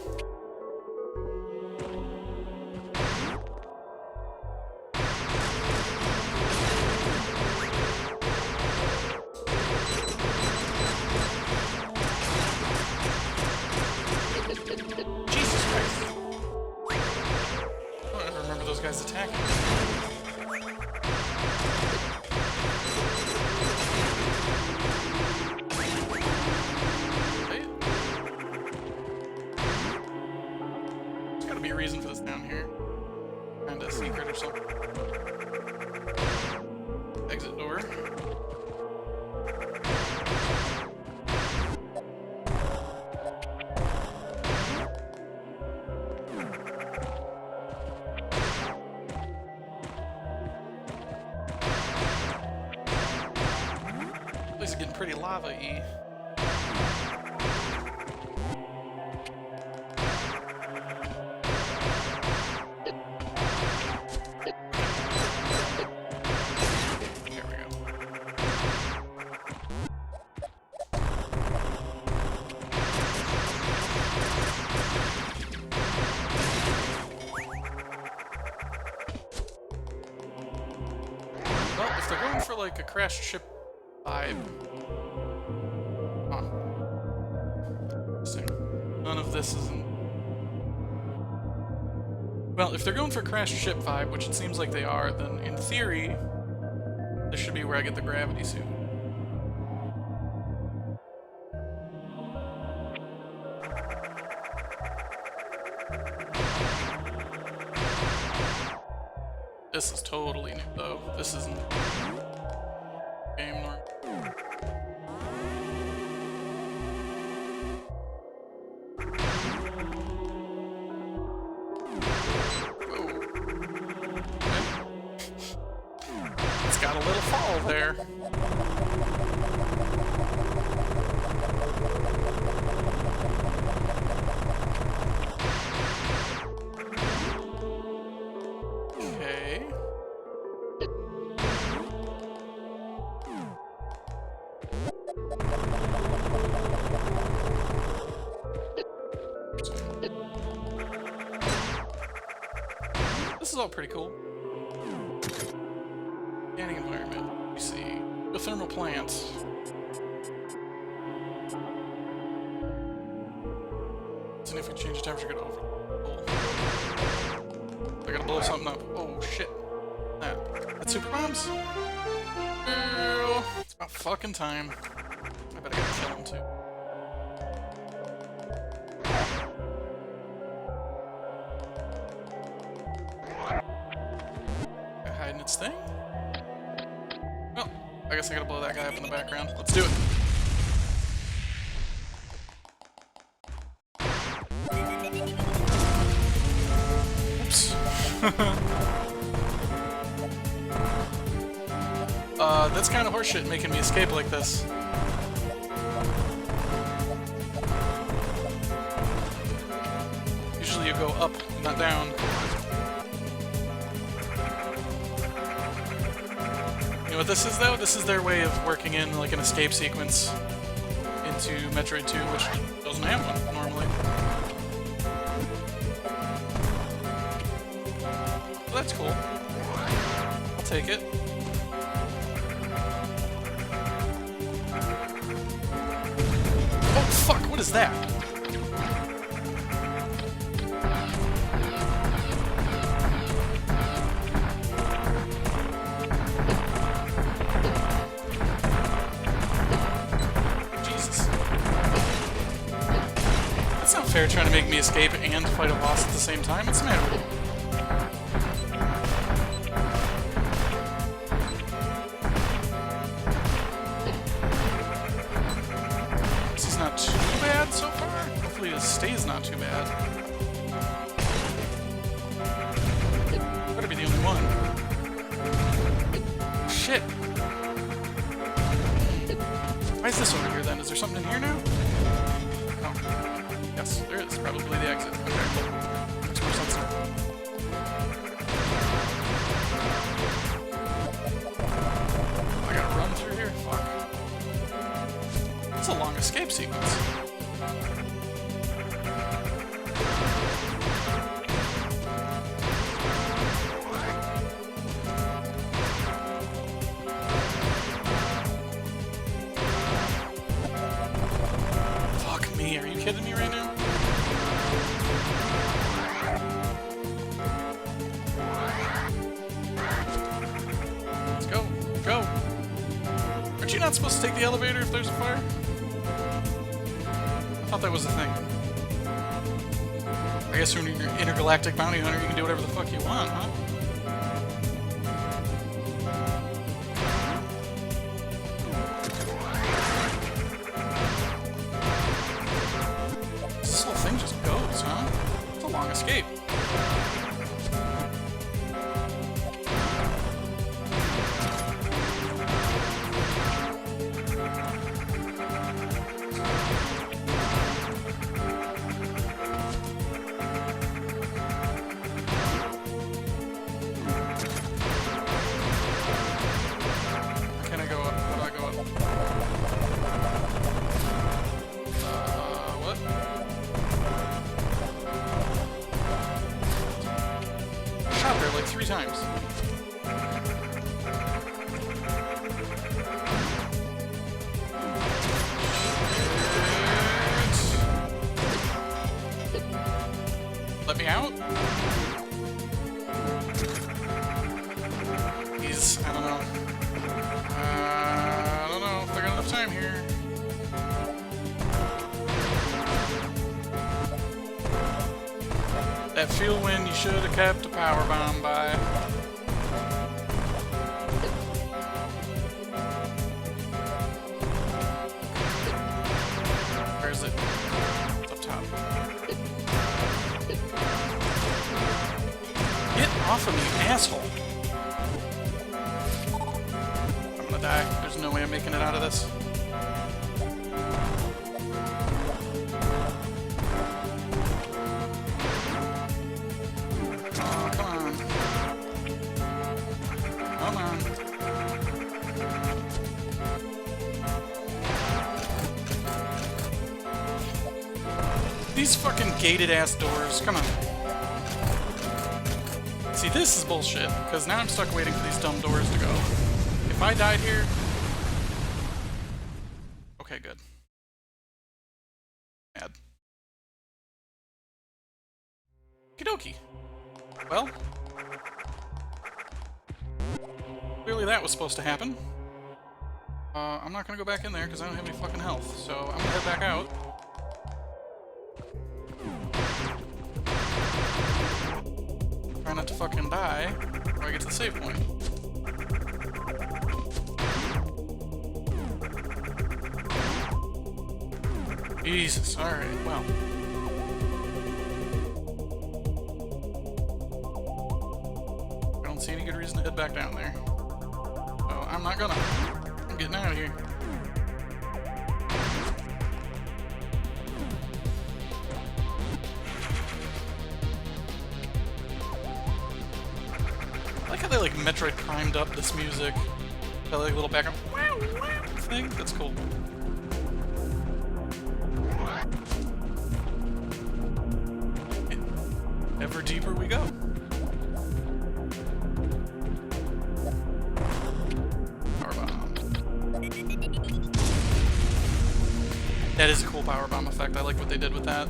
Jesus Christ. I don't ever remember those guys attacking. There's gotta be a reason for this down here. Kinda a secret or something. Exit door. This is getting pretty lava-y. There we go. Well, if they're going for like a crashed ship vibe. Huh. Interesting. None of this isn't. Well, if they're going for crashed ship vibe, which it seems like they are, then in theory, this should be where I get the gravity suit. This is totally new, though. This isn't game norm. It's got a little fall there. Okay. this is all pretty cool. Scanning environment. You see the thermal plants. And if we change the temperature, get over. Oh. I gotta blow something up. Oh shit. That's super bombs? Girl. It's about fucking time. I bet I gotta kill him too. Gotta hide in its thing? Well, I guess I gotta blow that guy up in the background. Let's do it. That's kind of horseshit making me escape like this. Usually you go up, not down. You know what this is though? This is their way of working in like an escape sequence into Metroid 2, which doesn't have one normally. Well, that's cool. I'll take it. Oh fuck, what is that? Jesus. That's not fair trying to make me escape and fight a boss at the same time. What's the matter with you? Not too bad so far. Hopefully it stays not too bad. Better be the only one. Shit. Why is this over here then? Is there something in here now? Oh. Yes, there is. Probably the exit. Okay. Makes more sense now. I gotta run through here? Fuck. That's a long escape sequence. Fuck me, are you kidding me right now? Let's go, go. Aren't you not supposed to take the elevator if there's a fire? I thought that was a thing. I guess when you're an intergalactic bounty hunter, you can do whatever the fuck you want, huh? This whole thing just goes, huh? It's a long escape. There like 3 times. Let me out? He's, I don't know. I don't know if I got enough time here. That feel when you should have kept a power bomb by. Where is it? It's up top. Get off of me, asshole! I'm gonna die. There's no way I'm making it out of this. These fucking gated ass doors, come on. See, this is bullshit, because now I'm stuck waiting for these dumb doors to go. If I died here... Okay, good. Bad. Okie dokie. Well... Clearly that was supposed to happen. I'm not gonna go back in there, because I don't have any fucking health, so I'm gonna head back out. Try not to fucking die before I get to the save point. Jesus, alright, well. I don't see any good reason to head back down there. So I'm not gonna. I'm getting out of here. I like how they like Metroid primed up this music. That like little background thing. That's cool. Ever deeper we go. Power bomb. That is a cool power bomb effect. I like what they did with that.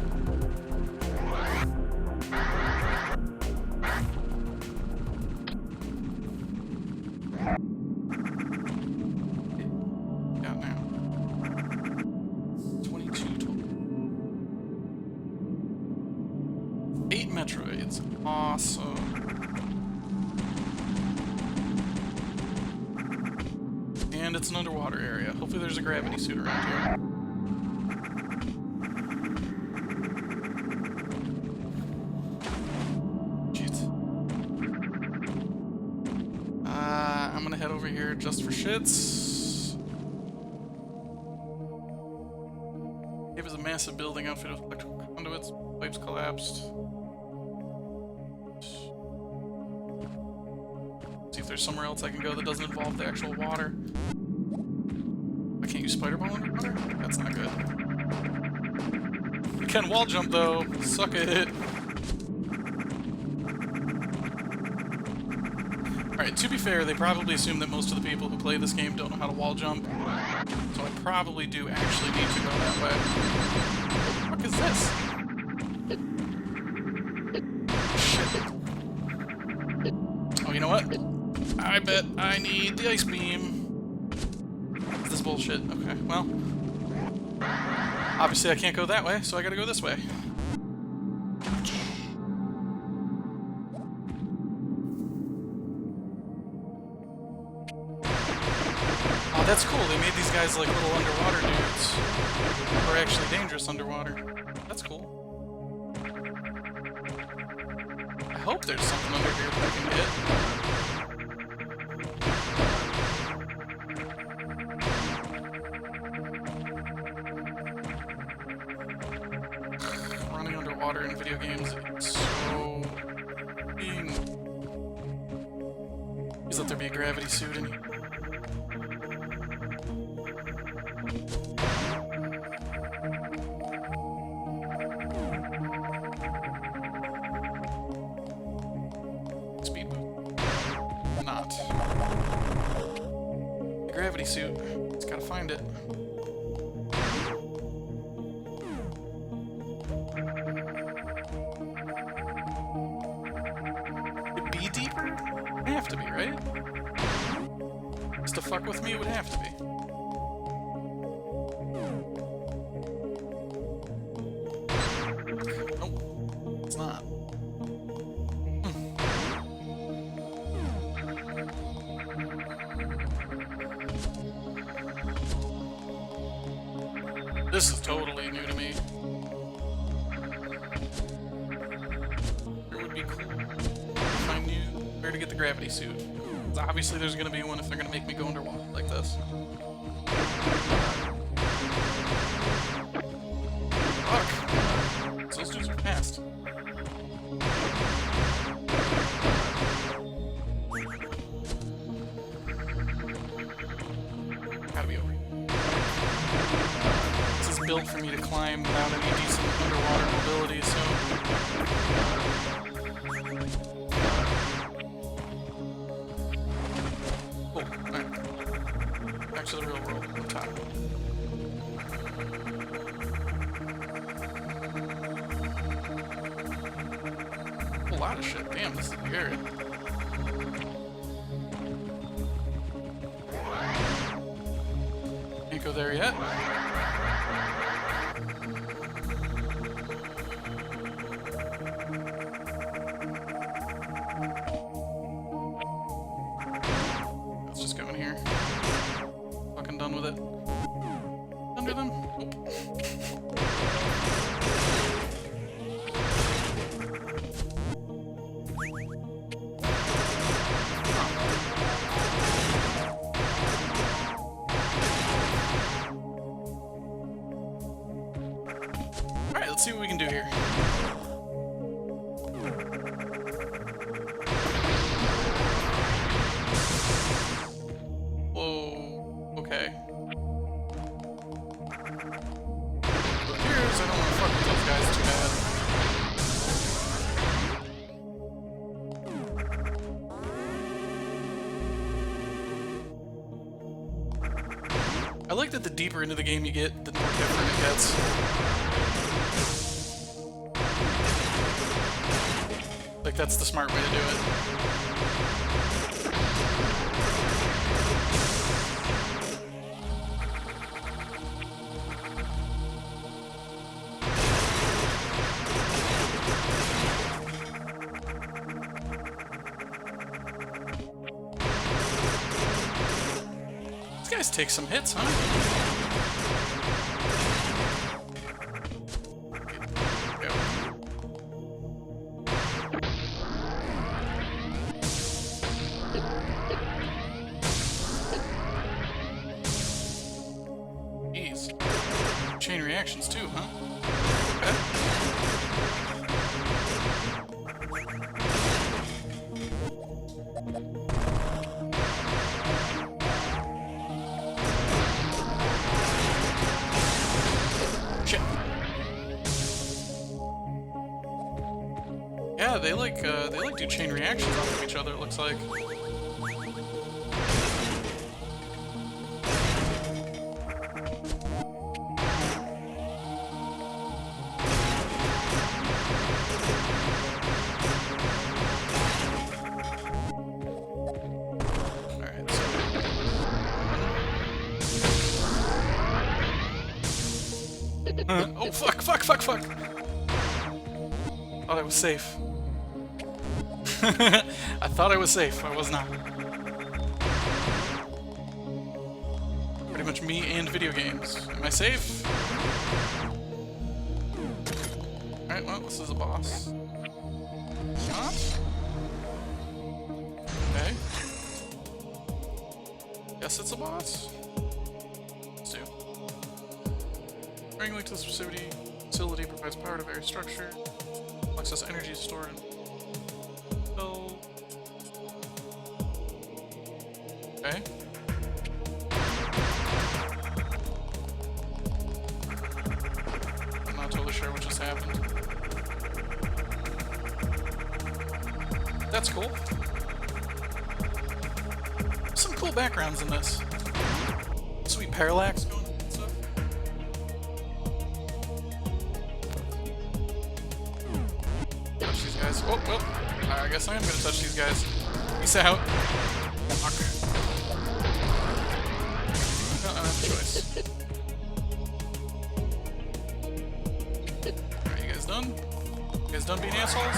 Got now. 22 total. 8 Metroids. Awesome. And it's an underwater area. Hopefully there's a gravity suit around here. Shit. I'm gonna head over here just for shits. It was a massive building outfitted with electrical conduits. Pipes collapsed. See if there's somewhere else I can go that doesn't involve the actual water. I can't use spider ball underwater? That's not good. I can wall jump though. Suck it. Alright, to be fair, they probably assume that most of the people who play this game don't know how to wall jump. So I probably do actually need to go that way. What the fuck is this? Shit. Oh, you know what? I bet I need the ice beam. This is bullshit. Okay, well. Obviously I can't go that way, so I gotta go this way. Oh, that's cool. They made these guys like little underwater dudes. Who are actually dangerous underwater. That's cool. I hope there's something under here that I can hit. Running underwater in video games is so mean. Please let there be a gravity suit in here. Speed boost? Not. The gravity suit. It's gotta find it. It'd be deeper? It'd have to be, right? Just to fuck with me, it would have to be. Nope. It's not. This is totally new to me. It would be cool if I knew where to get the gravity suit. 'Cause obviously there's gonna be one if they're gonna make me go underwater like this. Fuck! Those dudes are fast. Gotta be over here. This is built for me to climb without any decent underwater mobility, so... lot of shit. Damn, this is a big area. Can't go there yet. Let's just go in here. Fucking done with it. Under them? Nope. Alright, let's see what we can do here. Whoa, okay. It appears I don't want to fuck with those guys too bad. I like that the deeper into the game you get, the more different it gets. Like, that's the smart way to do it. These guys take some hits, huh? Chain reactions too, huh? Okay. Shit. Yeah, they like do chain reactions off of each other, it looks like. Oh, fuck. Thought I was safe. I thought I was safe. I was not. Pretty much me and video games. Am I safe? Alright, well, this is a boss. Not? Okay. Guess it's a boss? Let's do. Bring link to the facility provides power to various structure. Excess energy is stored in. So. Okay. I'm not totally sure what just happened. That's cool. Some cool backgrounds in this. Sweet parallax going on and stuff. Touch these guys. Oh, well. I guess I am gonna touch these guys. Peace out. Fuck. No, I don't have a choice. Alright, you guys done? You guys done being assholes?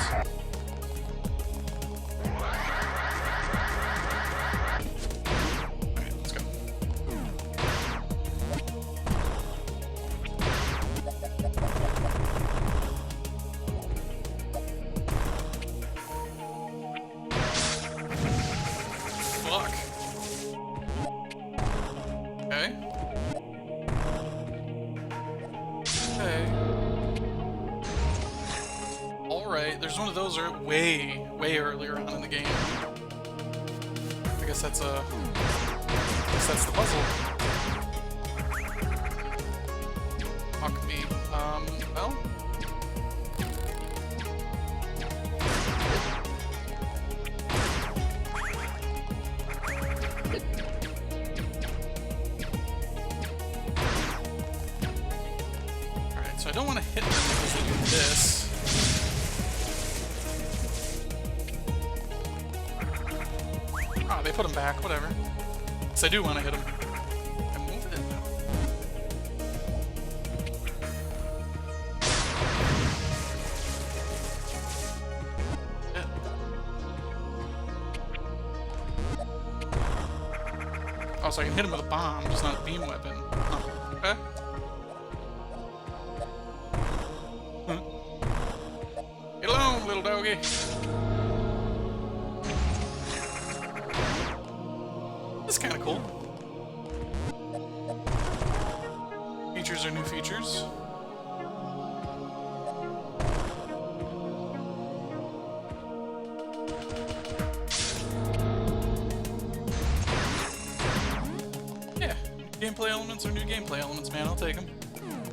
Fuck. Okay. Okay. Alright, there's one of those way earlier on in the game. I guess that's the puzzle. Fuck me. Well. So I don't want to hit them because they do this. they put him back, whatever. Because I do want to hit him. I moved it. Yeah. Oh, so I can hit him with a bomb, just not a beam weapon. Oh, okay. Get along, little doggy. This is kind of cool. Features are new features. Yeah, gameplay elements are new gameplay elements, man. I'll take them.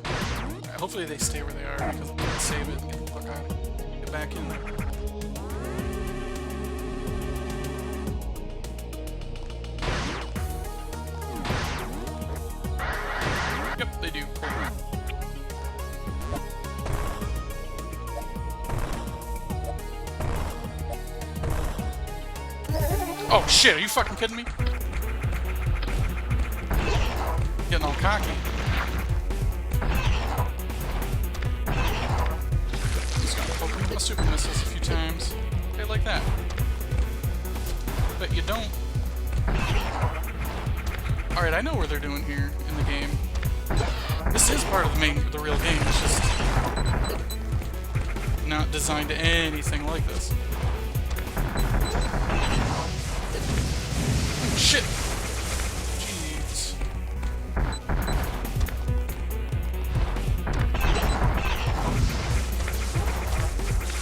Right, hopefully they stay where they are because I'm gonna save it and get the fuck out of it. Get back in there. Yep, they do. Oh shit, are you fucking kidding me? Getting all cocky. Just gonna poke him with my super missiles a few times. Okay, like that. But you don't. Alright, I know where they're doing here in the game. This is part of the real game. It's just not designed to anything like this. Oh, shit! Jeez.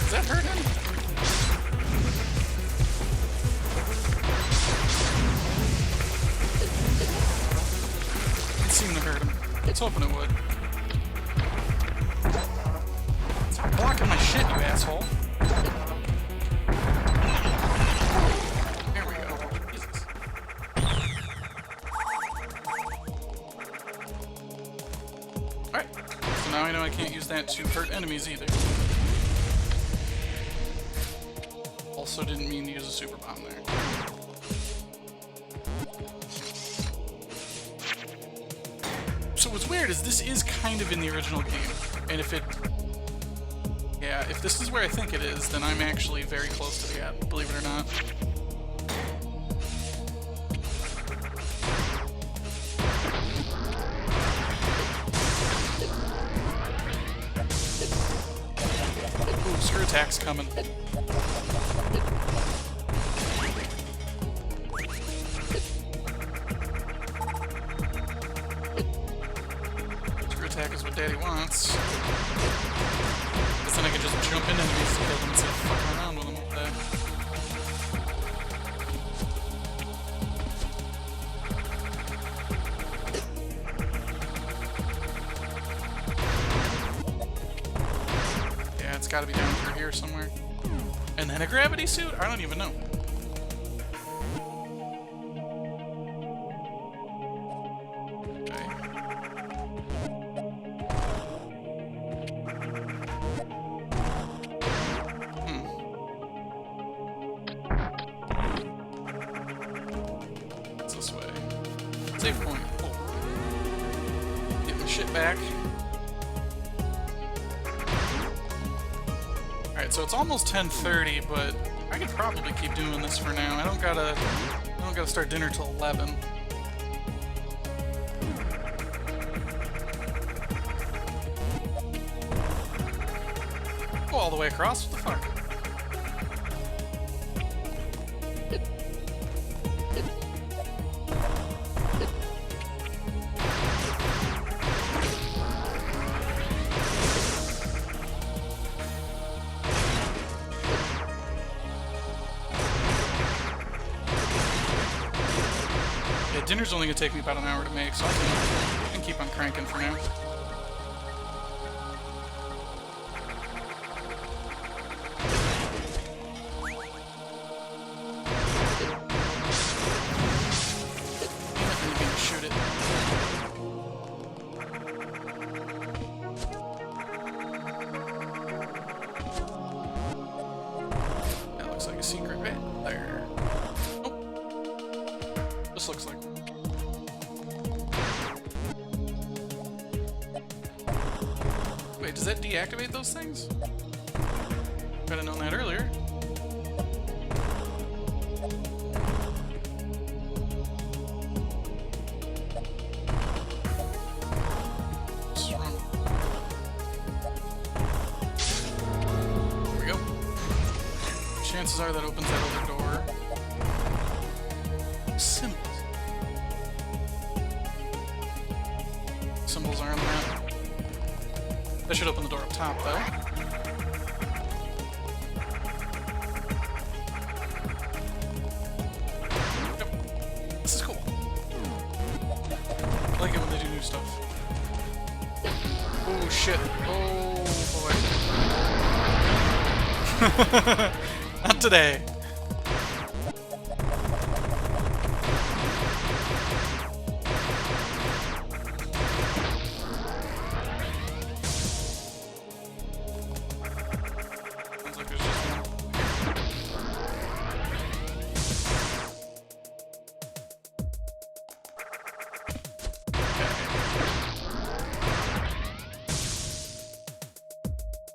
Does that hurt him? It seemed to hurt him. I was hoping it would. Stop blocking my shit, you asshole. There we go. Jesus. Alright. So now I know I can't use that to hurt enemies either. Also didn't mean to use a super bomb there. So what's weird is this is kind of in the original game, and if this is where I think it is, then I'm actually very close to the end, believe it or not. Ooh, screw attack's coming. Attack is what Daddy wants. Because then I can just jump into enemies to kill them instead of fucking around with them all day. Yeah, it's gotta be down through here somewhere. And then a gravity suit? I don't even know. This way. Save point. Oh. Get my shit back. Alright, so it's almost 10:30, but I could probably keep doing this for now. I don't gotta start dinner till 11. Go all the way across? What the fuck? Dinner's only gonna take me about an hour to make, so I can keep on cranking for now. Shoot it. That looks like a secret right there. Nope. This looks like. Wait, does that deactivate those things? Could have known that earlier. What's wrong? There we go. Chances are that opens that other door. Symbols. Symbols are on the map. That should open the door up top, though. Yep. This is cool. I like it when they do new stuff. Oh, shit. Oh, boy. Not today.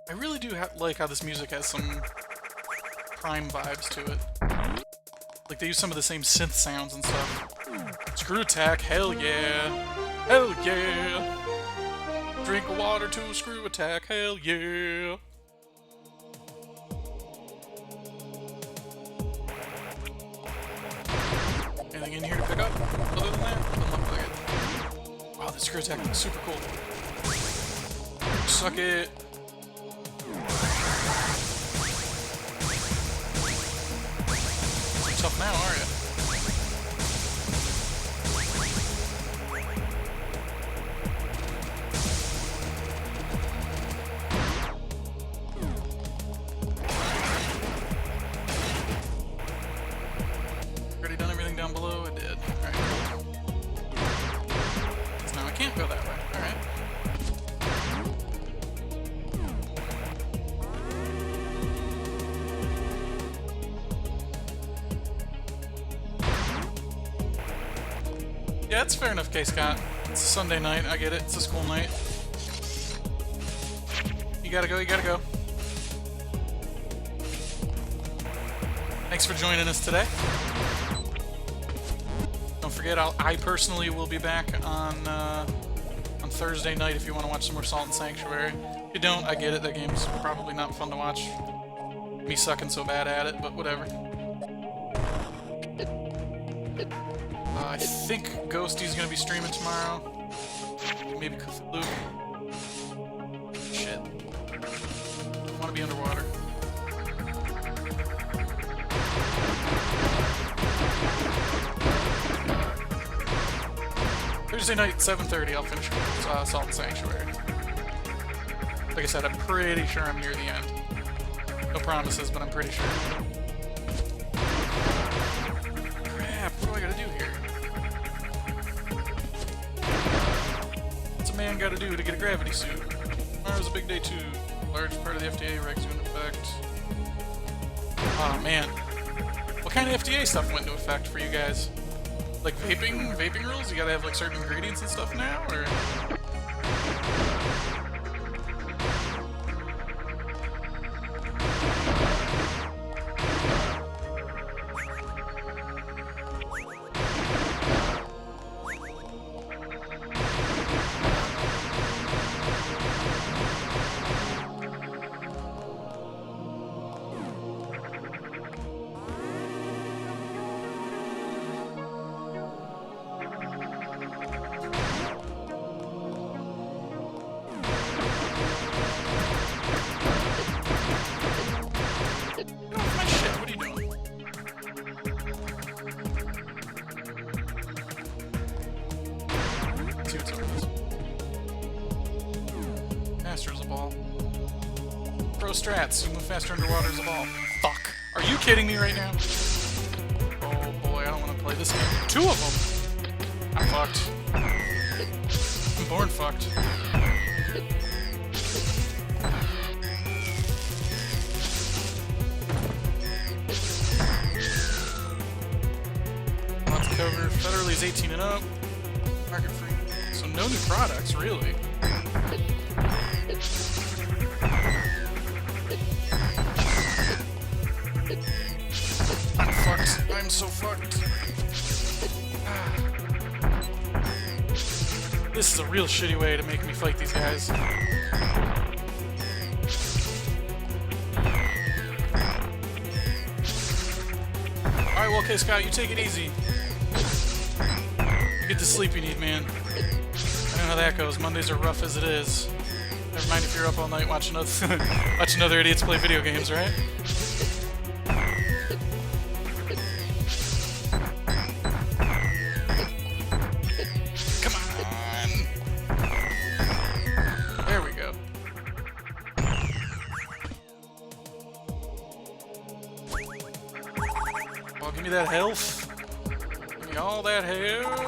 I really do like how this music has some Prime vibes to it. Like, they use some of the same synth sounds and stuff. Screw attack, hell yeah! Hell yeah! Drink water to a screw attack, hell yeah! Anything in here to pick up? Other than that? Doesn't look like it. Wow, this screw attack is super cool. Suck it! Tough now, are you? Already done everything down below? I did. Alright. So now I can't go that way. Alright. Yeah, it's fair enough, K-Scott. It's a Sunday night, I get it. It's a school night. You gotta go, you gotta go. Thanks for joining us today. Don't forget, I personally will be back on Thursday night if you want to watch some more Salt and Sanctuary. If you don't, I get it. That game's probably not fun to watch. Me sucking so bad at it, but whatever. I think Ghosty's gonna be streaming tomorrow. Maybe Cthulhu. Shit. I want to be underwater. Thursday night, 7:30, I'll finish Salt and Sanctuary. Like I said, I'm pretty sure I'm near the end. No promises, but I'm pretty sure. Crap, what do I gotta do here? What's a man gotta do to get a gravity suit? Tomorrow's a big day too. Large part of the FDA regs went into effect. Oh man. What kind of FDA stuff went into effect for you guys? Like vaping rules? You gotta have like certain ingredients and stuff now, or? Strats, you move faster underwater as a ball. Fuck. Are you kidding me right now? Oh boy, I don't want to play this game. 2 of them! I'm fucked. I'm born fucked. Lots of cover. Federally Ages 18 and up. Market free. So no new products, really. I'm fucked. I'm so fucked. This is a real shitty way to make me fight these guys. Alright, well, okay, Scott, you take it easy. You get the sleep you need, man. I know how that goes. Mondays are rough as it is. Never mind if you're up all night watching other idiots play video games, right? Come on! There we go. Oh, give me that health. Give me all that health.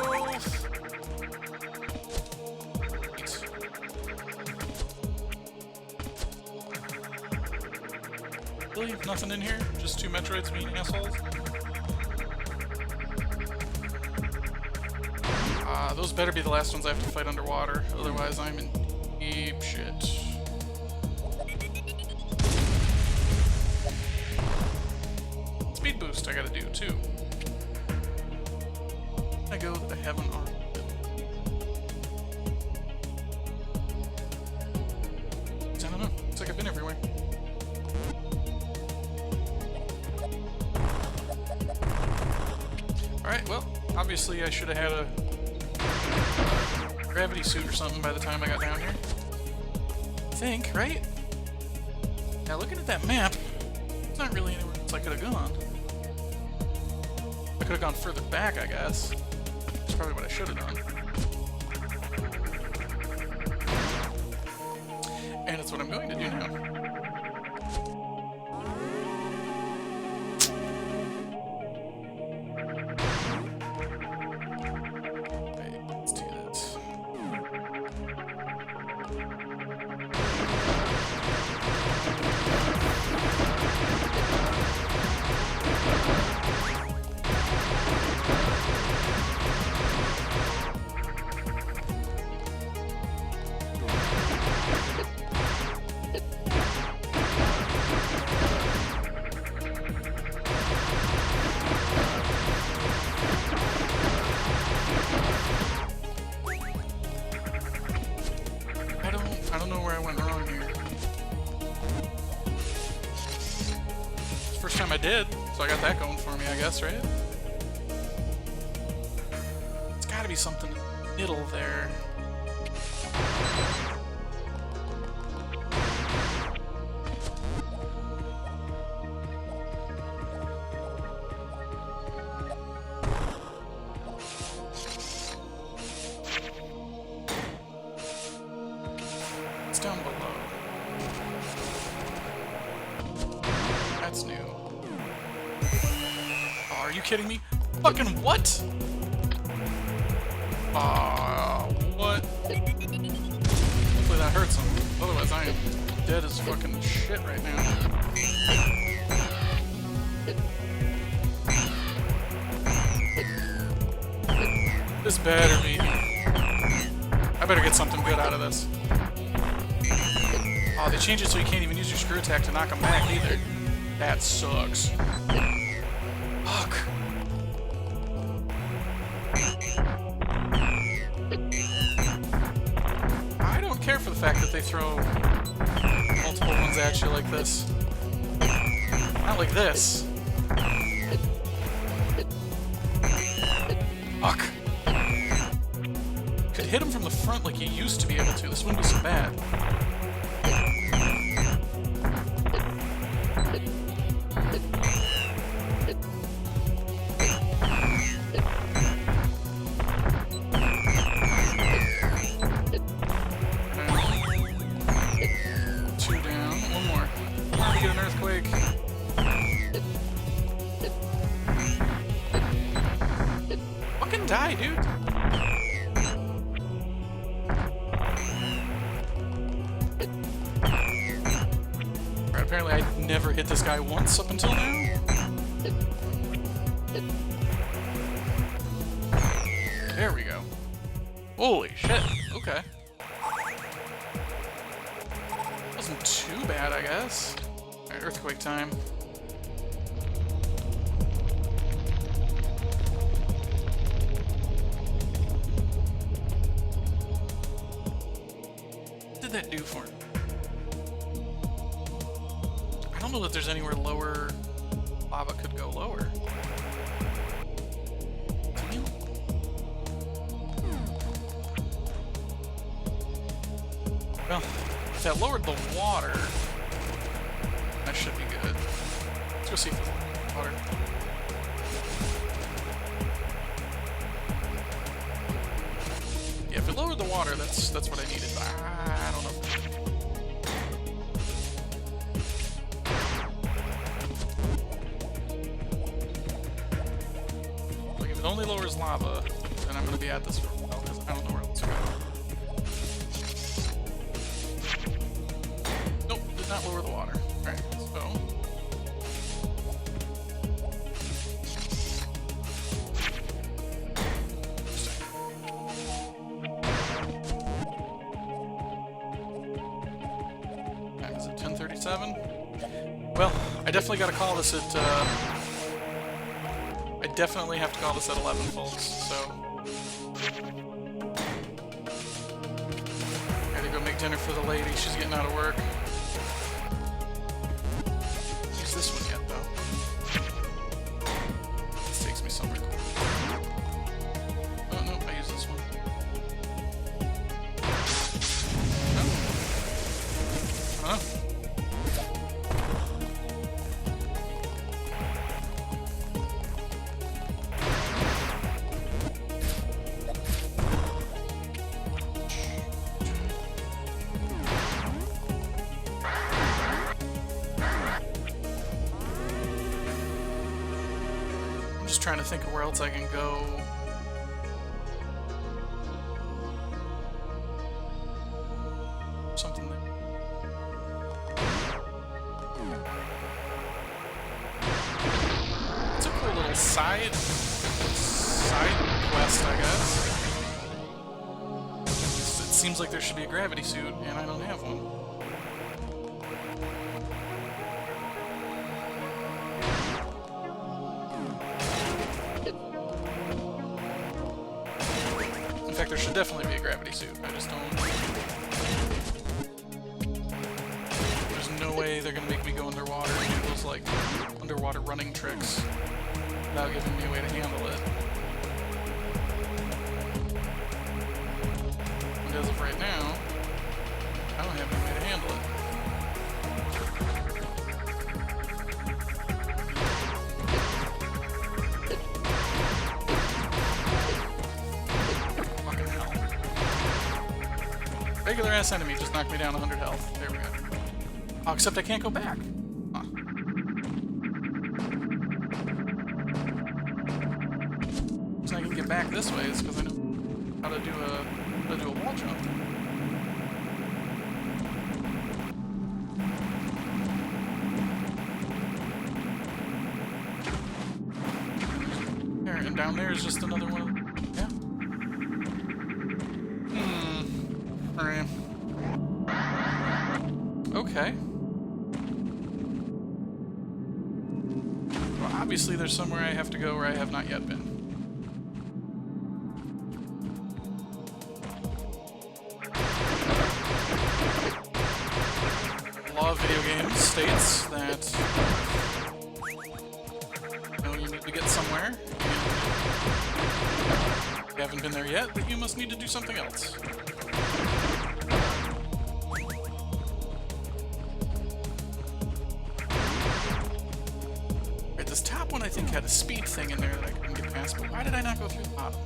Really? Nothing in here? Just two Metroids being assholes? Those better be the last ones I have to fight underwater, otherwise I'm in deep shit. Speed boost I gotta do, too. I go that I haven't already. I don't know. It's like I've been everywhere. Alright, well, obviously I should have had a gravity suit or something by the time I got down here. I think, right? Now looking at that map, there's not really anywhere else I could have gone. I could have gone further back, I guess. That's probably what I should have done. And it's what I'm going to do now. I don't know where I went wrong here. It's the first time I did, so I got that going for me, I guess, right? It's gotta be something in the middle there. Down below. That's new. Oh, are you kidding me? Fucking what? What? Hopefully that hurts him. Otherwise I am dead as fucking shit right now. This better be. I better get something good out of this. Oh, they changed it so you can't even use your screw attack to knock them back either. That sucks. Fuck. I don't care for the fact that they throw multiple ones at you like this. Not like this. Fuck. Could hit him from the front like you used to be able to. This wouldn't be so bad. Die, dude. Right, apparently I never hit this guy once up until now. There we go. Holy shit. Okay. Wasn't too bad, I guess. Alright, earthquake time. What did that do for me? I don't know that there's anywhere lower lava could go lower. Well, if that lowered the water, that should be good. Let's go see if there's water. Yeah, if it lowered the water, that's what I needed. I don't know. Like, if it only lowers lava, then I'm gonna be at this for a while, because I don't know where else to go. Not lower the water. Alright, so... Time is at 10:37. Well, I definitely gotta call this at, I definitely have to call this at 11, folks, so... Gotta go make dinner for the lady, she's getting out of work. This one yet, though. This takes me somewhere cool. Oh, no, I use this one. No. Huh? Trying to think of where else I can go. Something there. It's a cool little side quest, I guess. It seems like there should be a gravity suit, and I don't have one. In fact, there should definitely be a gravity suit. I just don't... There's no way they're gonna make me go underwater and do those, like, underwater running tricks without giving me a way to handle it. And as of right now, I don't have any way to handle it. Regular ass enemy just knocked me down 100 health. There we go. Oh, except I can't go back. Huh. The reason I can get back this way is because I know how to do a wall jump. There, and down there is just another one. Yeah. Alright. Okay. Well, obviously there's somewhere I have to go where I have not yet been. The law of video games states that you need to get somewhere, and if you haven't been there yet, that you must need to do something else. This top one, I think, had a speed thing in there that I couldn't get past, but why did I not go through the bottom?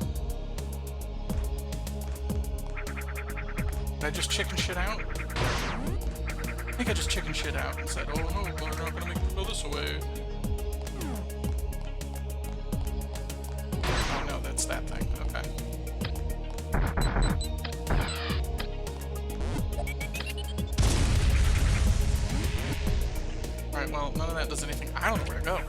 Did I just chicken shit out? I think I just chicken shit out and said, oh no, we're not gonna make me go this way. Oh no, that's that thing. Okay. Alright, well, none of that does anything. I don't know where to go.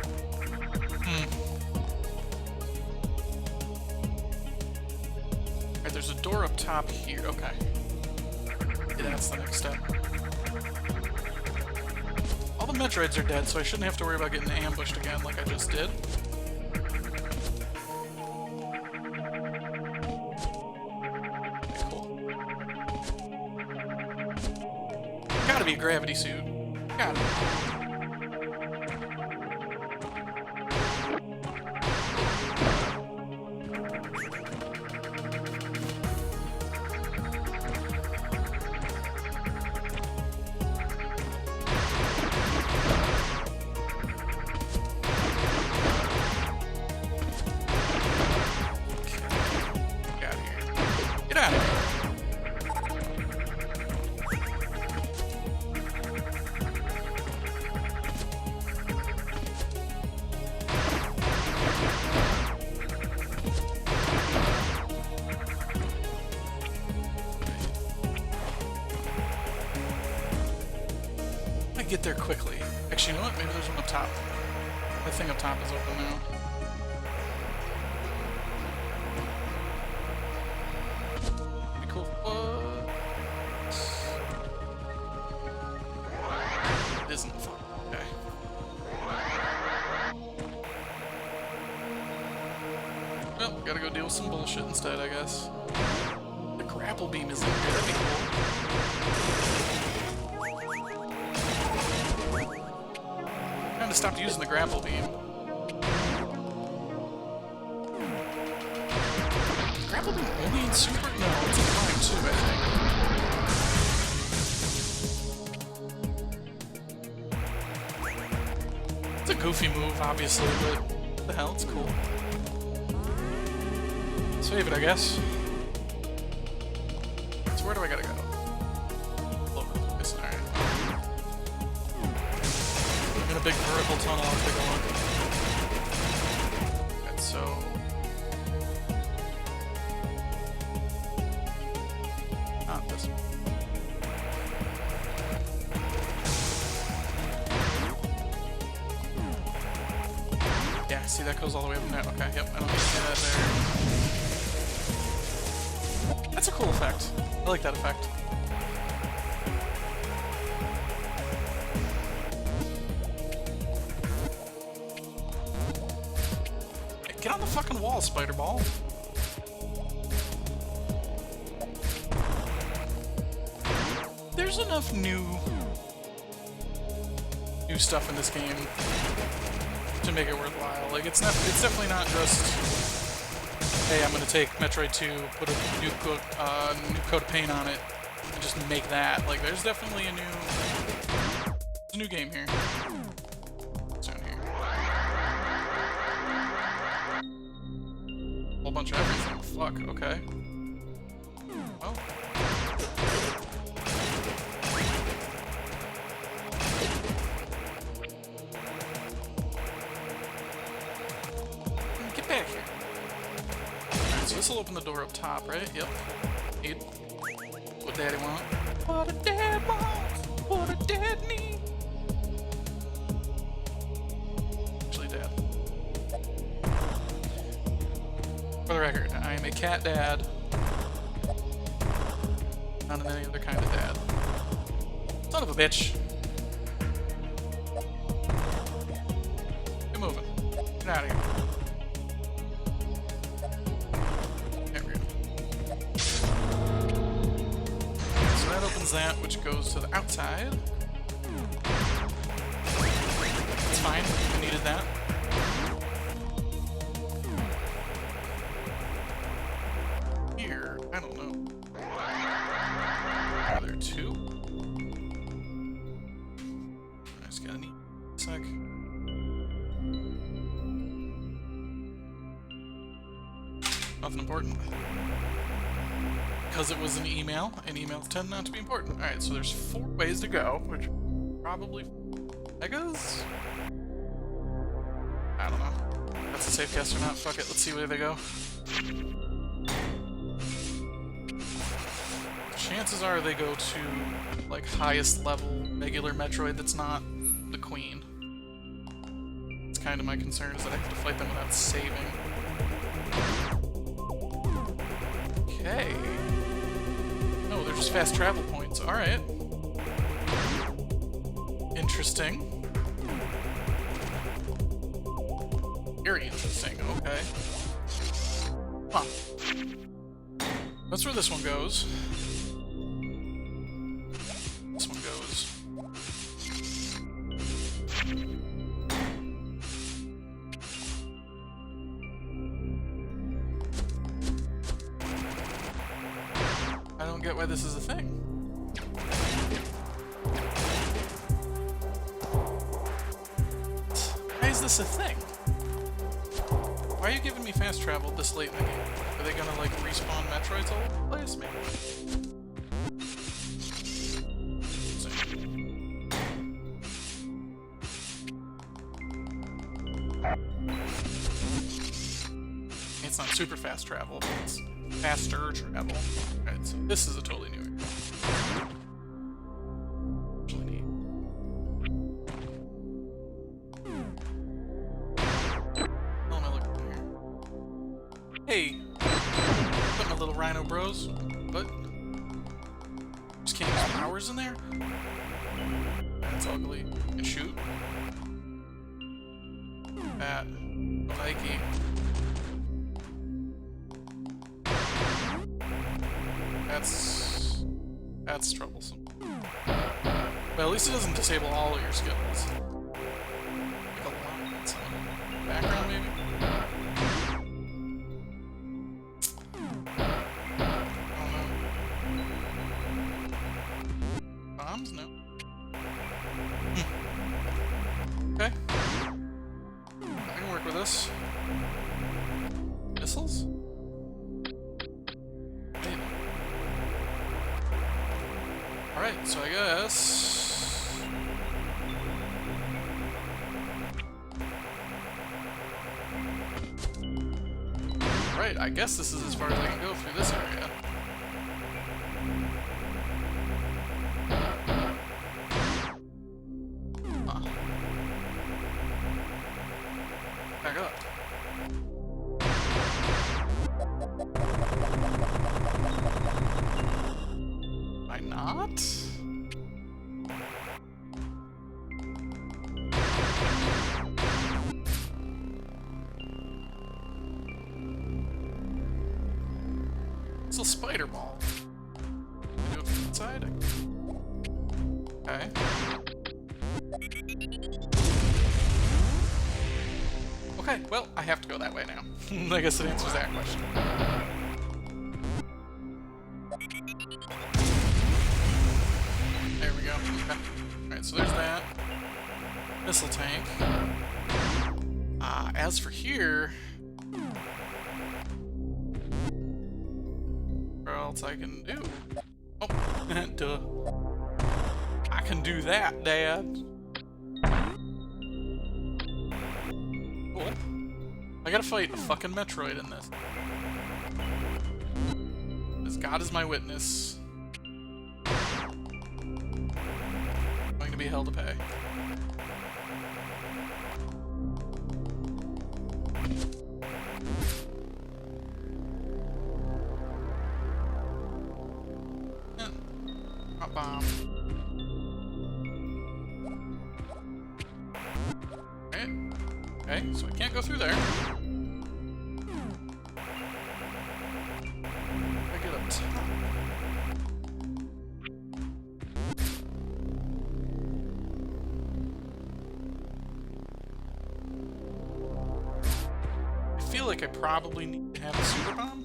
there's a door up top here. Okay. Yeah, that's the next step. All the Metroids are dead, so I shouldn't have to worry about getting ambushed again like I just did. Okay, cool. Gotta be a gravity suit. Gotta be. Get there quickly. Actually, you know what? Maybe there's one up top. That thing up top is open now. Pretty cool. What? It isn't. Okay. Well, gotta go deal with some bullshit instead, I guess. The grapple beam is in here. That'd be cool. I stopped using the grapple beam. Grapple beam only in Super? No, it's in Prime too, I think. It's a goofy move, obviously, but what the hell, it's cool. Save it, I guess. So where do I gotta go? Alright. In a big vertical tunnel, I'll take a look. And so... not this one. Yeah, see that goes all the way up there. Okay, yep, I don't see that there. That's a cool effect. I like that effect. Get on the fucking wall, Spider Ball. There's enough new stuff in this game to make it worthwhile. Like it's definitely not just, hey, I'm gonna take Metroid 2, put a new coat of paint on it, and just make that. Like there's definitely a new game here. Whole bunch of everything. Fuck, okay. Well. Get back here. Alright, so this will open the door up top, right? Yep. Need. What Daddy want? What a dad wants! What a dad needs! Actually, Dad. For the record, I am a cat dad. Not any other kind of dad. Son of a bitch. Get moving. Get out of here. There we go. So that opens that, which goes to the outside. It's fine. I needed that. I don't know. Are there two? I just gotta need a sec. Nothing important. Because it was an email, and emails tend not to be important. Alright, so there's 4 ways to go, which probably Megas? I don't know. That's a safe guess or not. Fuck it, let's see where they go. Chances are they go to, like, highest level regular Metroid that's not the Queen. It's kind of my concern, is that I have to fight them without saving. Okay. Okay. No, they're just fast travel points. Alright. Interesting. Very interesting, okay. Huh. That's where this one goes. This one goes. I don't get why this is a thing. Why is this a thing? Why are you giving me fast travel this late in the game? Are they gonna, like, respawn Metroids all over the place? Maybe. It's not super fast travel, but it's faster travel. Alright, so this is a totally new area. Actually neat. What am I looking for here? Hey! Put my little rhino bros. What? Just can't use powers in there? That's ugly. You can shoot. That. Likey. That's troublesome. But at least it doesn't disable all of your skills. Like a line in some background, maybe? I don't know. Bombs? No. Okay. I can work with this. Missiles? Alright, so I guess... Right, I guess this is as far as I can go through this area. Huh. Back up. Why not? It's a spider ball. Can I do it from inside? Okay. Okay, well, I have to go that way now. I guess it answers that question. There we go. Okay. Alright, so there's that. Missile tank. As for here... What else I can do? Oh, duh. I can do that, Dad. Cool. I gotta fight a fucking Metroid in this. As God is my witness. Going to be hell to pay. Bomb. Okay. Okay, so I can't go through there. I get up top. I feel like I probably need to have a super bomb.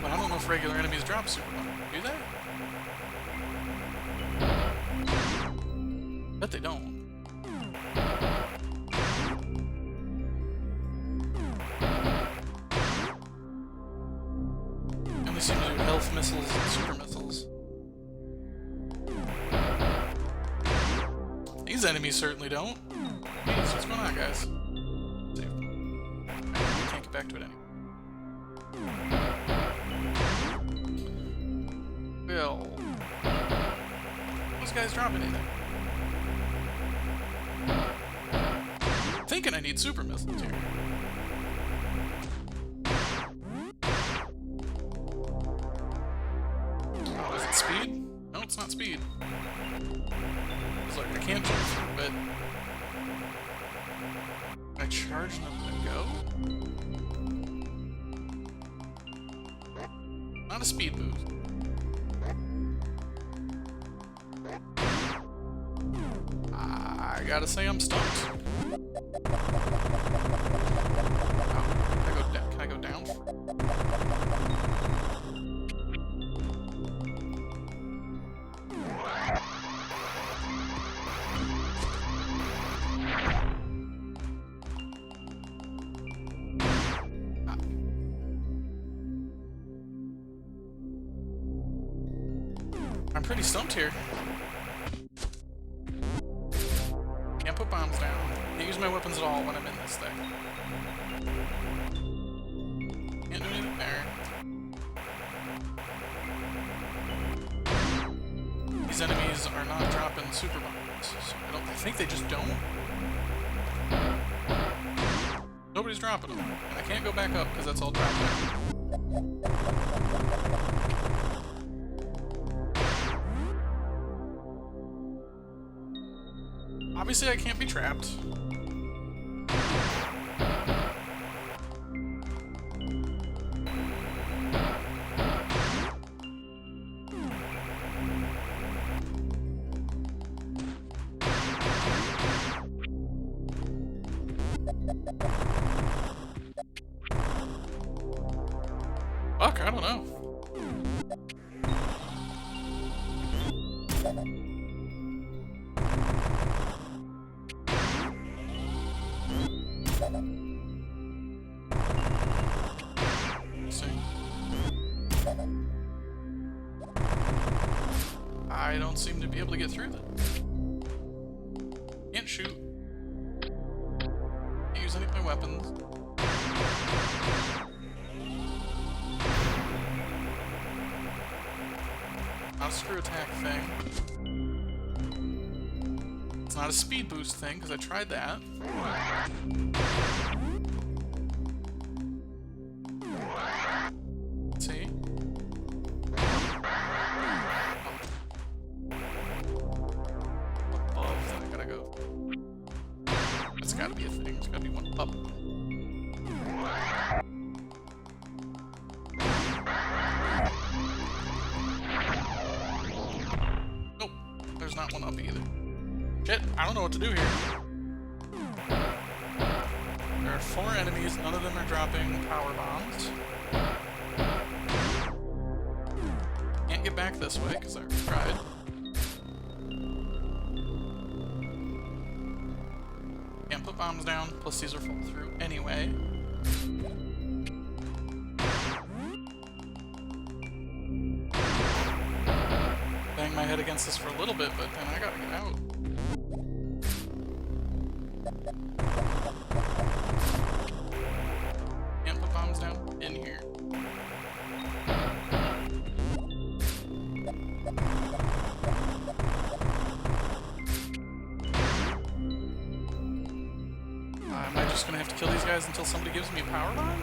But I don't know if regular enemies drop super bomb. Do they? Bet they don't. And they seem to do health missiles and super missiles. These enemies certainly don't. Jeez, what's going on, guys? Let's see. I can't get back to it anymore. Well, those guys drop anything. I'm thinking I need super missiles here. but I charge them to go? Not a speed boost. I gotta say I'm stumped. Oh, can I go down? I'm pretty stumped here. Can't put bombs down. Can't use my weapons at all when I'm in this thing. Can't do anything there. These enemies are not dropping super bombs, so I think they just don't. Nobody's dropping them, and I can't go back up because that's all dropped down. Obviously, I can't be trapped. Fuck, I don't know. I don't seem to be able to get through that. Can't shoot. Can't use any of my weapons. Not a screw attack thing. It's not a speed boost thing, because I tried that. Let's see. Above that I gotta go. That's gotta be a thing. There's gotta be one up. Nope. There's not one up either. Shit, I don't know what to do here. There are 4 enemies, none of them are dropping power bombs. Can't get back this way because I already tried. Can't put bombs down, plus these are fall through anyway. Bang my head against this for a little bit, but then I gotta get out. Can't put bombs down in here. Am I just gonna have to kill these guys until somebody gives me a power bomb?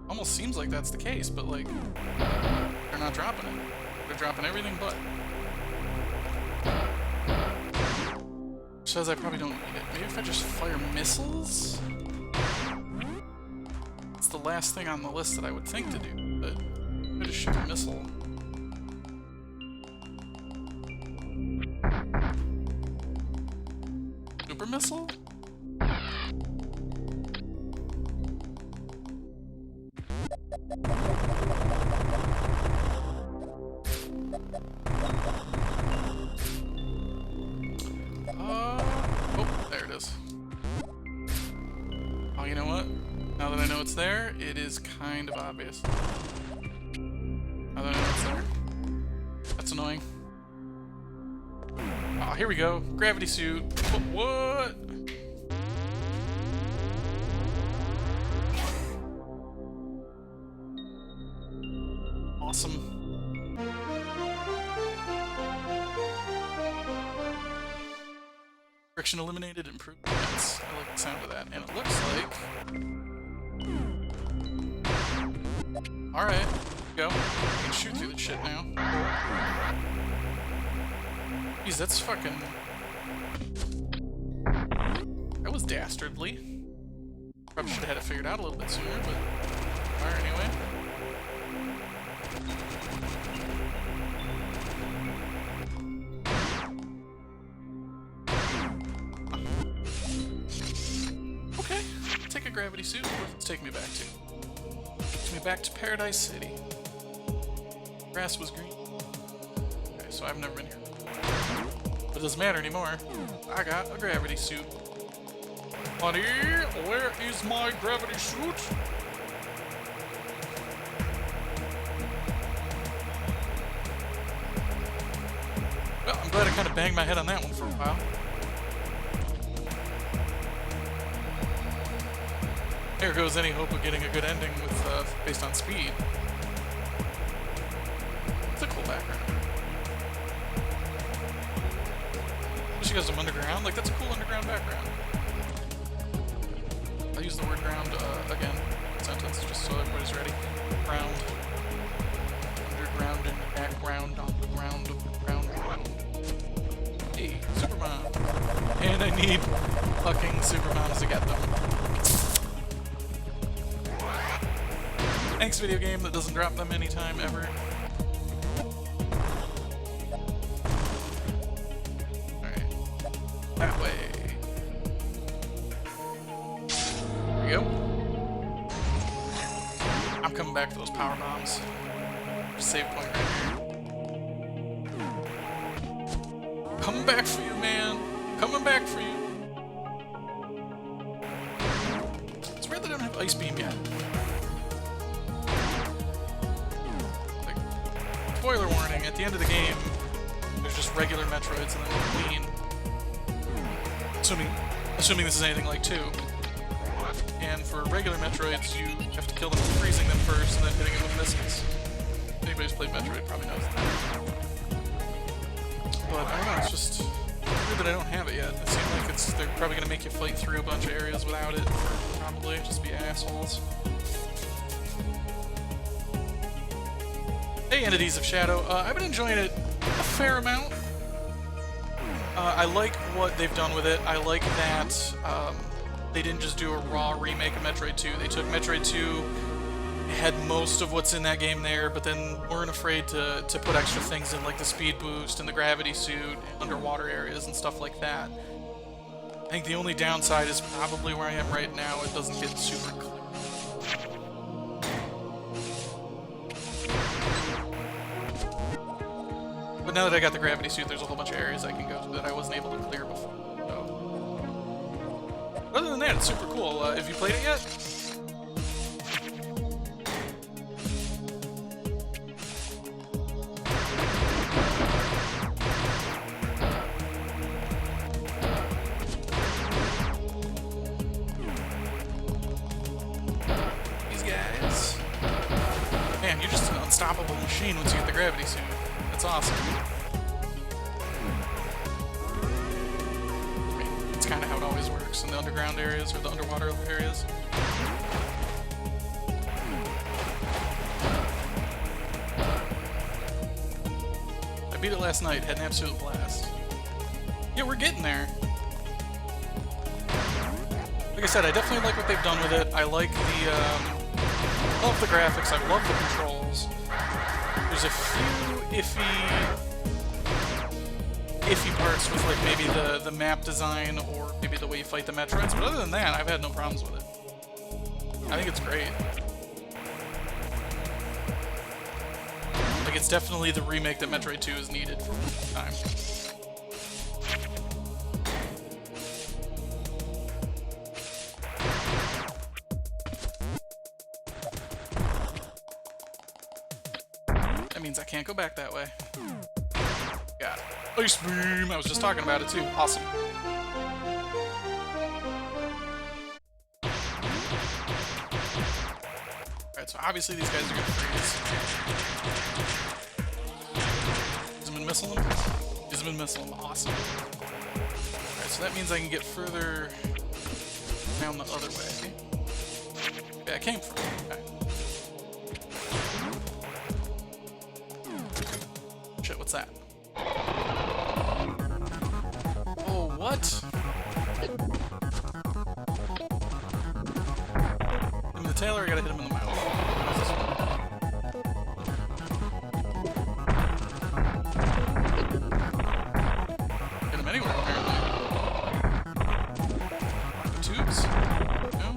Almost seems like that's the case, but like, they're not dropping it. They're dropping everything but. Says I probably don't need it. Maybe if I just fire missiles? It's the last thing on the list that I would think to do, but I just shoot a missile. Super missile? Oh, there it is. Oh, you know what? Now that I know it's there, it is kind of obvious. Now that I know it's there. That's annoying. Oh, here we go. Gravity suit. What? Awesome. Friction eliminated, improvements. I like the sound of that. And it looks like... Alright, go. I can shoot through the shit now. Jeez, that's fucking... That was dastardly. Probably should have had it figured out a little bit sooner, but... Alright, anyway. Okay, take a gravity suit. Where does it take me back to? Takes me back to Paradise City. Grass was green. Okay, so I've never been here. But it doesn't matter anymore. I got a gravity suit. Honey, where is my gravity suit? Well, I'm glad I kind of banged my head on that one for a while. There goes any hope of getting a good ending with based on speed. It's a cool background. Wish you guys some underground. Like, that's a cool underground background. I'll use the word ground again in sentence just so everybody's ready. Ground. Underground and background on the ground of the ground. Hey, Superman. And I need fucking Supermans to get them. Thanks, video game that doesn't drop them anytime ever. Alright. That way. There we go. I'm coming back for those power bombs. Save point right here. Coming back for you, man. Coming back for you. It's weird that I don't have Ice Beam yet. Like, spoiler warning, at the end of the game, there's just regular Metroids and then Queen. Assuming this is anything like 2. And for regular Metroids, you have to kill them by freezing them first and then hitting them with missiles. Anybody who's played Metroid probably knows that. But I don't know, it's just weird that I don't have it yet. It seems like they're probably gonna make you fight through a bunch of areas without it, probably just be assholes. Hey, Entities of Shadow. I've been enjoying it a fair amount. I like what they've done with it. I like that they didn't just do a raw remake of Metroid 2. They took Metroid 2, had most of what's in that game there, but then weren't afraid to put extra things in, like the speed boost and the gravity suit, and underwater areas and stuff like that. I think the only downside is probably where I am right now. It doesn't get super clear. But now that I got the gravity suit, there's a whole bunch of areas I can go to that I wasn't able to clear before. So. Other than that, it's super cool. Have you played it yet? Unstoppable machine once you get the gravity suit. That's awesome. I mean, it's kind of how it always works in the underground areas or the underwater areas. I beat it last night, had an absolute blast. Yeah, we're getting there. Like I said, I definitely like what they've done with it. I like the, I love the graphics, I love the controls. There's a few iffy parts with, like, maybe the map design or maybe the way you fight the Metroids, but other than that, I've had no problems with it. I think it's great. Like, it's definitely the remake that Metroid 2 is needed for time. Means I can't go back that way. Got it. Ice Beam! I was just talking about it too. Awesome. Alright, so obviously these guys are gonna freeze. Has him been missing them? Has him been missing them. Awesome. Alright, so that means I can get further down the other way. Yeah, I came from. Okay. Shit, what's that? What? Hit him in the tail, or I gotta hit him in the mouth? Hit him anywhere, apparently. The tubes? No?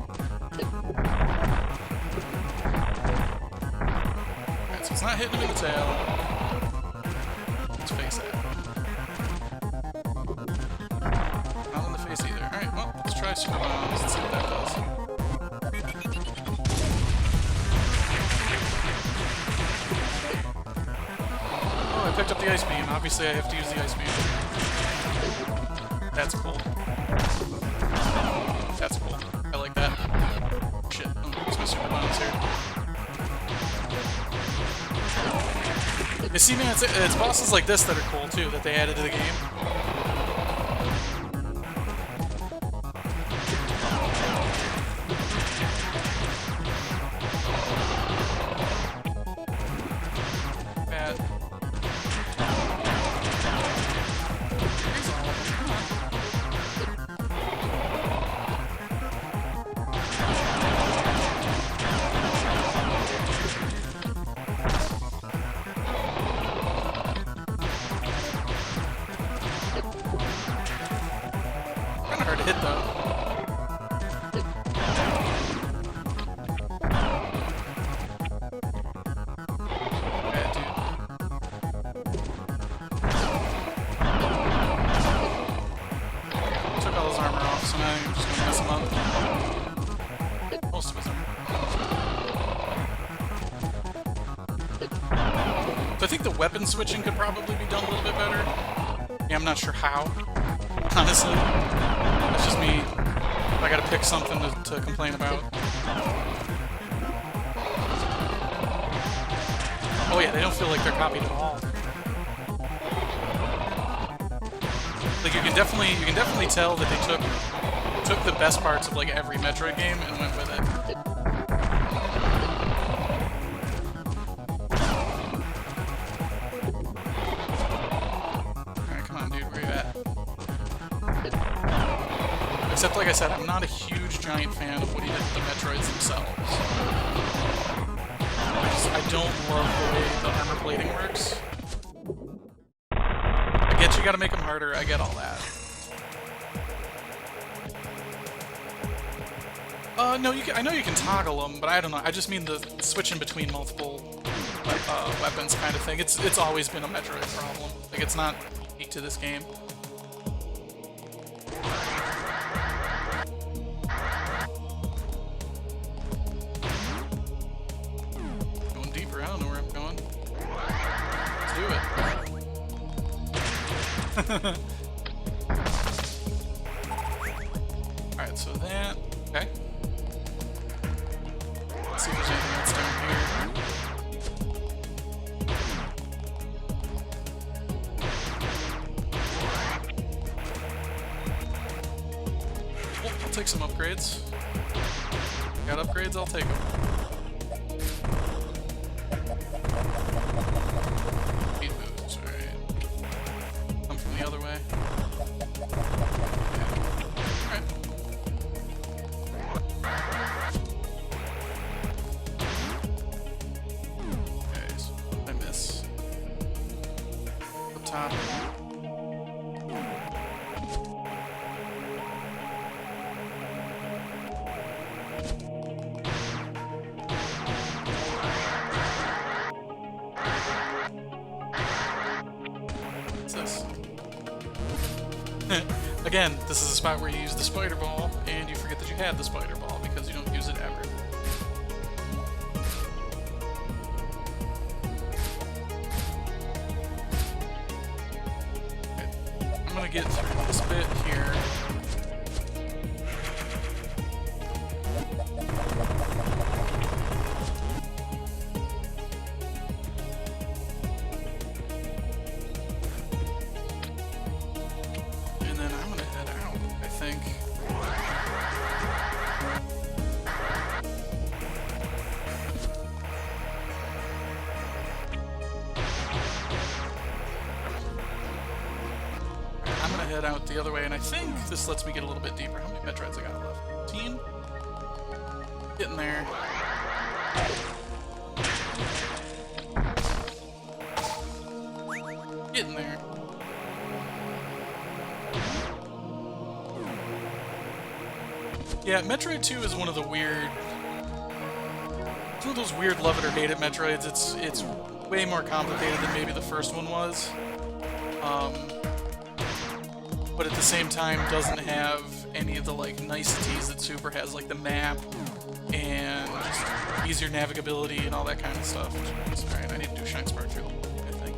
Alright, so it's not hitting him in the tail. Let's face it. Not in the face either. Alright, well, let's try super bombs and see what that does. Oh, I picked up the ice beam. Obviously, I have to use the ice beam. That's cool. That's cool. I like that. Shit. Oh, where's my super bombs here? You see, man, it's bosses like this that are cool, too, that they added to the game. Bad. Kinda hard to hit, though. Bad, dude. Took all his armor off, so now I'm just gonna mess him up. Most of his armor. So I think the weapon switching could probably be done a little bit better. Yeah, I'm not sure how, honestly. That's just me. I gotta pick something to complain about. Oh yeah, they don't feel like they're copied at all. Like you can definitely tell that they took the best parts of like every Metroid game and went with it. Alright, come on, dude, where you at? Except, like I said, I'm not a huge, giant fan of what he did with the Metroids themselves. I don't love the way the armor plating works. I get you gotta make them harder, I get all that. No, I know you can toggle them, but I don't know. I just mean the switching between multiple weapons kind of thing. It's always been a Metroid problem. Like, it's not unique to this game. Going deeper, I don't know where I'm going. Let's do it. Alright, so that... Okay. Let's see if there's anything else down here. Oh, I'll take some upgrades. Got upgrades, I'll take them. Speed boost, alright. Come from the other way. Alright. Okay, so I miss. Up top. Again, this is a spot where you use the spider ball, and you forget that you had the spider ball because you don't use it ever. Okay. I'm gonna get through this bit here. head out the other way, and I think this lets me get a little bit deeper. How many Metroids I got left? 15? Getting there. Getting there. Yeah, Metroid 2 is one of the weird... It's one of those weird love it or hate it Metroids. It's way more complicated than maybe the first one was. But at the same time doesn't have any of the like niceties that Super has, like the map and just easier navigability and all that kind of stuff. Alright, I need to do Shine Spark through, I think.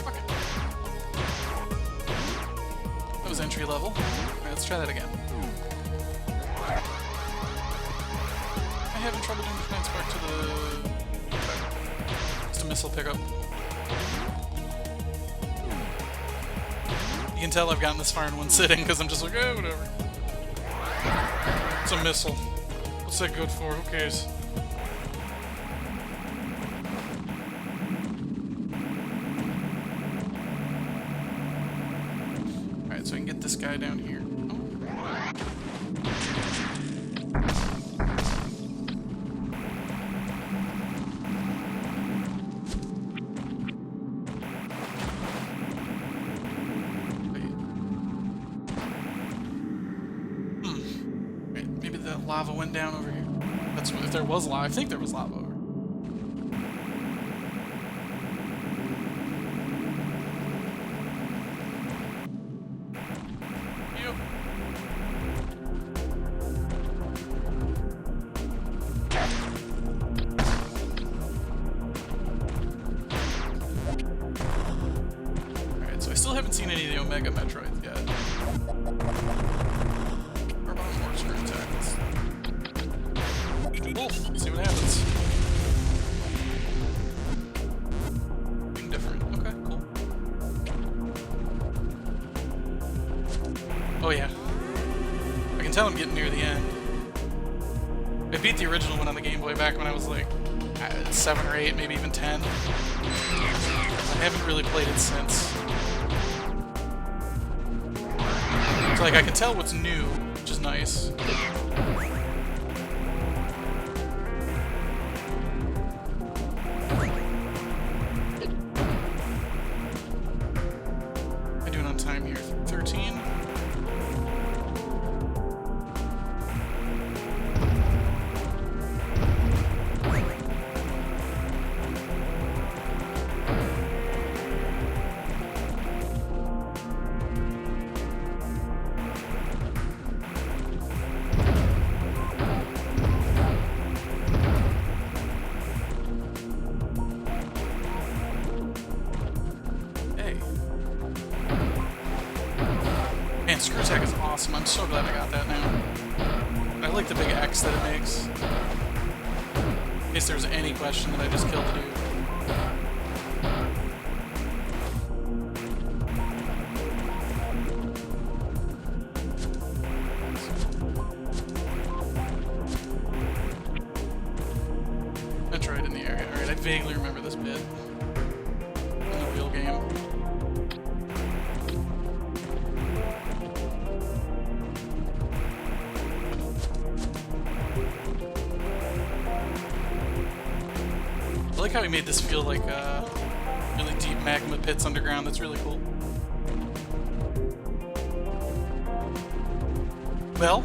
Fuck it. That was entry level. Alright, let's try that again. I'm having trouble doing the Shine Spark to the... Just a missile pickup. You can tell I've gotten this far in one sitting because I'm just like, eh, whatever. It's a missile. What's that good for? Who cares? Alright, so I can get this guy down here. Lava went down over here. That's if there was lava. I think there was lava over. Yep. Alright, so I still haven't seen any of the Omega Metroids yet. Or about more screw attacks. Wolf, see what happens. Being different. Okay, cool. Oh yeah. I can tell I'm getting near the end. I beat the original one on the Game Boy back when I was like 7 or 8, maybe even 10. I haven't really played it since. So like I can tell what's new, which is nice. Time here. 13. Man, Screw Attack is awesome. I'm so glad I got that now. I like the big X that it makes. In case there's any question that I just killed the dude. Metroid in the area. Alright, I vaguely remember this bit. In the real game. I like how he made this feel like really deep magma pits underground. That's really cool. Well,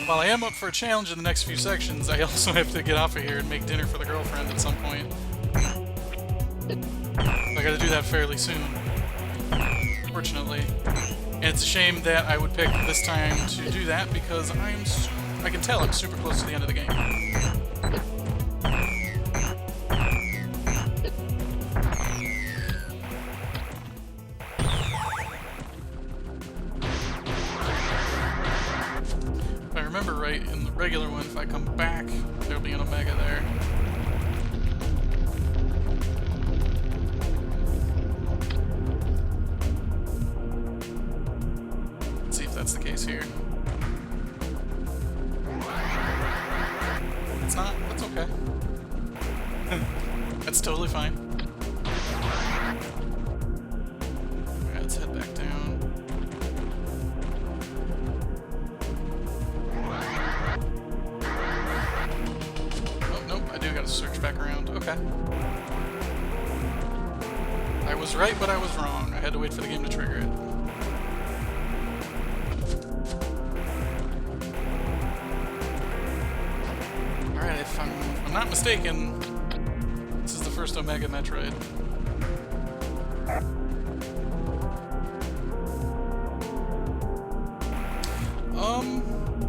while I am up for a challenge in the next few sections, I also have to get off of here and make dinner for the girlfriend at some point. I gotta do that fairly soon, fortunately. And it's a shame that I would pick this time to do that because I can tell I'm super close to the end of the game. If I remember right, in the regular one, if I come back, there'll be an Omega there. Let's see if that's the case here. That's totally fine. Alright, let's head back down. Oh, nope, I do gotta search back around. Okay. I was right, but I was wrong. I had to wait for the game to trigger it. Alright, if I'm not mistaken, this is the first Omega Metroid.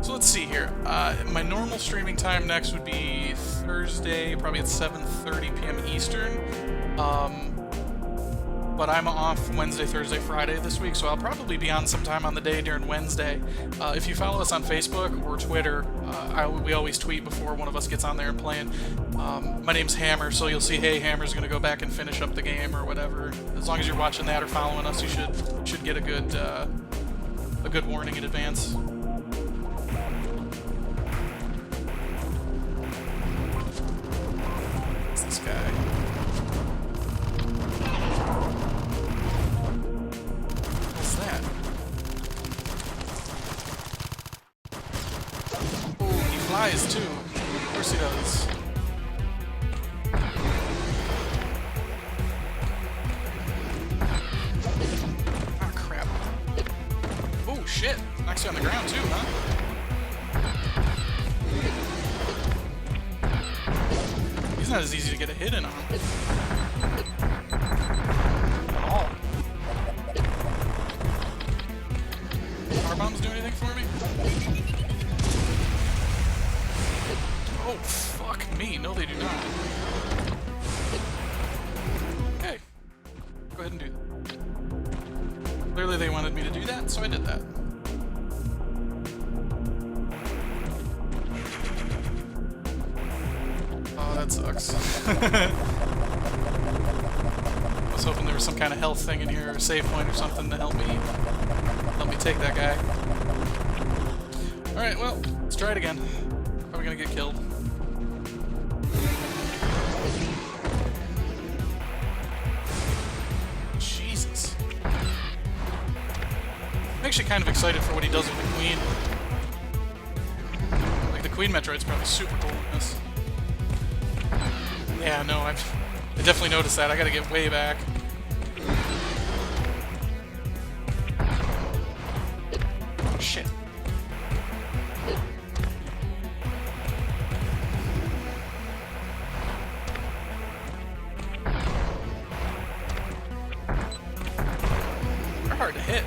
So let's see here. My normal streaming time next would be Thursday, probably at 7:30 p.m. Eastern. But I'm off Wednesday, Thursday, Friday this week, so I'll probably be on sometime on the day during Wednesday. If you follow us on Facebook or Twitter, we always tweet before one of us gets on there and playing. My name's Hammer, so you'll see, hey, Hammer's going to go back and finish up the game or whatever. As long as you're watching that or following us, you should get a good warning in advance. What's this guy? Flies too. Of course he does. Ah, crap. Oh, shit. Knocks you on the ground too, huh? He's not as easy to get a hit in on. At all. Power bombs do anything for me? Oh, fuck me. No, they do not. Okay. Go ahead and do that. Clearly they wanted me to do that, so I did that. Oh, that sucks. I was hoping there was some kind of health thing in here, or save point or something to help me take that guy. Alright, well, let's try it again. Probably gonna get killed. Jesus. I'm actually kind of excited for what he does with the Queen. Like, the Queen Metroid's probably super cool in this. Yeah, no, I definitely noticed that. I gotta get way back. Oh, shit. They're hard to hit.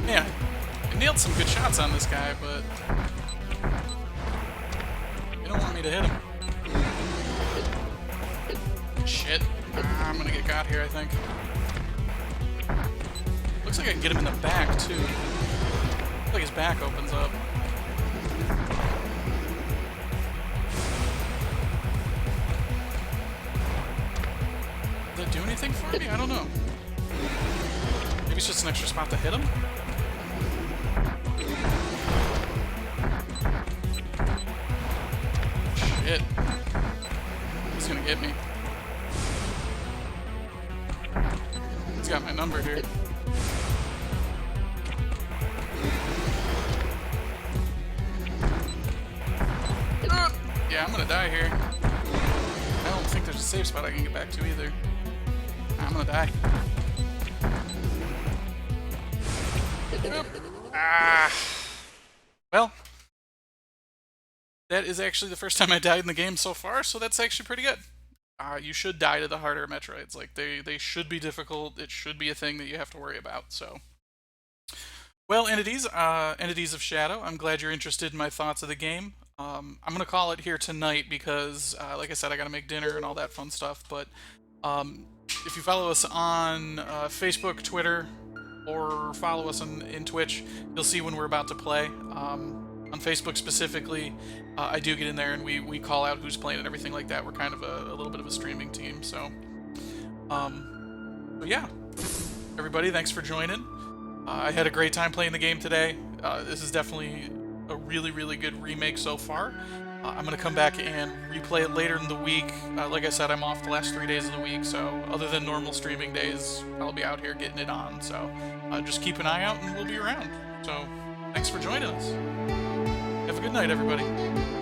Yeah, I nailed some good shots on this guy, but they don't want me to hit him. Shit. I'm gonna get got here, I think. Looks like I can get him in the back, too. Looks like his back opens up. Did that do anything for me? I don't know. Maybe it's just an extra spot to hit him? Shit. He's gonna get me. He's got my number here. Yeah, I'm gonna die here. I don't think there's a safe spot I can get back to either. I'm gonna die. Ah. Well, that is actually the first time I died in the game so far, so that's actually pretty good. You should die to the harder Metroids. Like, they should be difficult. It should be a thing that you have to worry about, so. Well, entities of Shadow, I'm glad you're interested in my thoughts of the game. I'm going to call it here tonight because, like I said, I got to make dinner and all that fun stuff, but if you follow us on Facebook, Twitter, or follow us in Twitch. You'll see when we're about to play. On Facebook specifically, I do get in there and we call out who's playing and everything like that. We're kind of a little bit of a streaming team, so but yeah, everybody, thanks for joining. I had a great time playing the game today. This is definitely a really good remake so far. I'm going to come back and replay it later in the week. Like I said, I'm off the last 3 days of the week, so other than normal streaming days, I'll be out here getting it on. So just keep an eye out and we'll be around. So thanks for joining us. Have a good night, everybody.